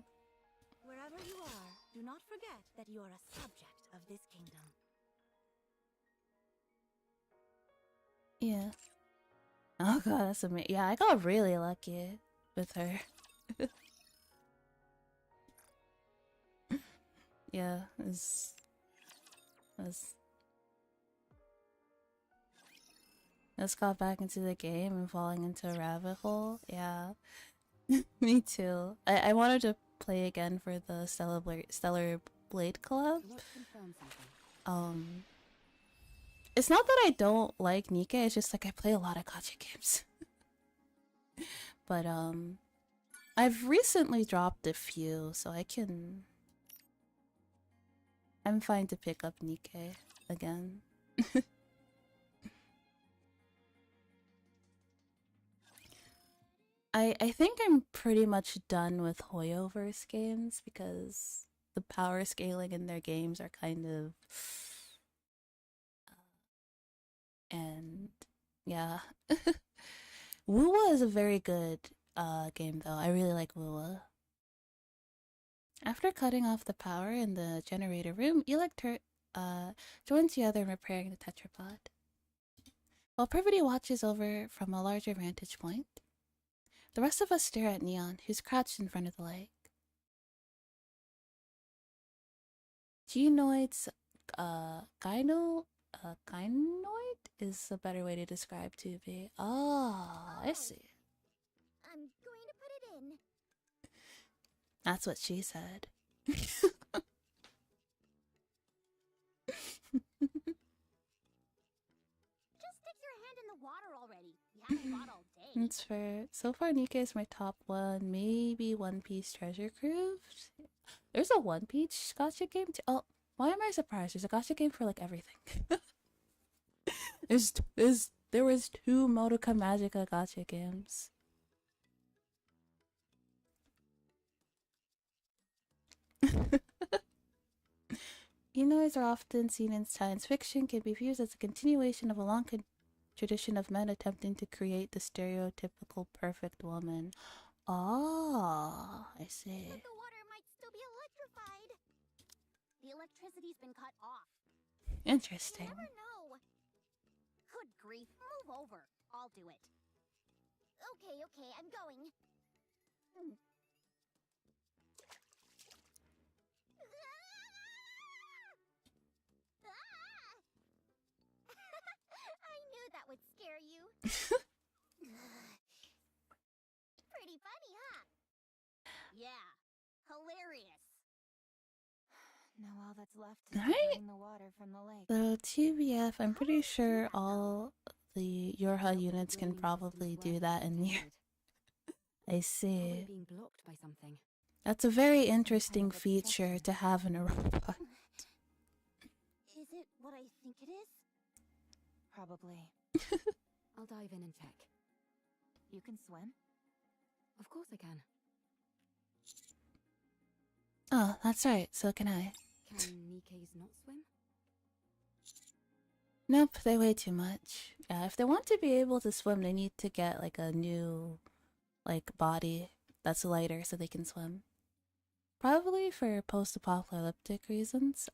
B: Wherever you are, do not forget that you are a subject of this kingdom.
A: Yeah. Oh god, that's amazing. Yeah, I got really lucky with her. Yeah, it's just got back into the game and falling into a rabbit hole. Yeah. Me too. I wanted to play again for the Stellar Blade collab. It's not that I don't like Nikke, it's just like I play a lot of gacha games. But I've recently dropped a few, so I'm fine to pick up Nikke again. I think I'm pretty much done with Hoyoverse games because the power scaling in their games are kind of and yeah. Wuwa is a very good game though. I really like Wuwa. After cutting off the power in the generator room, Elector joins the other in repairing the tetrapod. While Privity watches over from a larger vantage point, the rest of us stare at Neon, who's crouched in front of the lake. Genoid's gynoid is a better way to describe 2B. Ah, I see.
B: I'm going to put it in.
A: That's what she said.
B: Just stick your hand in the water already. You haven't fought all day.
A: That's fair. So far, Nikke is my top one. Maybe One Piece Treasure Cruise. There's a One Piece gacha game too. Oh, why am I surprised? There's a gacha game for like everything. There was 2 Madoka Magica gacha games. Inoids are often seen in science fiction, can be viewed as a continuation of a long tradition of men attempting to create the stereotypical perfect woman. Ah, I see.
B: But the water might still be electrified. The electricity's been cut off.
A: Interesting.
B: You never know. Good grief, move over. I'll do it. Okay, I'm going. I knew that would scare you. Pretty funny, huh? Yeah, hilarious.
C: Now all that's left is
A: Right?
C: drain the water from the lake.
A: So TBF, I'm pretty sure all the Yorha units can probably do that in here. I see.
I: Being blocked by something.
A: That's a very interesting feature to have in a robot.
B: Is it what I think it is?
C: Probably.
I: I'll dive in and check.
C: You can swim?
I: Of course I can.
A: Oh, that's right. So can I.
I: Can Nikke's not swim?
A: Nope, they weigh too much. Yeah, if they want to be able to swim, they need to get like a new like body that's lighter so they can swim. Probably for post-apocalyptic reasons.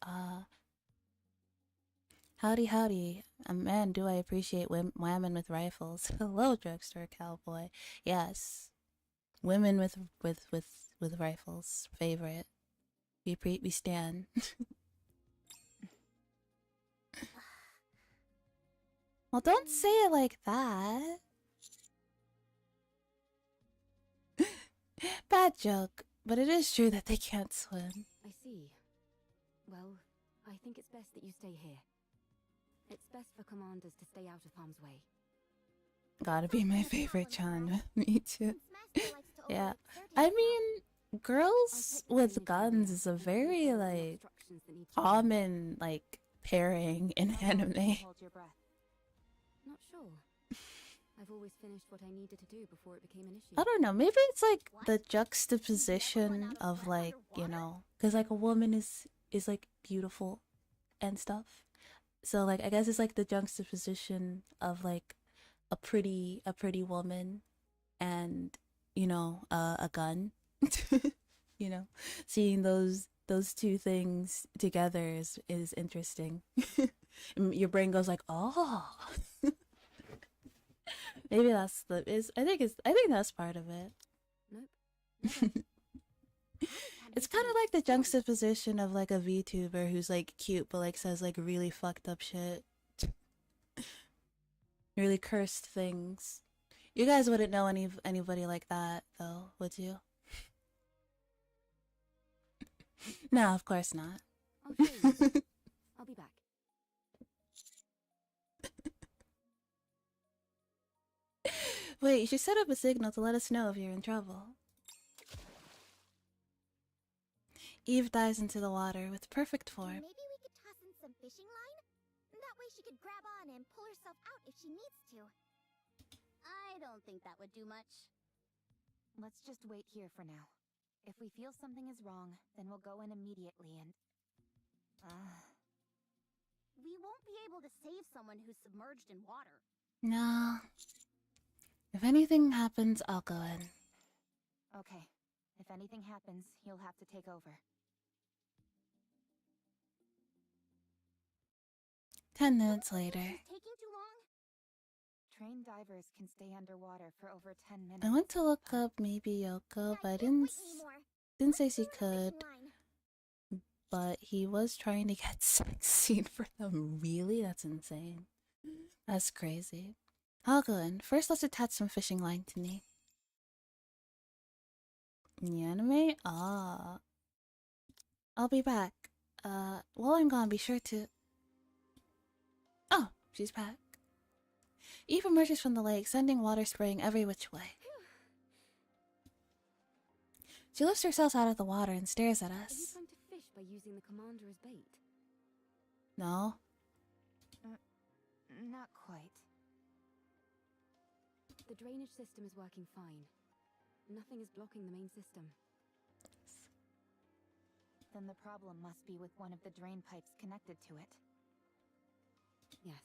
A: Howdy, howdy. Man, do I appreciate women with rifles. Hello, drugstore cowboy. Yes. Women with rifles. Favorite. We stand. Well, don't say it like that. Bad joke, but it is true that they can't swim.
I: I see. Well, I think it's best that you stay here. It's best for commanders to stay out of harm's way.
A: Gotta be my favorite Chan. Me too. Yeah. I mean, girls with guns is a very, like, common, like, pairing in anime.
I: Not sure. I've always finished what I needed to do before it became an issue.
A: I don't know, maybe it's like the juxtaposition of, like, you know, because like a woman is like beautiful and stuff. So like I guess it's like the juxtaposition of like a pretty woman and, you know, a gun. You know, seeing those two things together is interesting. Your brain goes like, oh. Maybe that's I think that's part of it.
I: Nope.
A: It's kind of like the juxtaposition of like a VTuber who's like cute but like says like really fucked up shit. Really cursed things. You guys wouldn't know anybody like that though, would you? No, of course not.
I: I'll show you. I'll be back.
A: Wait, you should set up a signal to let us know if you're in trouble. Eve dives into the water with perfect form.
B: Maybe we could toss in some fishing line? That way she could grab on and pull herself out if she needs to. I don't think that would do much.
C: Let's just wait here for now. If we feel something is wrong, then we'll go in immediately and...
B: We won't be able to save someone who's submerged in water.
A: No. If anything happens, I'll go in.
C: Okay. If anything happens, you'll have to take over.
A: 10 minutes later.
B: Taking too long?
C: Trained divers can stay underwater for over 10 minutes.
A: I went to look up maybe Yoko, but I didn't say she could. But he was trying to get sex scene for them. Really? That's insane. That's crazy. I'll go in. First, let's attach some fishing line to me. The anime? Ah. I'll be back. While I'm gone, be sure to... Oh, she's back. Eve emerges from the lake, sending water spraying every which way. She lifts herself out of the water and stares at
I: Are you
A: us.
I: trying to fish by using the commander as bait?
A: No.
C: Not quite.
I: The drainage system is working fine. Nothing is blocking the main system.
C: Then the problem must be with one of the drain pipes connected to it.
I: Yes.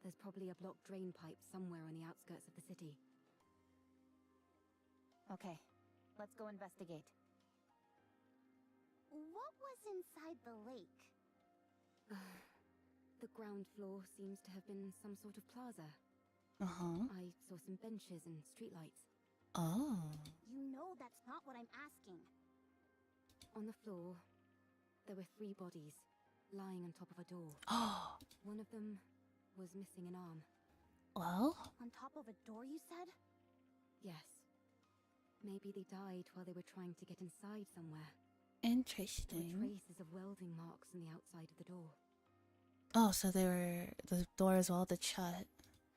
I: There's probably a blocked drain pipe somewhere on the outskirts of the city.
C: Okay, let's go investigate.
B: What was inside the lake?
I: The ground floor seems to have been some sort of plaza.
A: Uh-huh.
I: I saw some benches and streetlights.
A: Oh.
B: You know that's not what I'm asking.
I: On the floor, there were 3 bodies, lying on top of a door.
A: Oh.
I: One of them was missing an arm.
A: Well?
B: On top of a door, you said?
I: Yes. Maybe they died while they were trying to get inside somewhere. There
A: Interesting.
I: were traces of welding marks on the outside of the door.
A: Oh, so the doors welded shut.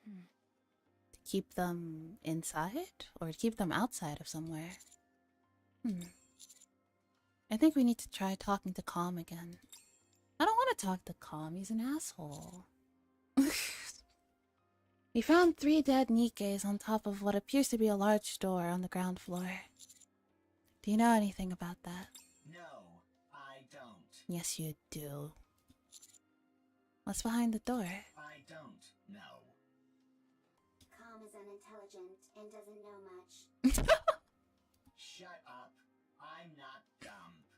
A: To keep them inside? Or to keep them outside of somewhere? I think we need to try talking to Calm again. I don't want to talk to Calm, he's an asshole. We found 3 dead Nikkes on top of what appears to be a large door on the ground floor. Do you know anything about that?
H: No, I don't.
A: Yes, you do. What's behind the door?
H: I don't know.
F: Calm is unintelligent and doesn't know much.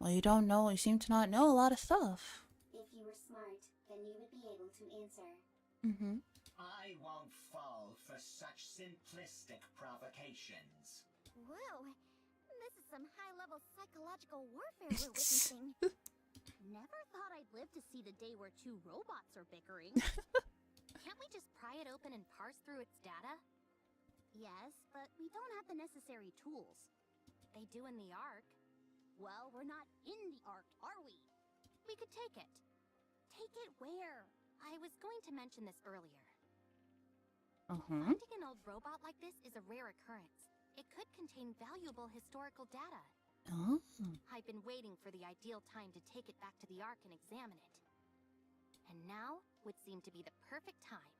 A: Well, you don't know. You seem to not know a lot of stuff.
F: If you were smart, then you would be able to answer.
A: Mm-hmm.
H: I won't fall for such simplistic provocations.
B: Whoa, this is some high-level psychological warfare we're witnessing. Never thought I'd live to see the day where two robots are bickering.
G: Can't we just pry it open and parse through its data?
B: Yes, but we don't have the necessary tools.
G: They do in the Ark.
B: Well, we're not in the Ark, are we?
G: We could take it.
B: Take it where?
G: I was going to mention this earlier.
A: Uh-huh.
G: Finding an old robot like this is a rare occurrence. It could contain valuable historical data.
A: Oh.
G: I've been waiting for the ideal time to take it back to the Ark and examine it. And now would seem to be the perfect time.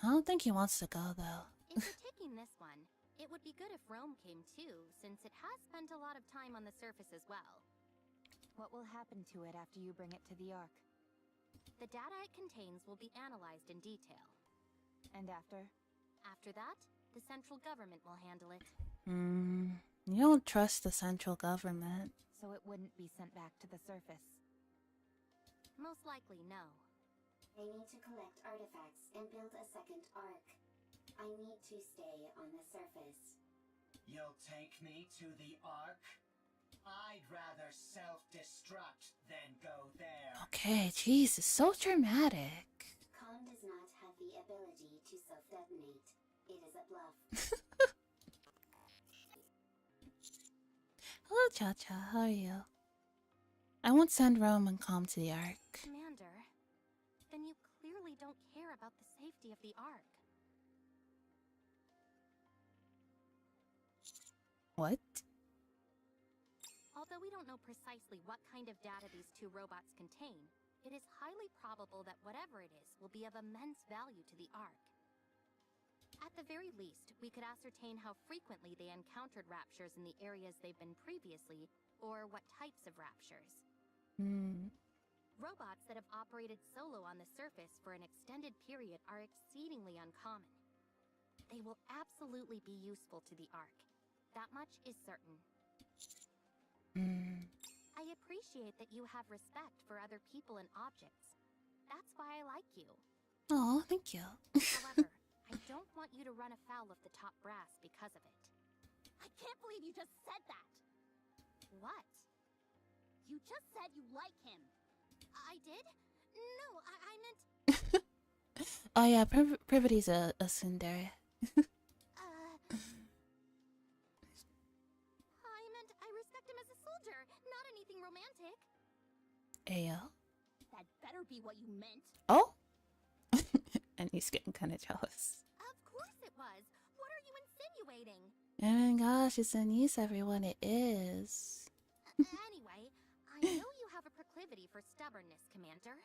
A: I don't think he wants to go, though.
G: If you're taking this one, it would be good if Rome came too, since it has spent a lot of time on the surface as well.
C: What will happen to it after you bring it to the Ark?
G: The data it contains will be analyzed in detail.
C: And after?
G: After that, the central government will handle it.
A: You don't trust the central government.
C: So it wouldn't be sent back to the surface?
G: Most likely, no.
F: I need to collect artifacts and build a second Ark. I need to stay on the surface.
H: You'll take me to the Ark? I'd rather self-destruct than go there.
A: Okay, jeez, it's so dramatic.
F: Khan does not have the ability to self-detonate. It is a bluff.
A: Hello, Cha-Cha. How are you? I won't send Rome and Calm to the Ark.
G: Commander, then you clearly don't care about the safety of the Ark.
A: What?
G: Although we don't know precisely what kind of data these two robots contain, it is highly probable that whatever it is will be of immense value to the Ark. At the very least, we could ascertain how frequently they encountered raptures in the areas they've been previously, or what types of raptures. Robots that have operated solo on the surface for an extended period are exceedingly uncommon. They will absolutely be useful to the Ark. That much is certain. I appreciate that you have respect for other people and objects. That's why I like you.
A: Oh, thank you.
G: However, I don't want you to run afoul of the top brass because of it.
B: I can't believe you just said that!
G: What?
B: You just said you like him.
G: I did? No, I meant...
A: Oh yeah, Privity's a tsundere.
G: I meant I respect him as a soldier, not anything romantic.
A: Ayo.
B: That better be what you meant.
A: Oh? And he's getting kind of jealous.
G: Of course it was. What are you insinuating?
A: Oh my gosh, it's Anise, everyone. It is.
G: Anyway, I know you have a proclivity for stubbornness, Commander.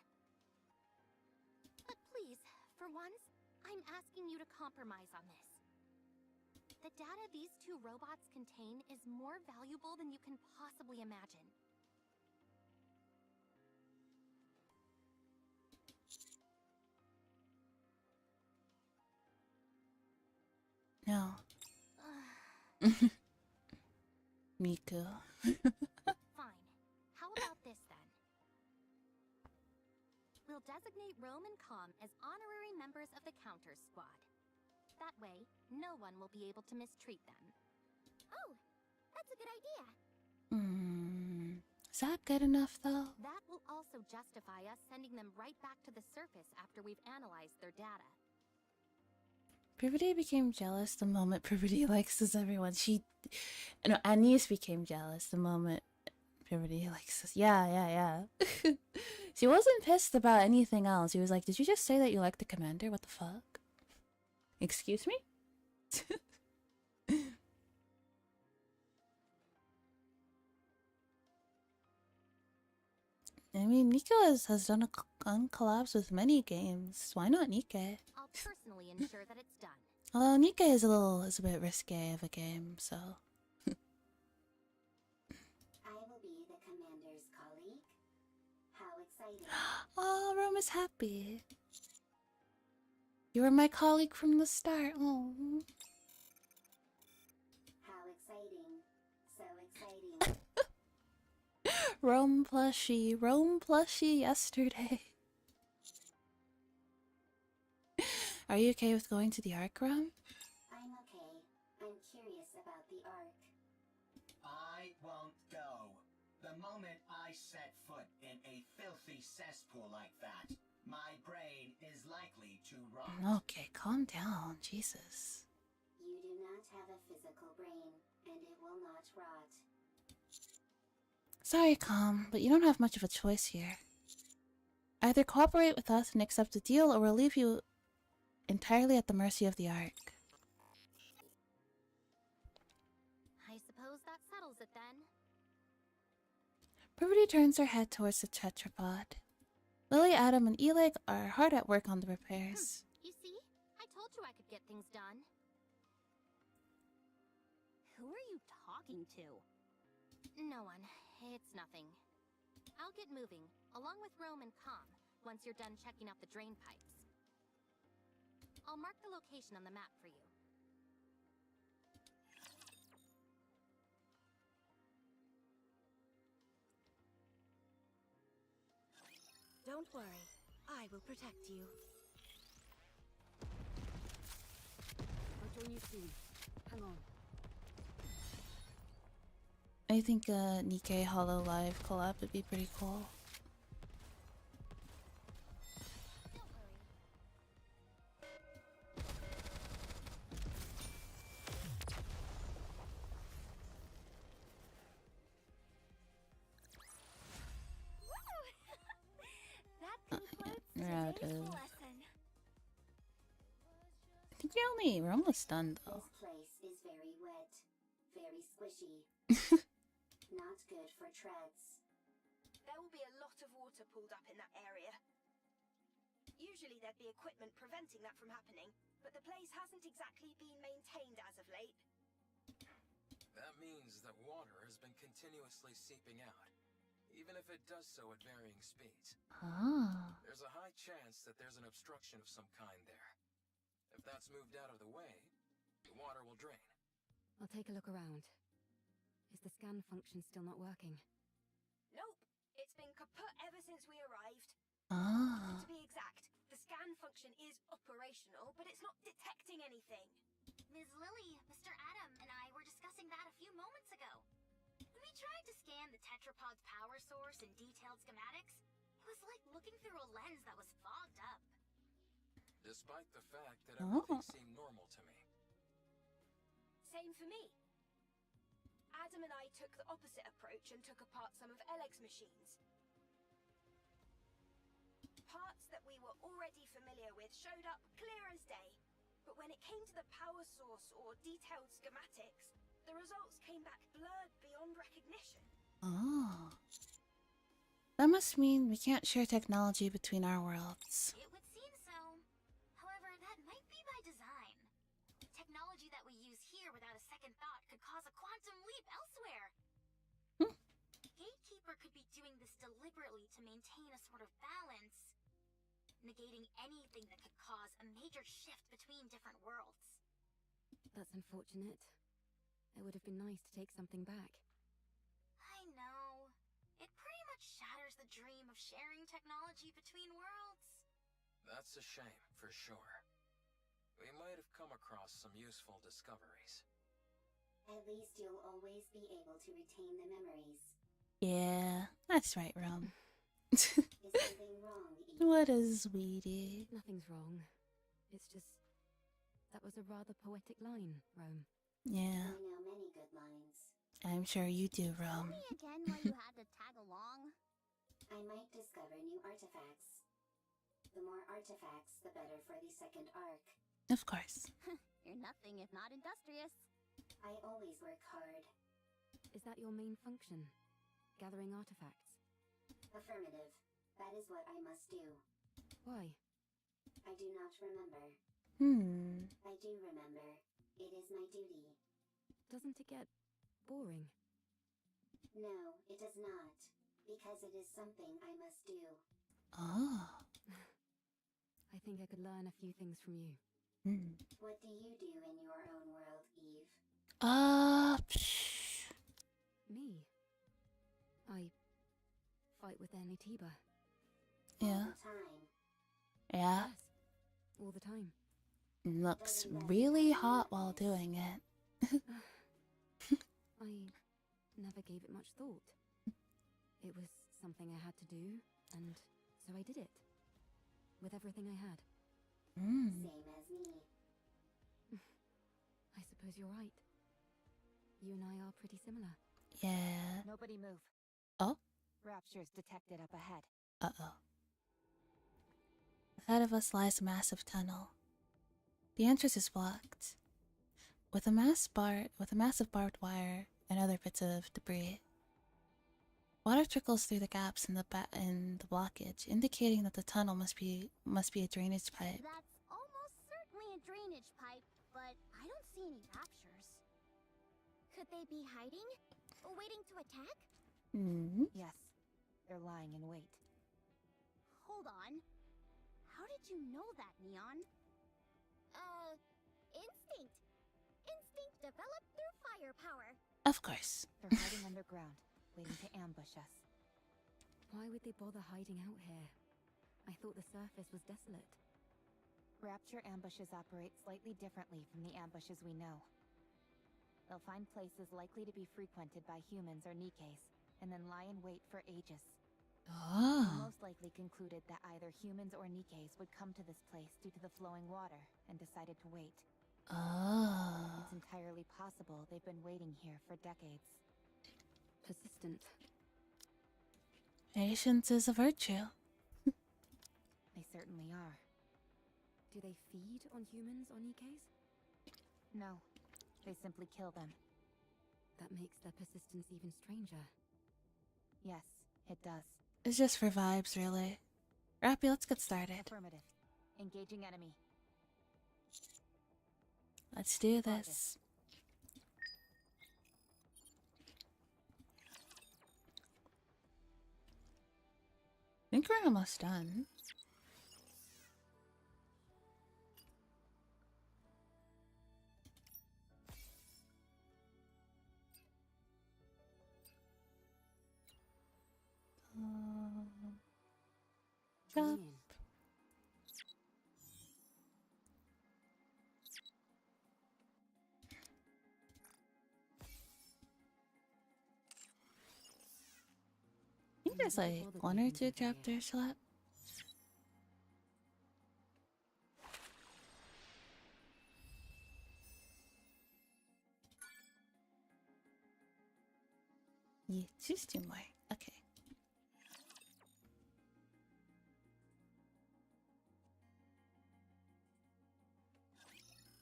G: But please, for once, I'm asking you to compromise on this. The data these two robots contain is more valuable than you can possibly imagine.
A: No. Miku.
G: Fine. How about this then? We'll designate Rome and Com as honorary members of the Counters Squad. That way, no one will be able to mistreat them.
B: Oh, that's a good idea.
A: Is that good enough, though?
G: That will also justify us sending them right back to the surface after we've analyzed their data.
A: Privity became jealous the moment Privity likes everyone. No, Anise became jealous the moment Privity likes us. Yeah. She wasn't pissed about anything else. He was like, did you just say that you like the commander? What the fuck? Excuse me? I mean, Nikke has done collabs with many games. Why not Nikke?
G: I'll personally ensure that it's done.
A: Although Nikke is a bit risque of a game, so.
F: I will be the commander's colleague. How exciting.
A: Oh, Rome is happy. You were my colleague from the start. Oh.
F: How exciting. So exciting.
A: Rome plushie yesterday. Are you okay with going to the Ark, Rome?
F: I'm okay. I'm curious about the Ark.
H: I won't go. The moment I set foot in a filthy cesspool like that, my brain is likely to rot.
A: Okay, calm down, Jesus.
F: You do not have a physical brain, and it will not rot.
A: Sorry, Calm, but you don't have much of a choice here. Either cooperate with us and accept the deal, or we'll leave you entirely at the mercy of the Ark.
G: I suppose that settles it then.
A: Brevity turns her head towards the tetrapod. Lily, Adam, and Eleg are hard at work on the repairs.
G: You see? I told you I could get things done.
B: Who are you talking to?
G: No one. It's nothing. I'll get moving, along with Rome and Com, once you're done checking out the drain pipes. I'll mark the location on the map for you.
E: Don't worry. I will protect you.
I: I'll join you soon. Hang on.
A: I think a Nikke Hollow Live collab would be pretty cool.
J: That concludes
A: Right,
J: today's
A: uh,
J: lesson.
A: I think we're almost done though.
F: This place is very wet, very squishy. Not good for treads.
E: There will be a lot of water pooled up in that area. Usually there'd be equipment preventing that from happening, but the place hasn't exactly been maintained as of late.
D: That means that water has been continuously seeping out, even if it does so at varying speeds.
A: Ah.
D: There's a high chance that there's an obstruction of some kind there. If that's moved out of the way, the water will drain.
I: I'll take a look around. Is the scan function still not working?
E: Nope, it's been kaput ever since we arrived.
A: Ah.
E: To be exact, the scan function is operational, but it's not detecting anything.
B: Ms. Lily, Mr. Adam, and I were discussing that a few moments ago. When we tried to scan the tetrapod's power source and detailed schematics, it was like looking through a lens that was fogged up.
D: Despite the fact that everything seemed normal to me.
E: Same for me. Adam and I took the opposite approach and took apart some of Eleg's machines. Parts that we were already familiar with showed up clear as day. But when it came to the power source or detailed schematics, the results came back blurred beyond recognition.
A: Oh. That must mean we can't share technology between our worlds.
B: It would seem so. However, that might be by design. Technology that we use here without a second thought could cause a quantum leap elsewhere. Gatekeeper could be doing this deliberately to maintain a sort of balance, negating anything that could cause a major shift between different worlds.
I: That's unfortunate. It would have been nice to take something back.
B: I know. It pretty much shatters the dream of sharing technology between worlds.
D: That's a shame, for sure. We might have come across some useful discoveries.
F: At least you'll always be able to retain the memories.
A: Yeah, that's right, Rum.
F: Is something wrong, Eve?
A: What a sweetie.
I: Nothing's wrong. It's just... that was a rather poetic line, Rome.
A: Yeah,
F: I know many good lines.
A: I'm sure you do,
B: Tell
A: Rum.
B: me again why you had to tag along.
F: I might discover new artifacts. The more artifacts, the better for the second arc.
A: Of course.
B: You're nothing if not industrious.
F: I always work hard.
I: Is that your main function? Gathering artifacts?
F: Affirmative. That is what I must do.
I: Why?
F: I do not remember. I do remember. It is my duty.
I: Doesn't it get boring?
F: No, it does not. Because it is something I must do.
A: Oh.
I: I think I could learn a few things from you.
F: What do you do in your own world, Eve?
A: Psh.
I: Me? I it with their Nitiba?
F: All
A: Yeah.
F: the time.
A: Yeah.
I: Yes, all the time.
A: Looks really hot while doing it.
I: I never gave it much thought. It was something I had to do, and so I did it. With everything I had.
A: Mm.
F: Same as me.
I: I suppose you're right. You and I are pretty similar.
A: Yeah.
C: Nobody move.
A: Oh?
C: Rapture's detected up ahead.
A: Uh-oh. Ahead of us lies a massive tunnel. The entrance is blocked with a massive barbed wire and other bits of debris. Water trickles through the gaps in the blockage, indicating that the tunnel must be a drainage pipe.
B: That's almost certainly a drainage pipe, but I don't see any raptures. Could they be hiding? Waiting to attack?
A: Mm.
C: Yes, they're lying in wait.
B: Hold on. How did you know that, Neon? Instinct. Instinct developed through firepower.
A: Of course.
C: They're hiding underground, waiting to ambush us.
I: Why would they bother hiding out here? I thought the surface was desolate.
C: Rapture ambushes operate slightly differently from the ambushes we know. They'll find places likely to be frequented by humans or Nikkes, and then lie in wait for ages.
A: Oh.
C: Most likely concluded that either humans or Nikkes would come to this place due to the flowing water, and decided to wait.
A: Oh.
C: It's entirely possible they've been waiting here for decades.
I: Persistent.
A: Patience is a virtue.
C: They certainly are.
I: Do they feed on humans or Nikkes?
C: No, they simply kill them.
I: That makes their persistence even stranger.
C: Yes, it does.
A: It's just for vibes, really. Rappy, let's get started.
C: Affirmative. Engaging enemy.
A: Let's do this. I think we're almost done.
I: Join
A: Jump.
I: in.
A: I think there's like one or two chapters left. Yeah, just two more. Okay.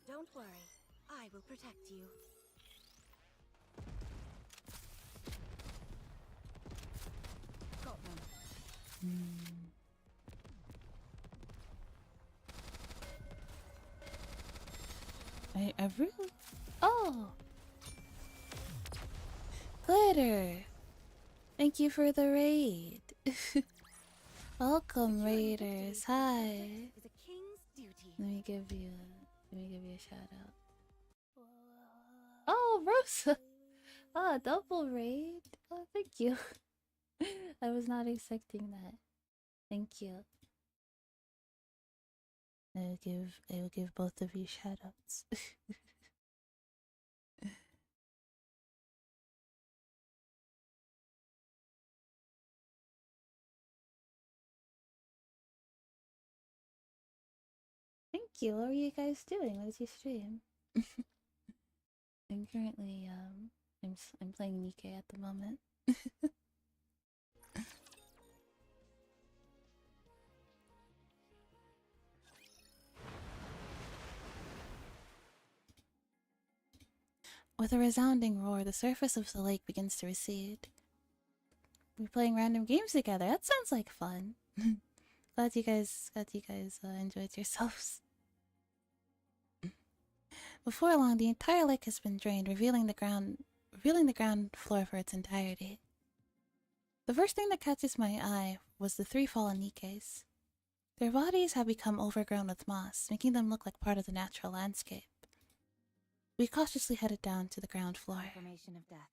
E: Don't worry. I will protect you.
C: Got them.
A: I really... Oh! Glitter! Thank you for the raid. Welcome, raiders. Hi.
E: Is a king's duty.
A: Let me give you a shout out. Oh, Rosa! Oh, double raid. Oh, thank you. I was not expecting that. Thank you. I will give both of you shout outs. Thank you. What are you guys doing? What is your stream? I'm currently I'm playing Nikke at the moment. With a resounding roar, the surface of the lake begins to recede. We're playing random games together. That sounds like fun. glad you guys enjoyed yourselves. Before long, the entire lake has been drained, revealing the ground floor for its entirety. The first thing that catches my eye was the three fallen Nikkes. Their bodies have become overgrown with moss, making them look like part of the natural landscape. We cautiously headed down to the ground floor.
C: Confirmation of death.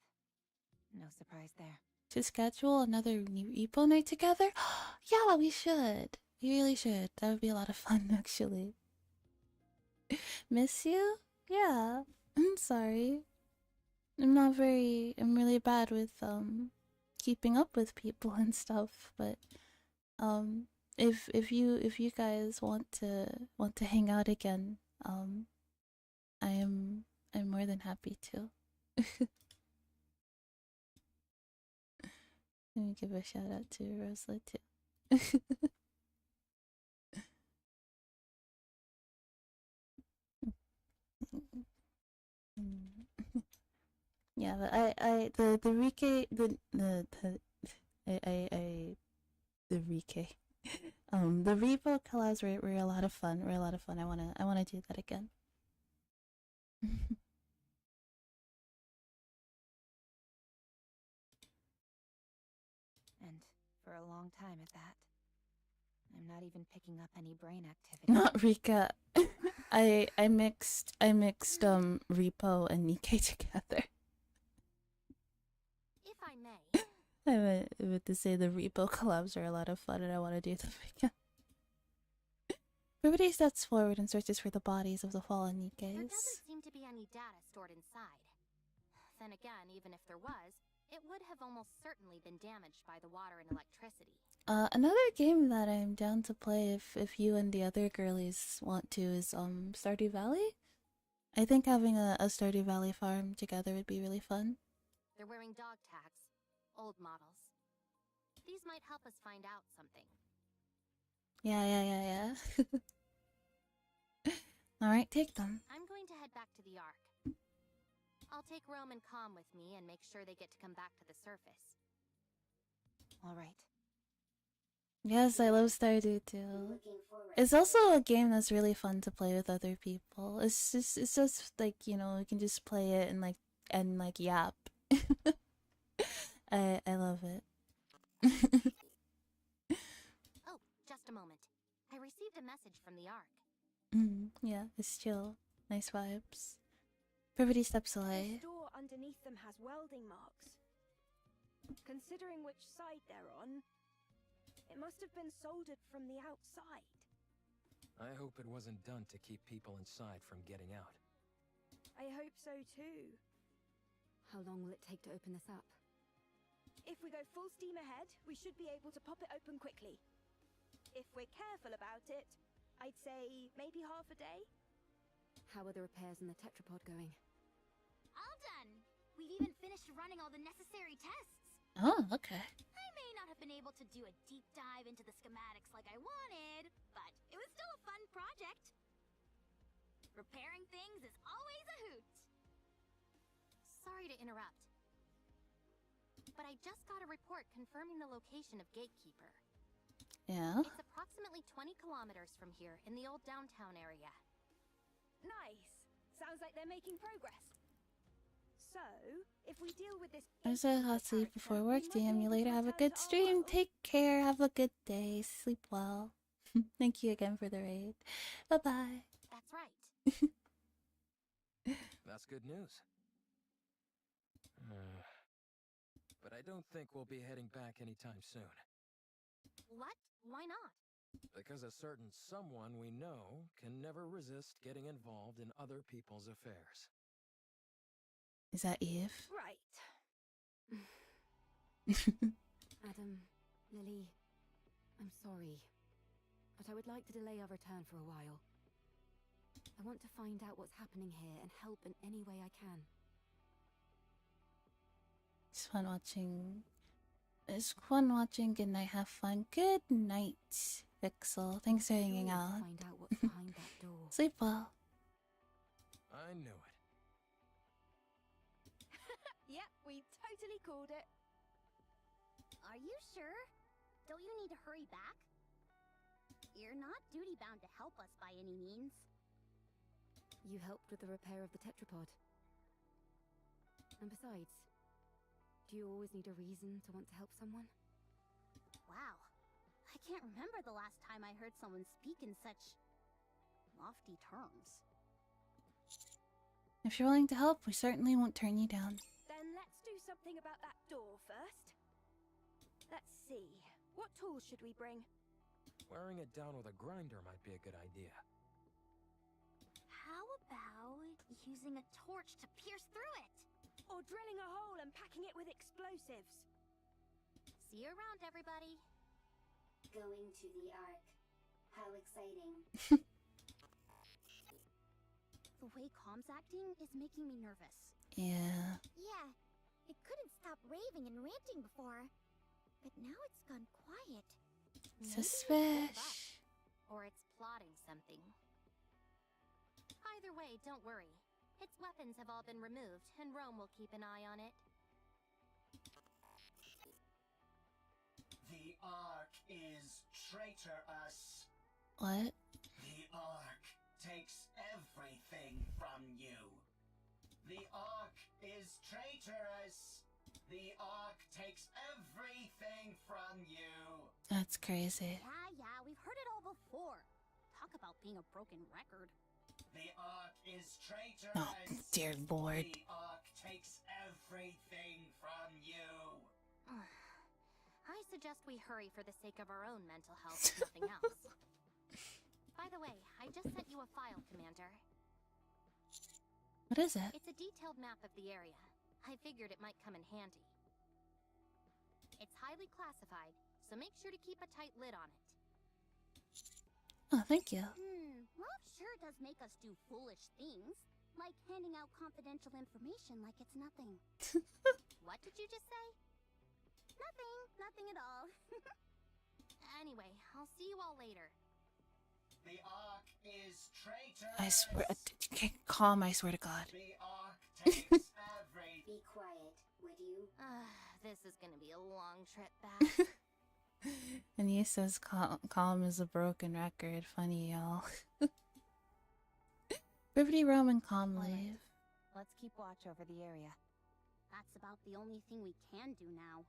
C: No surprise there.
A: to schedule another repo night together? Yeah, we should. We really should. That would be a lot of fun, actually. Miss you? Yeah. I'm sorry. I'm really bad with keeping up with people and stuff, but if you guys want to hang out again, I'm more than happy to. Let me give a shout out to Rosla too. Yeah, but the Rike the Rike the repo collabs were a lot of fun. I wanna do that again.
C: And for a long time at that. I'm not even picking up any brain activity.
A: Not Rika. I mixed Repo and Nikke together.
G: If I may.
A: I meant to say the Repo collabs are a lot of fun and I want to do them again. Everybody steps forward and searches for the bodies of the fallen Nikkes.
G: There doesn't seem to be any data stored inside. Then again, even if there was, it would have almost certainly been damaged by the water and electricity.
A: Another game that I'm down to play if you and the other girlies want to is Stardew Valley. I think having a Stardew Valley farm together would be really fun.
G: They're wearing dog tags, old models. These might help us find out something.
A: Yeah. Alright, take them.
G: I'm going to head back to the Ark. I'll take Rome and Calm with me and make sure they get to come back to the surface.
C: Alright.
A: Yes, I love Stardew too. It's also a game that's really fun to play with other people. It's just like, you know, you can just play it and like yap. I love it.
G: Oh, just a moment. I received a message from the Ark.
A: Yeah, it's chill. Nice vibes. Everybody steps away.
E: The door underneath them has welding marks. Considering which side they're on, it must have been soldered from the outside.
D: I hope it wasn't done to keep people inside from getting out.
E: I hope so too.
I: How long will it take to open this up?
E: If we go full steam ahead, we should be able to pop it open quickly. If we're careful about it, I'd say maybe half a day.
I: How are the repairs in the tetrapod going?
B: All done! We've even finished running all the necessary tests.
A: Oh, okay.
B: I may not have been able to do a deep dive into the schematics like I wanted, but it was still a fun project. Repairing things is always a hoot.
G: Sorry to interrupt, but I just got a report confirming the location of Gatekeeper.
A: Yeah?
G: It's approximately 20 kilometers from here in the old downtown area.
E: Nice. Sounds like they're making progress. So, if we deal with this...
A: There's a hot sleep before work. DM you later. Have a good stream. Take care. Have a good day. Sleep well. Thank you again for the raid. Bye-bye.
G: That's right.
D: That's good news. But I don't think we'll be heading back anytime soon.
G: What? Why not?
D: Because a certain someone we know can never resist getting involved in other people's affairs.
A: Is that Eve?
E: Right.
I: Adam, Lily, I'm sorry, but I would like to delay our return for a while. I want to find out what's happening here and help in any way I can.
A: It's fun watching. It's fun watching. Good night. Have fun. Good night, Vixel. Thanks for hanging out.
I: Find out what's behind that door.
A: Sleep well.
D: I knew it.
E: Yep, we totally called it.
B: Are you sure? Don't you need to hurry back? You're not duty-bound to help us by any means.
I: You helped with the repair of the tetrapod. And besides, do you always need a reason to want to help someone?
B: Wow. I can't remember the last time I heard someone speak in such lofty terms.
A: If you're willing to help, we certainly won't turn you down.
E: Then let's do something about that door first. Let's see. What tools should we bring?
D: Wearing it down with a grinder might be a good idea.
B: How about using a torch to pierce through it?
E: Or drilling a hole and packing it with explosives?
G: See you around, everybody.
F: Going to the Ark. How exciting.
B: The way Calm's acting is making me nervous.
A: Yeah.
B: Yeah, it couldn't stop raving and ranting before. But now it's gone quiet.
A: Suspicious.
G: Or it's plotting something. Either way, don't worry. Its weapons have all been removed, and Rome will keep an eye on it.
H: The Ark is traitorous.
A: What?
H: The Ark takes everything from you. The Ark is traitorous. The Ark takes everything from you.
A: That's crazy.
B: Yeah, we've heard it all before. Talk about being a broken record.
H: The Ark is traitorous.
A: Oh, dear Lord.
H: The Ark takes everything from you.
G: I suggest we hurry for the sake of our own mental health, if nothing else. By the way, I just sent you a file, Commander.
A: What is it?
G: It's a detailed map of the area. I figured it might come in handy. It's highly classified, so make sure to keep a tight lid on it.
A: Oh, thank you.
B: Love sure does make us do foolish things. Like handing out confidential information like it's nothing.
G: What did you just say?
B: Nothing at all.
G: Anyway, I'll see you all later.
H: The Ark is traitorous.
A: I swear, calm, I swear to God.
H: The Ark takes every...
F: Be quiet, would you?
G: This is gonna be a long trip back.
A: And he says calm is a broken record. Funny, y'all. Brevity, Rome, and Calm leave.
C: Let's keep watch over the area.
B: That's about the only thing we can do now.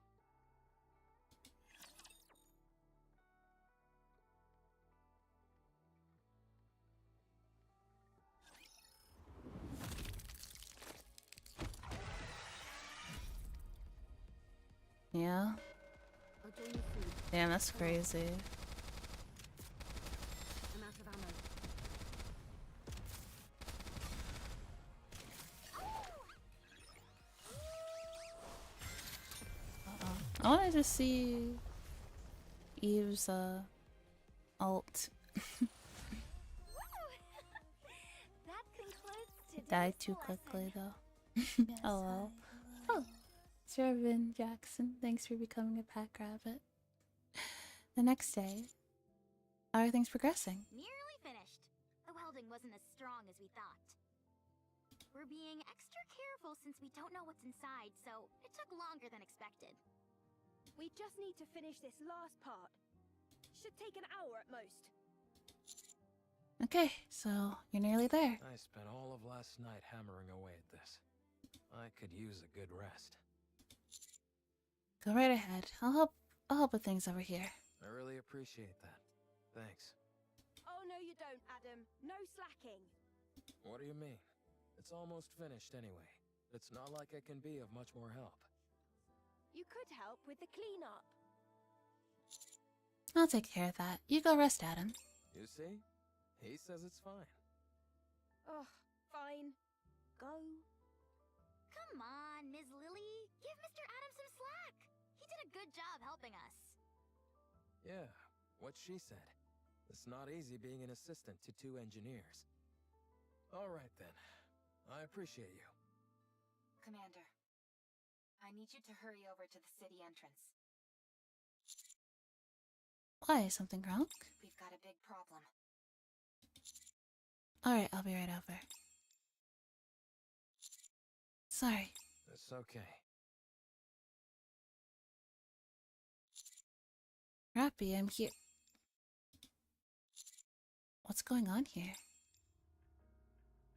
A: Yeah?
B: I'll join you soon.
A: Damn, that's crazy.
I: I'm out of ammo.
A: I wanted to see Eve's alt.
J: That concludes today's
A: Died too
J: lesson.
A: quickly though. Oh well. Oh, Shervin Jackson, thanks for becoming a pack rabbit. The next day, how are things progressing?
B: Nearly finished. The welding wasn't as strong as we thought. We're being extra careful since we don't know what's inside, so it took longer than expected.
E: We just need to finish this last part. Should take an hour at most.
A: Okay, so you're nearly there.
D: I spent all of last night hammering away at this. I could use a good rest.
A: Go right ahead. I'll help with things over here.
D: I really appreciate that. Thanks.
E: Oh no you don't, Adam. No slacking.
D: What do you mean? It's almost finished anyway. It's not like I can be of much more help.
E: You could help with the cleanup.
A: I'll take care of that. You go rest, Adam.
D: You see? He says it's fine.
E: Oh, fine. Go.
B: Come on, Ms. Lily. Give Mr. Adams some slack. He did a good job helping us.
D: Yeah, what she said. It's not easy being an assistant to 2 engineers. Alright then. I appreciate you.
C: Commander, I need you to hurry over to the city entrance.
A: Why? Something wrong?
C: We've got a big problem.
A: Alright, I'll be right over. Sorry.
D: It's okay.
A: Rappy, I'm here. What's going on here?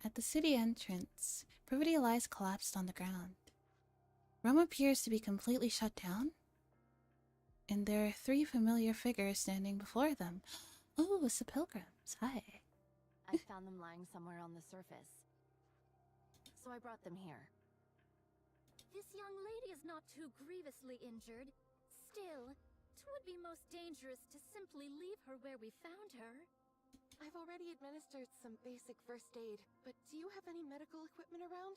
A: At the city entrance, Brevity lies collapsed on the ground. Rome appears to be completely shut down, and there are 3 familiar figures standing before them. Ooh, it's the pilgrims. Hi.
I: I found them lying somewhere on the surface. So I brought them here.
J: This young lady is not too grievously injured. Still, it would be most dangerous to simply leave her where we found her.
K: I've already administered some basic first aid, but do you have any medical equipment around?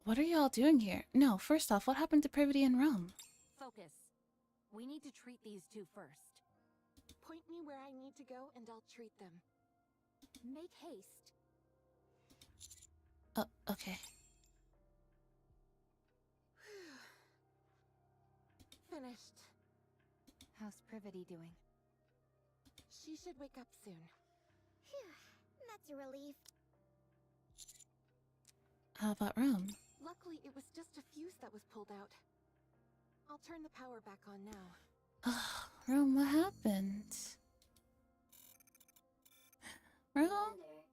A: What are y'all doing here? No, first off, what happened to Privity and Rome?
I: Focus. We need to treat these two first.
K: Point me where I need to go and I'll treat them.
B: Make haste.
A: Oh, okay.
K: Finished.
C: How's Privity doing?
K: She should wake up soon.
B: Phew, that's a relief.
A: How about Rome?
K: Luckily, it was just a fuse that was pulled out. I'll turn the power back on now.
A: Rome, what happened? Rome?
F: Commander,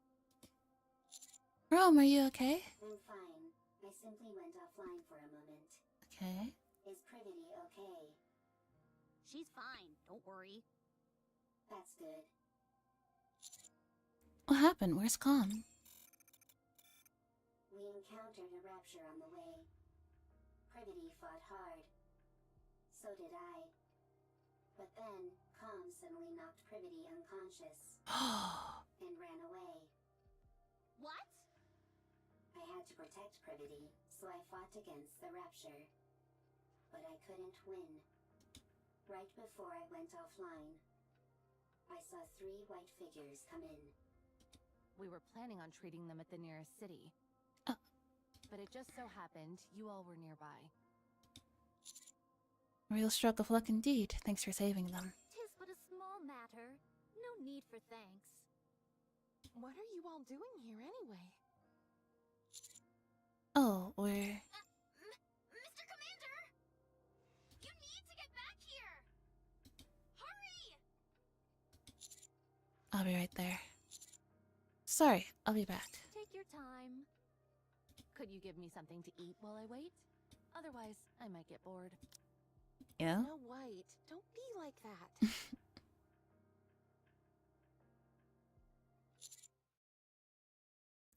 A: Rome, are you okay?
F: I'm fine. I simply went offline for a moment.
A: Okay.
F: Is Privity okay?
B: She's fine, don't worry.
F: That's good.
A: What happened? Where's Calm?
F: We encountered a rapture on the way. Privity fought hard. So did I. But then, Calm suddenly knocked Privity unconscious and ran away.
B: What?
F: I had to protect Privity, so I fought against the rapture. But I couldn't win. Right before I went offline, I saw 3 white figures come in.
I: We were planning on treating them at the nearest city.
A: Oh.
I: But it just so happened you all were nearby.
A: Real stroke of luck indeed. Thanks for saving them.
J: 'Tis but a small matter. No need for thanks.
K: What are you all doing here anyway?
A: Oh, we're...
B: Mr. Commander! You need to get back here! Hurry!
A: I'll be right there. Sorry, I'll be back.
J: Take your time.
I: Could you give me something to eat while I wait? Otherwise, I might get bored.
A: Yeah?
K: Snow White, don't be like that.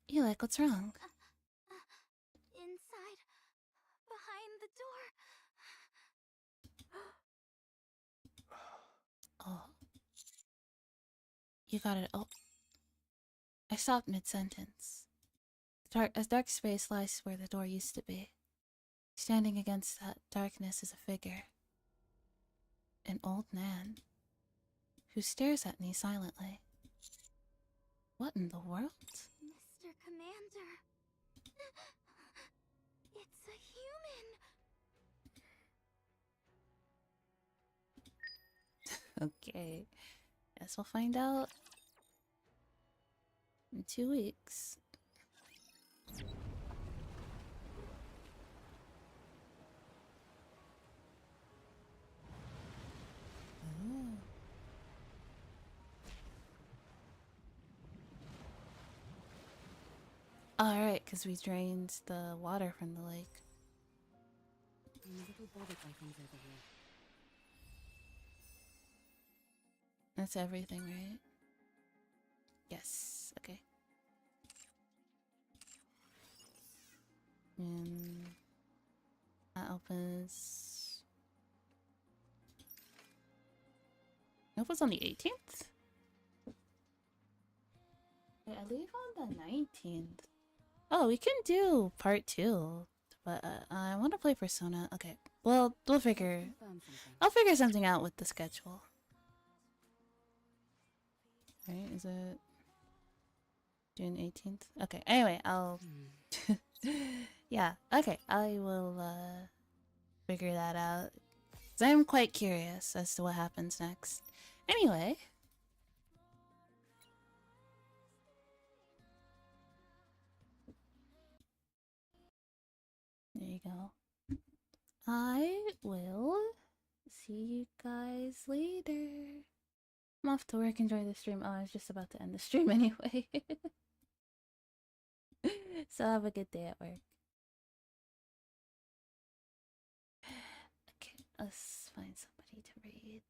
A: You like what's wrong?
J: Inside, behind the door.
A: Oh. You got it. Oh. I stopped mid-sentence. A dark space lies where the door used to be. Standing against that darkness is a figure. An old man. Who stares at me silently. What in the world?
J: Mr. Commander. It's a human.
A: Okay. Guess we'll find out in 2 weeks. Ooh. Alright, because we drained the water from the lake.
I: I'm a little bothered by things over here.
A: That's everything, right? Yes, okay. And that opens... It opens on the 18th? Wait, I leave on the 19th. Oh, we can do part 2. But I want to play Persona. Okay, well, we'll figure... I'll figure something out with the schedule. Right, is it June 18th? Okay, anyway, I'll... yeah, okay, I will figure that out. 'Cause I'm quite curious as to what happens next. Anyway... There you go. I will see you guys later. I'm off to work. Enjoy the stream. Oh, I was just about to end the stream anyway. So have a good day at work. Okay, let's find somebody to read.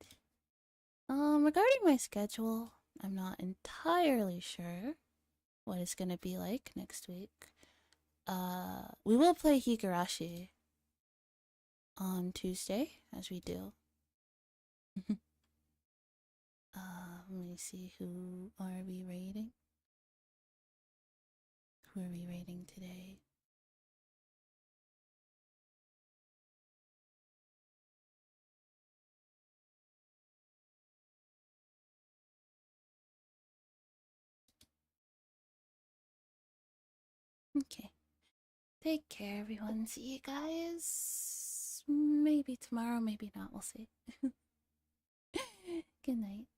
A: Regarding my schedule, I'm not entirely sure what it's gonna be like next week. We will play Higurashi on Tuesday, as we do. Let me see, who are we rating? Who are we rating today? Okay. Take care, everyone. See you guys. Maybe tomorrow, maybe not. We'll see. Good night.